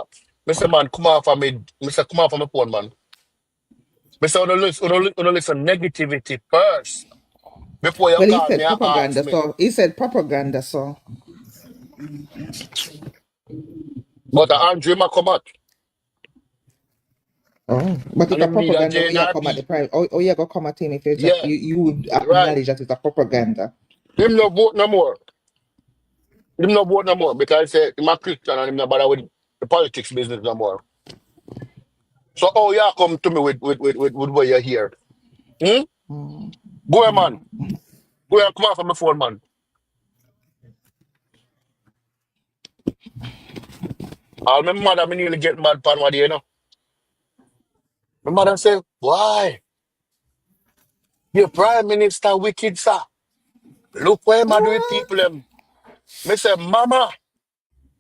P: Mr. Man, come off of me. Mr. Come off of my phone, man. Mr. Uno listen negativity first before you
R: Well, he
P: call me
R: said
P: and ask
R: propaganda,
P: me.
R: so he said propaganda, so.
P: But Andrew ma come out.
R: Oh, but
P: And
R: it's a
P: him need a
R: propaganda
P: J
R: where
P: and
R: you
P: a
R: come at the
P: B.
R: prime. Oh, you go come at him if it's a,
P: Yeah,
R: you would
P: right.
R: acknowledge that it's a propaganda.
P: Him no vote no more. Him no vote no more because say him a Christian and him no bother with the politics business no more. So oh yeah, come to me with what you hear. Hmm? Go ahead, man. Go ahead, come off of my phone, man. All my mother me nearly get mad pan what you know. My mother say, why? Your prime minister wicked sir. Look what him a do with people them. Me say, mama,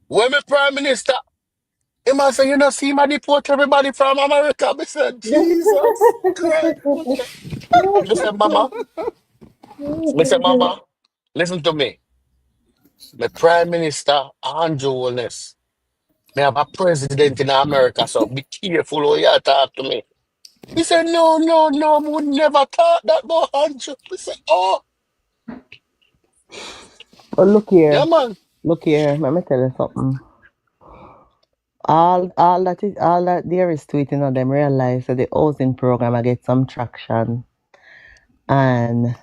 P: when me prime minister, him a say, you know, see my deport everybody from America. Me say, Jesus Christ. Me say, mama, listen to me. My prime minister, Andrew Holness. Me have a president in America, so be careful how you talk to me. He said, no, we would never talk that about Andrew. We said, oh,
A: But look
P: yeah,
A: here,
P: man.
A: let me tell you something. All that there is to it, them realize that the housing program I get some traction and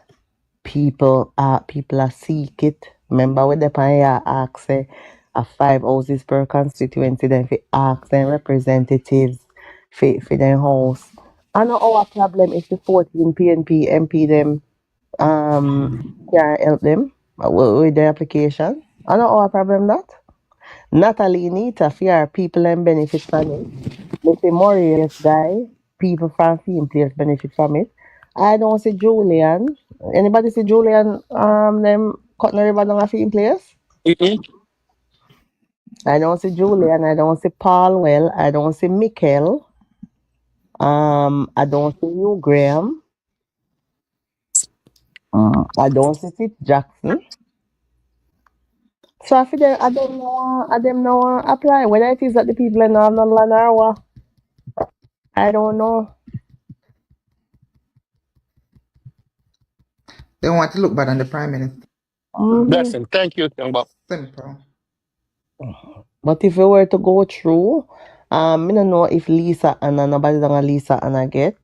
A: people are seek it. Remember when the pioneer ask say a 5 houses per constituency, then if ask them representatives for their house. I know our problem is the 14 PNP MP them can't help them with the application. I know our problem that. Natalie Nita fear people and benefit from it. Mr. Maurice guy, people from Theme Place benefit from it. I don't see Julian. Anybody see Julian them cutting the river down a Theme Place? I don't see Julian, I don't see Paul Well, I don't see Mikkel. I don't see you Graham. I don't see Sid Jackson. So I them know apply. Whether it is that the people in Northern Land or what, I don't know.
R: They want to look bad on the prime minister.
P: Blessing. Thank you, young Bob.
R: Simple.
A: But if we were to go through, I don't know if Lisa and nobody done a Lisa and I get.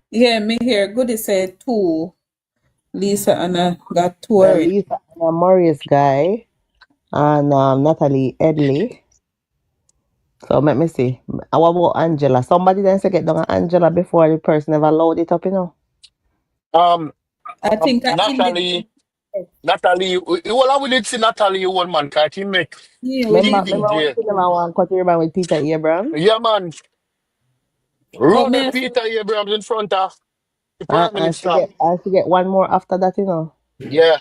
N: Yeah, me here. Goody said 2. Lisa Anna got 2 already.
A: Lisa and a Maurice guy and Natalie Edley. So let me see. What about Angela? Somebody then say get down Angela before the person ever load it up,
N: I think I
P: Natalie, well, I will see Natalie one man, can't he make
A: Remember when
P: TDJ?
A: she never want cut your with Peter Abrams?
P: Yeah, man.
N: But
P: Run
N: me,
P: a Peter Abrams in front of the Prime
A: And
P: Minister.
A: she get one more after that,
P: Yeah.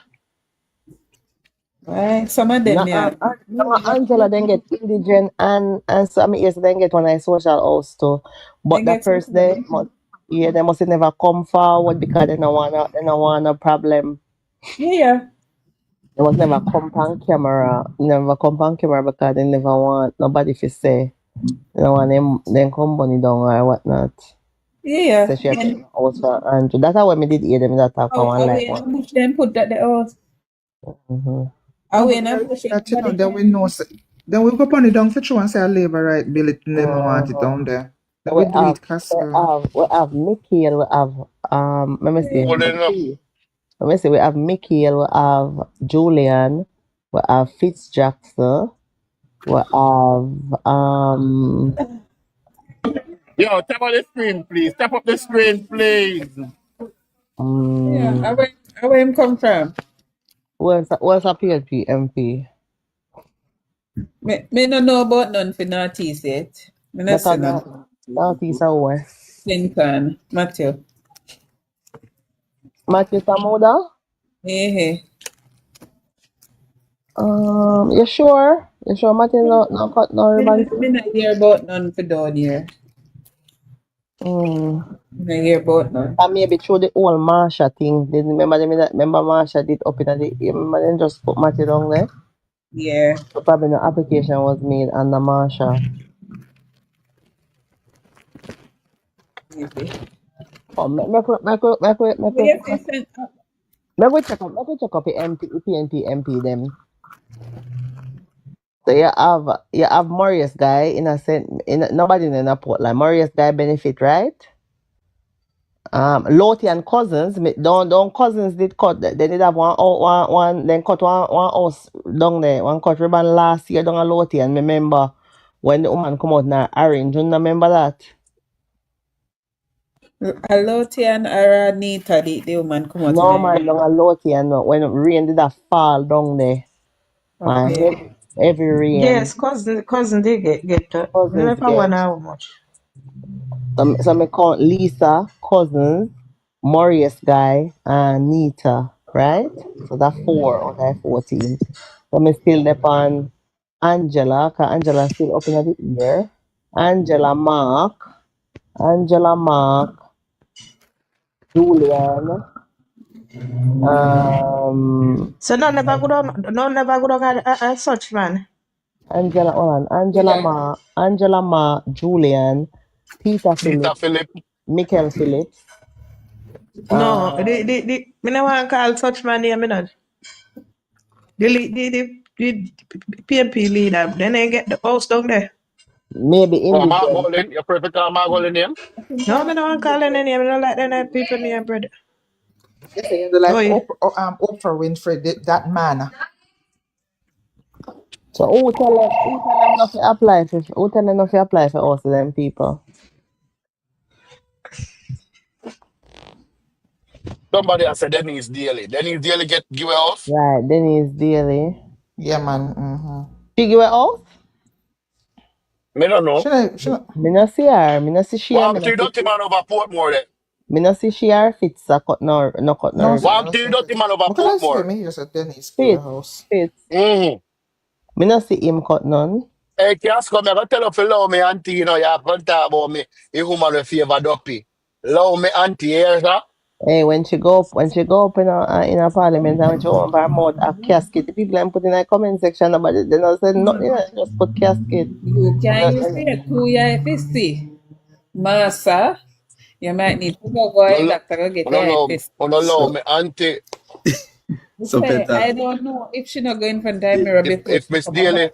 N: right, some of them, yeah.
A: Angela then get indigent and some years then get one a social house too. But that first they must never come forward because they don't want a problem.
N: Yeah.
A: They must never come on camera. Because they never want nobody to say they don't want them company down or whatnot.
N: Yeah.
A: So she had to house for Andrew. That's how we did hear them that talk on
N: We
A: like one.
N: bush them put that the house. We in a bush it.
R: Then we know. Then we go upon it down for true and say a labor right bill it them want it down there. Then we do it Castle.
A: We have Michael, we have let me see. Let me see, we have Michael, we have Julian, we have Fitz Jackson, we have
B: Yo, tap on the screen, please. Tap up the screen, please.
N: Yeah, where him come from?
A: what's a PLP MP?
N: Me no know about none for Northeast yet. Me not see none.
A: Northeast or West?
N: Lincoln, Matthew.
A: Matthew Samuda?
N: Hey.
A: You sure? You sure Matthew no cut no ribbon?
N: Me not hear about none for down here. Me not hear about none.
A: And maybe through the whole Marsha thing. Remember Marsha did up in the remember them just put Matthew down there?
N: Yeah.
A: So probably no application was made under Marsha. Oh, me
N: Yes, he sent
A: check up the PNP MP them. So you have Marius guy in a sense, nobody in a port like Marius guy benefit, right? Lottie and Cousins, don't Cousins did cut. They did have one then cut one house down there, one cut ribbon last year down a Lottie, and remember when the woman come out now orange, you remember that?
N: a Lotian or a Nita, the woman come out
A: No
N: in
A: man,
N: the
A: down a Lottie, and when rain did a fall down there,
N: okay.
A: heavy rain,
U: Yes, cousin did get that. Me
A: Cousins
U: never
A: get.
U: wonder how much.
A: So me count Lisa, Cousins, Marius guy, and Nita, right? So that's 4 out of 14. So me still depend Angela, cause Angela still up in the ear. Angela Mark, Julian,
U: So no never go down such man.
A: Angela Mark, Julian, Peter
P: Peter
A: Phillips,
P: Philip.
A: Michael Phillips,
U: No, me no want call such man name, me not. The PMP leader, then they get the house down there.
A: maybe
P: Oh,
A: indigent.
P: Margolin. Your perfect Margolin name?
U: No, me no want call any name. Me no like them people name, brother.
R: You say you like
U: Oh, yeah.
R: Oprah Winfrey, that man.
A: So who tell them not to apply for us them people?
P: Somebody has said Dennis Daly. Dennis Daly give a house?
A: Right, Denise Daly.
R: Yeah, man. Mm-hmm.
A: She give her out?
P: Me don't know.
A: Me no see her. Me no see she her.
P: One three dirty man over Portmore there.
A: Me no see she her Fitz a cut no cut no
R: No,
A: ribbon.
R: sir.
P: One three dirty man over
R: Because I say
P: Portmore.
R: me, you said Dennis give a house.
A: Fitz.
P: Mm-hmm.
A: Me no see him cut none.
P: Hey, Casco, me go tell you for love me auntie, you know, you can't talk about me. You woman with favor duppy. Love me auntie here, sir.
A: Hey, when she go up in a parliament and when she open her mouth a casket, the people them put in a comment section about it. They don't say nothing. Just put casket.
N: You can use it to your FSC. Massa, you might need to go a doctor to get your FSC.
P: Love me auntie.
N: Say, I don't know if she not going for the mirror before
P: If
N: she
P: Miss
N: come
P: Daly,
N: out.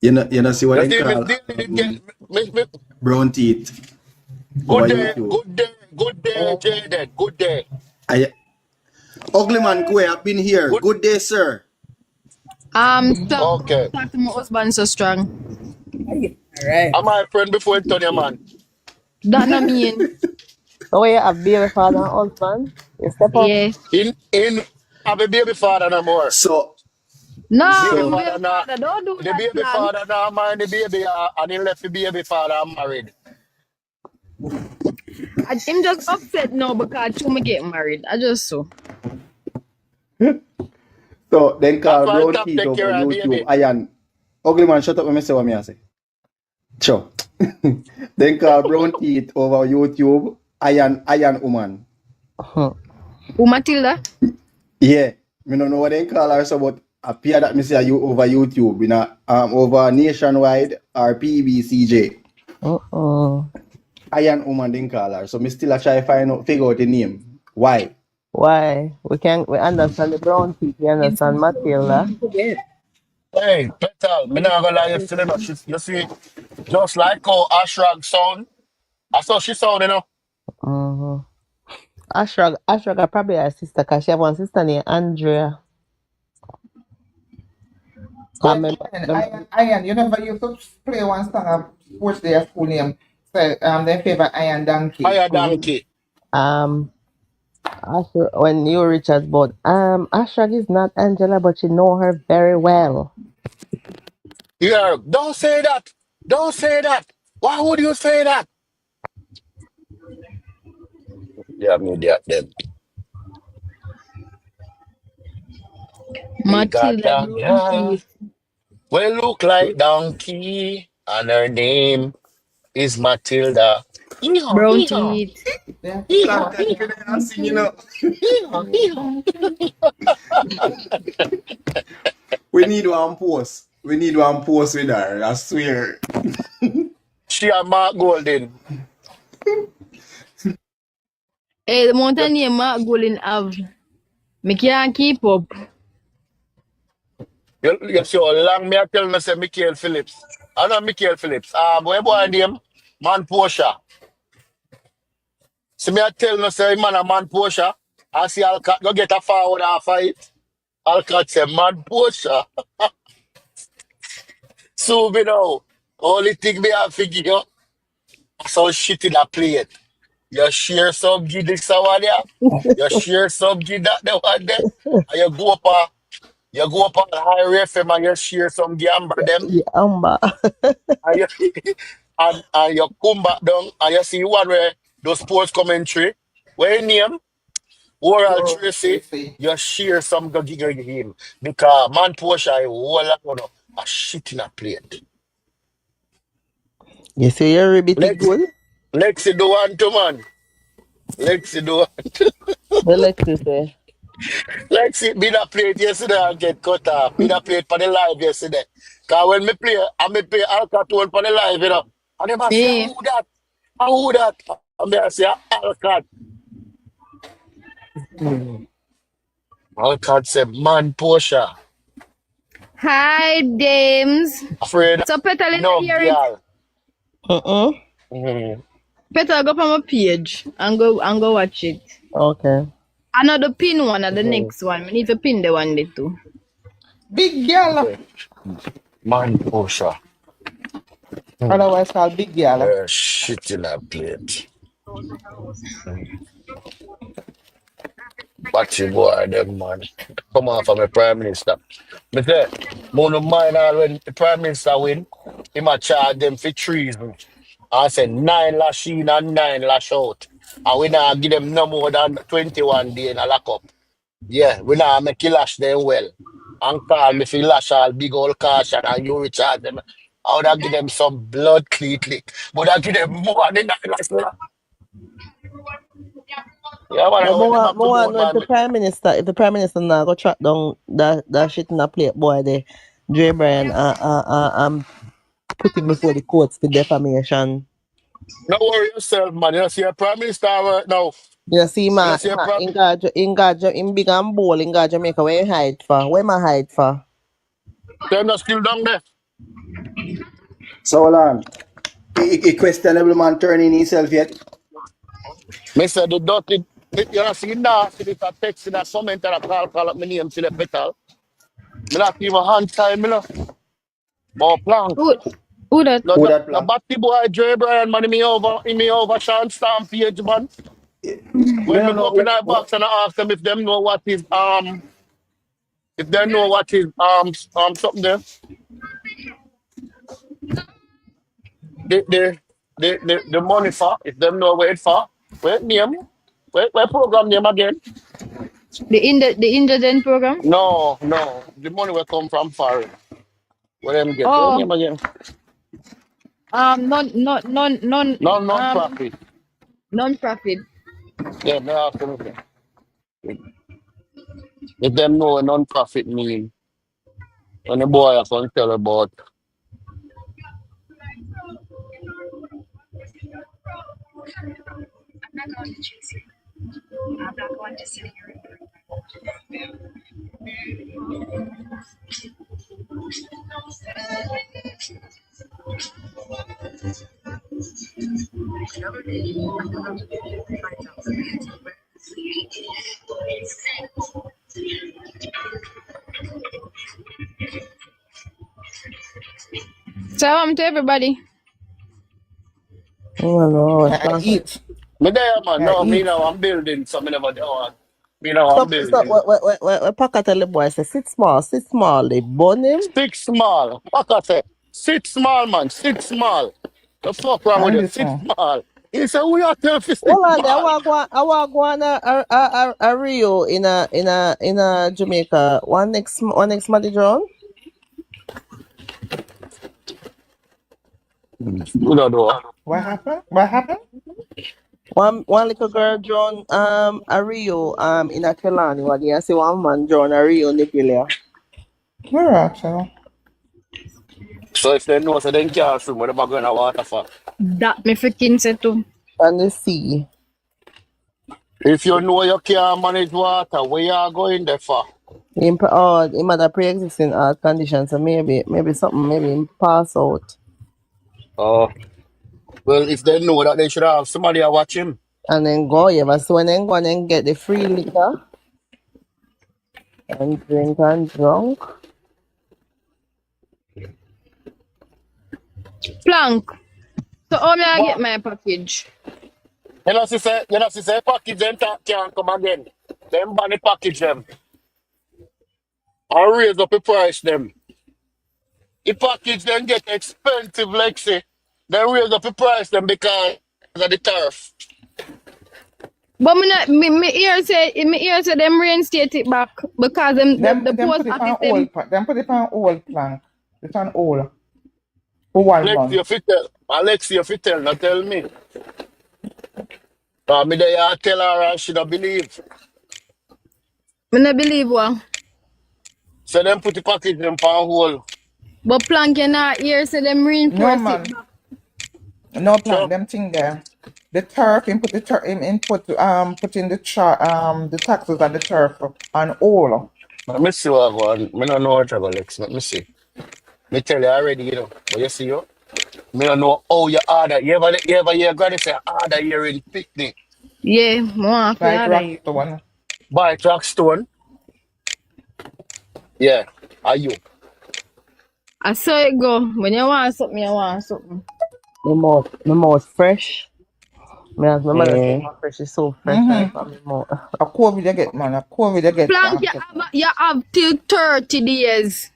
T: You know see what
P: you
T: they
P: see Miss
T: call
P: Daly did get
T: brown teeth over YouTube.
P: good day, Jaden, good day.
T: Ugly man Kwe, I've been here. Good day, sir.
O: Talk
P: Okay.
O: to my husband so strong.
N: Alright.
P: I'm my friend before you turn your man.
O: That no mean.
A: So where you have baby father and husband? You step up.
O: Yeah.
P: In have a baby father no more.
T: So
O: No,
P: Baby
O: baby
P: father now.
O: father, don't do
P: The
O: that
P: baby
O: plan.
P: father now mind the baby and he left the baby father married.
O: I'm just upset now because you me get married. I just so.
T: So then
P: That's
T: call
P: why
T: brown
P: top
T: teeth
P: take care
T: over
P: of
T: YouTube.
P: baby.
T: Ayan. Ugly man, shut up when I say what me say. Sure. Then call brown teeth over YouTube. Ayan woman.
O: Who Matilda?
T: Yeah. Me don't know what they call her, so but appear that me say you over YouTube, you know, over nationwide or PBCJ. Ayan woman didn't call her. So me still a try figure out the name. Why?
A: Why? We understand the brown teeth, we understand Matilda.
P: Hey, Petal, me not gonna lie you still know. You see, just like how Ashrag sound, I saw she sound, you know.
A: Mm-hmm. Ashrag probably her sister because she have one sister named Andrea.
R: Ian, you never used to play one song of sports day school name. Say their favorite Iron Donkey.
P: Iron Donkey.
A: When you Richard but Ashrag is not Angela, but you know her very well.
P: Yeah, don't say that. Don't say that. Why would you say that? Yeah, me that then. We got
O: Matilda
P: a
O: brown
P: girl.
O: teeth.
P: We look like donkey, and her name is Matilda. Hee-haw,
O: Brown
P: hee-haw.
O: teeth.
P: Hee-haw, hee-haw. Hee-haw, hee-haw.
T: We need one post. We need one post with her, I swear.
P: She and Mark Golden.
O: Hey, the mountain name Mark Golden have. Me can't keep up.
P: You see how long me I tell me say Michael Phillips. I know Michael Phillips. Where boy name? Man Porsche. See me I tell me say man a man Porsche. I see Alcat go get a forward half of it. Alcat say man Porsche. So me now. Only thing me have figure so shit in a plate. You share some give this one there. You share some give that the one there. And you go up on high FM and you share some gamble them.
A: Yeah, Amber.
P: And you, and you come back down and you see one where those sports commentary. Where you name? Oral Tracy. You share some go give him. Because man Porsche I whole lot a shit in a plate.
A: You say you're a bit good?
P: Lexi do one to man. Lexi do one.
A: What Lexi say?
P: Lexi, me that played yesterday and get cut off. Me that played for the live yesterday. Cause when me play, I me play Alcat for the live, you know. And them a say,
O: Hey.
P: who that? Who that? And me I say, Alcat. Alcat say, man, Porsche.
O: Hi, dames.
P: Afraid
O: So Petal in
P: no
O: hear it.
P: girl. Mm-hmm.
O: Petal go from my page and go watch it.
A: Okay.
O: Another pin one at the next one. We need to pin the one there too.
R: Big girl.
P: Man, Porsche.
R: Otherwise called big girl.
P: Shit in a plate. Watch you boy, them man. Come on from the Prime Minister. Me say, no mind when the Prime Minister win, he might charge them for treason. I said 9 lash in and 9 lash out. And we now give them no more than 21 days in a lockup. Yeah, we now make you lash them well. And call me if you lash all big old caution and you recharge them. I would have give them some blood click. But I give them more than 9 lash. Yeah, man,
A: But
P: when them
A: more,
P: have to
A: more
P: vote,
A: know if the
P: man.
A: Prime Minister now go track down that shit in a plate, boy, the Dre Bryan put him before the courts for defamation.
P: No worry yourself, man. You see a Prime Minister right now.
A: You see,
P: You
A: man,
P: see a Prime
A: in big and bold, in God Jamaica, where you hide for? Where my hide for?
P: They're not still down there.
T: So hold on. A questionable man turning himself yet.
P: Me say the dirty, you know, see now, see this a text in a comment and a call up my name till the petal. Me not even hand time, you know. More plank.
O: Who that?
P: No,
T: Who
P: no,
T: that
P: no
T: plan?
P: batty boy, Dre Bryan, man, me over Sean Stamp page, man.
T: Me
P: When me
T: don't
P: go
T: know
P: up in that box and I ask them if them know what is, if they know what is, something there. The money for, if them know where it for, where name, where program name again?
O: The indigent program?
P: No, the money will come from foreign. Where them get, where
O: Oh,
P: name again? Non-profit.
O: Non-profit.
P: Yeah, me ask them if them know a non-profit mean, when the boy I can tell about.
O: Salam to everybody.
A: Oh, no,
R: I eat.
P: Me there, man.
R: I
P: No, me
R: eat.
P: now I'm building, so me never do one. Me now I'm
A: Stop,
P: building.
A: what Packer tell the boy, say, sit small, they burn him.
P: Sit small. What I say? Sit small, man. Sit small. The fuck wrong with
R: And
P: you?
R: this
P: Sit
R: one.
P: small. He said, we are tell to sit
A: Hold on there,
P: small.
A: I want to go on a Rio in a Jamaica. One next Mardi Gras.
P: You don't know.
R: What happened? What happened?
A: One little girl drawn a Rio in a Kelani. What you see one man drawn a Rio Nigeria.
R: Where actually?
P: So if they know, so they can't swim with them going to water for.
O: That me freaking say too.
A: And the sea.
P: If you know you can't manage water, where you are going there for?
A: Him, him had a pre-existing heart condition, so maybe something, maybe him pass out.
P: Oh, well, if they know that, they should have somebody to watch him.
A: And then go, yeah, but so when they go and then get the free liquor and drink and drunk.
O: Plank. So how may I
P: What?
O: get my package?
P: You know, she say package them can't come again. Them ban the package them. And raise up the price them. The package then get expensive, like say. Then raise up the price them because of the tariff.
O: But me hear say them reinstate it back because the post
R: put it
O: office
R: on old, them put it on old plank. It's on old. For 1 month.
P: Alexia, if you tell, not tell me. Me there tell her and she don't believe.
O: Me not believe what.
P: So them put the package them on hold.
O: But plank you not hear say them reinforce
R: No
O: it
R: man.
O: back.
R: No plan, them thing there. The turf, him put the turf, him put in the taxes and the turf on all.
P: Let me see what I want. Me don't know what I got, Lex. Let me see. Me tell you already, you know. But you see, you? Me don't know how you order. You ever hear granny say order you already picnic?
O: Yeah, more
R: Like
O: order you.
R: Rockstone.
P: Buy Rockstone? Yeah. Are you?
O: I saw it go. When you want something, you want something.
A: My mouth fresh. Me as my mother say, my fresh is so fresh. Like, my mouth.
R: A COVID you get, man. A COVID you get.
O: Plank you have till 30 days.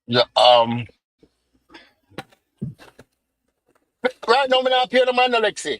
P: Yeah, right now, me not pay the man, Alexi.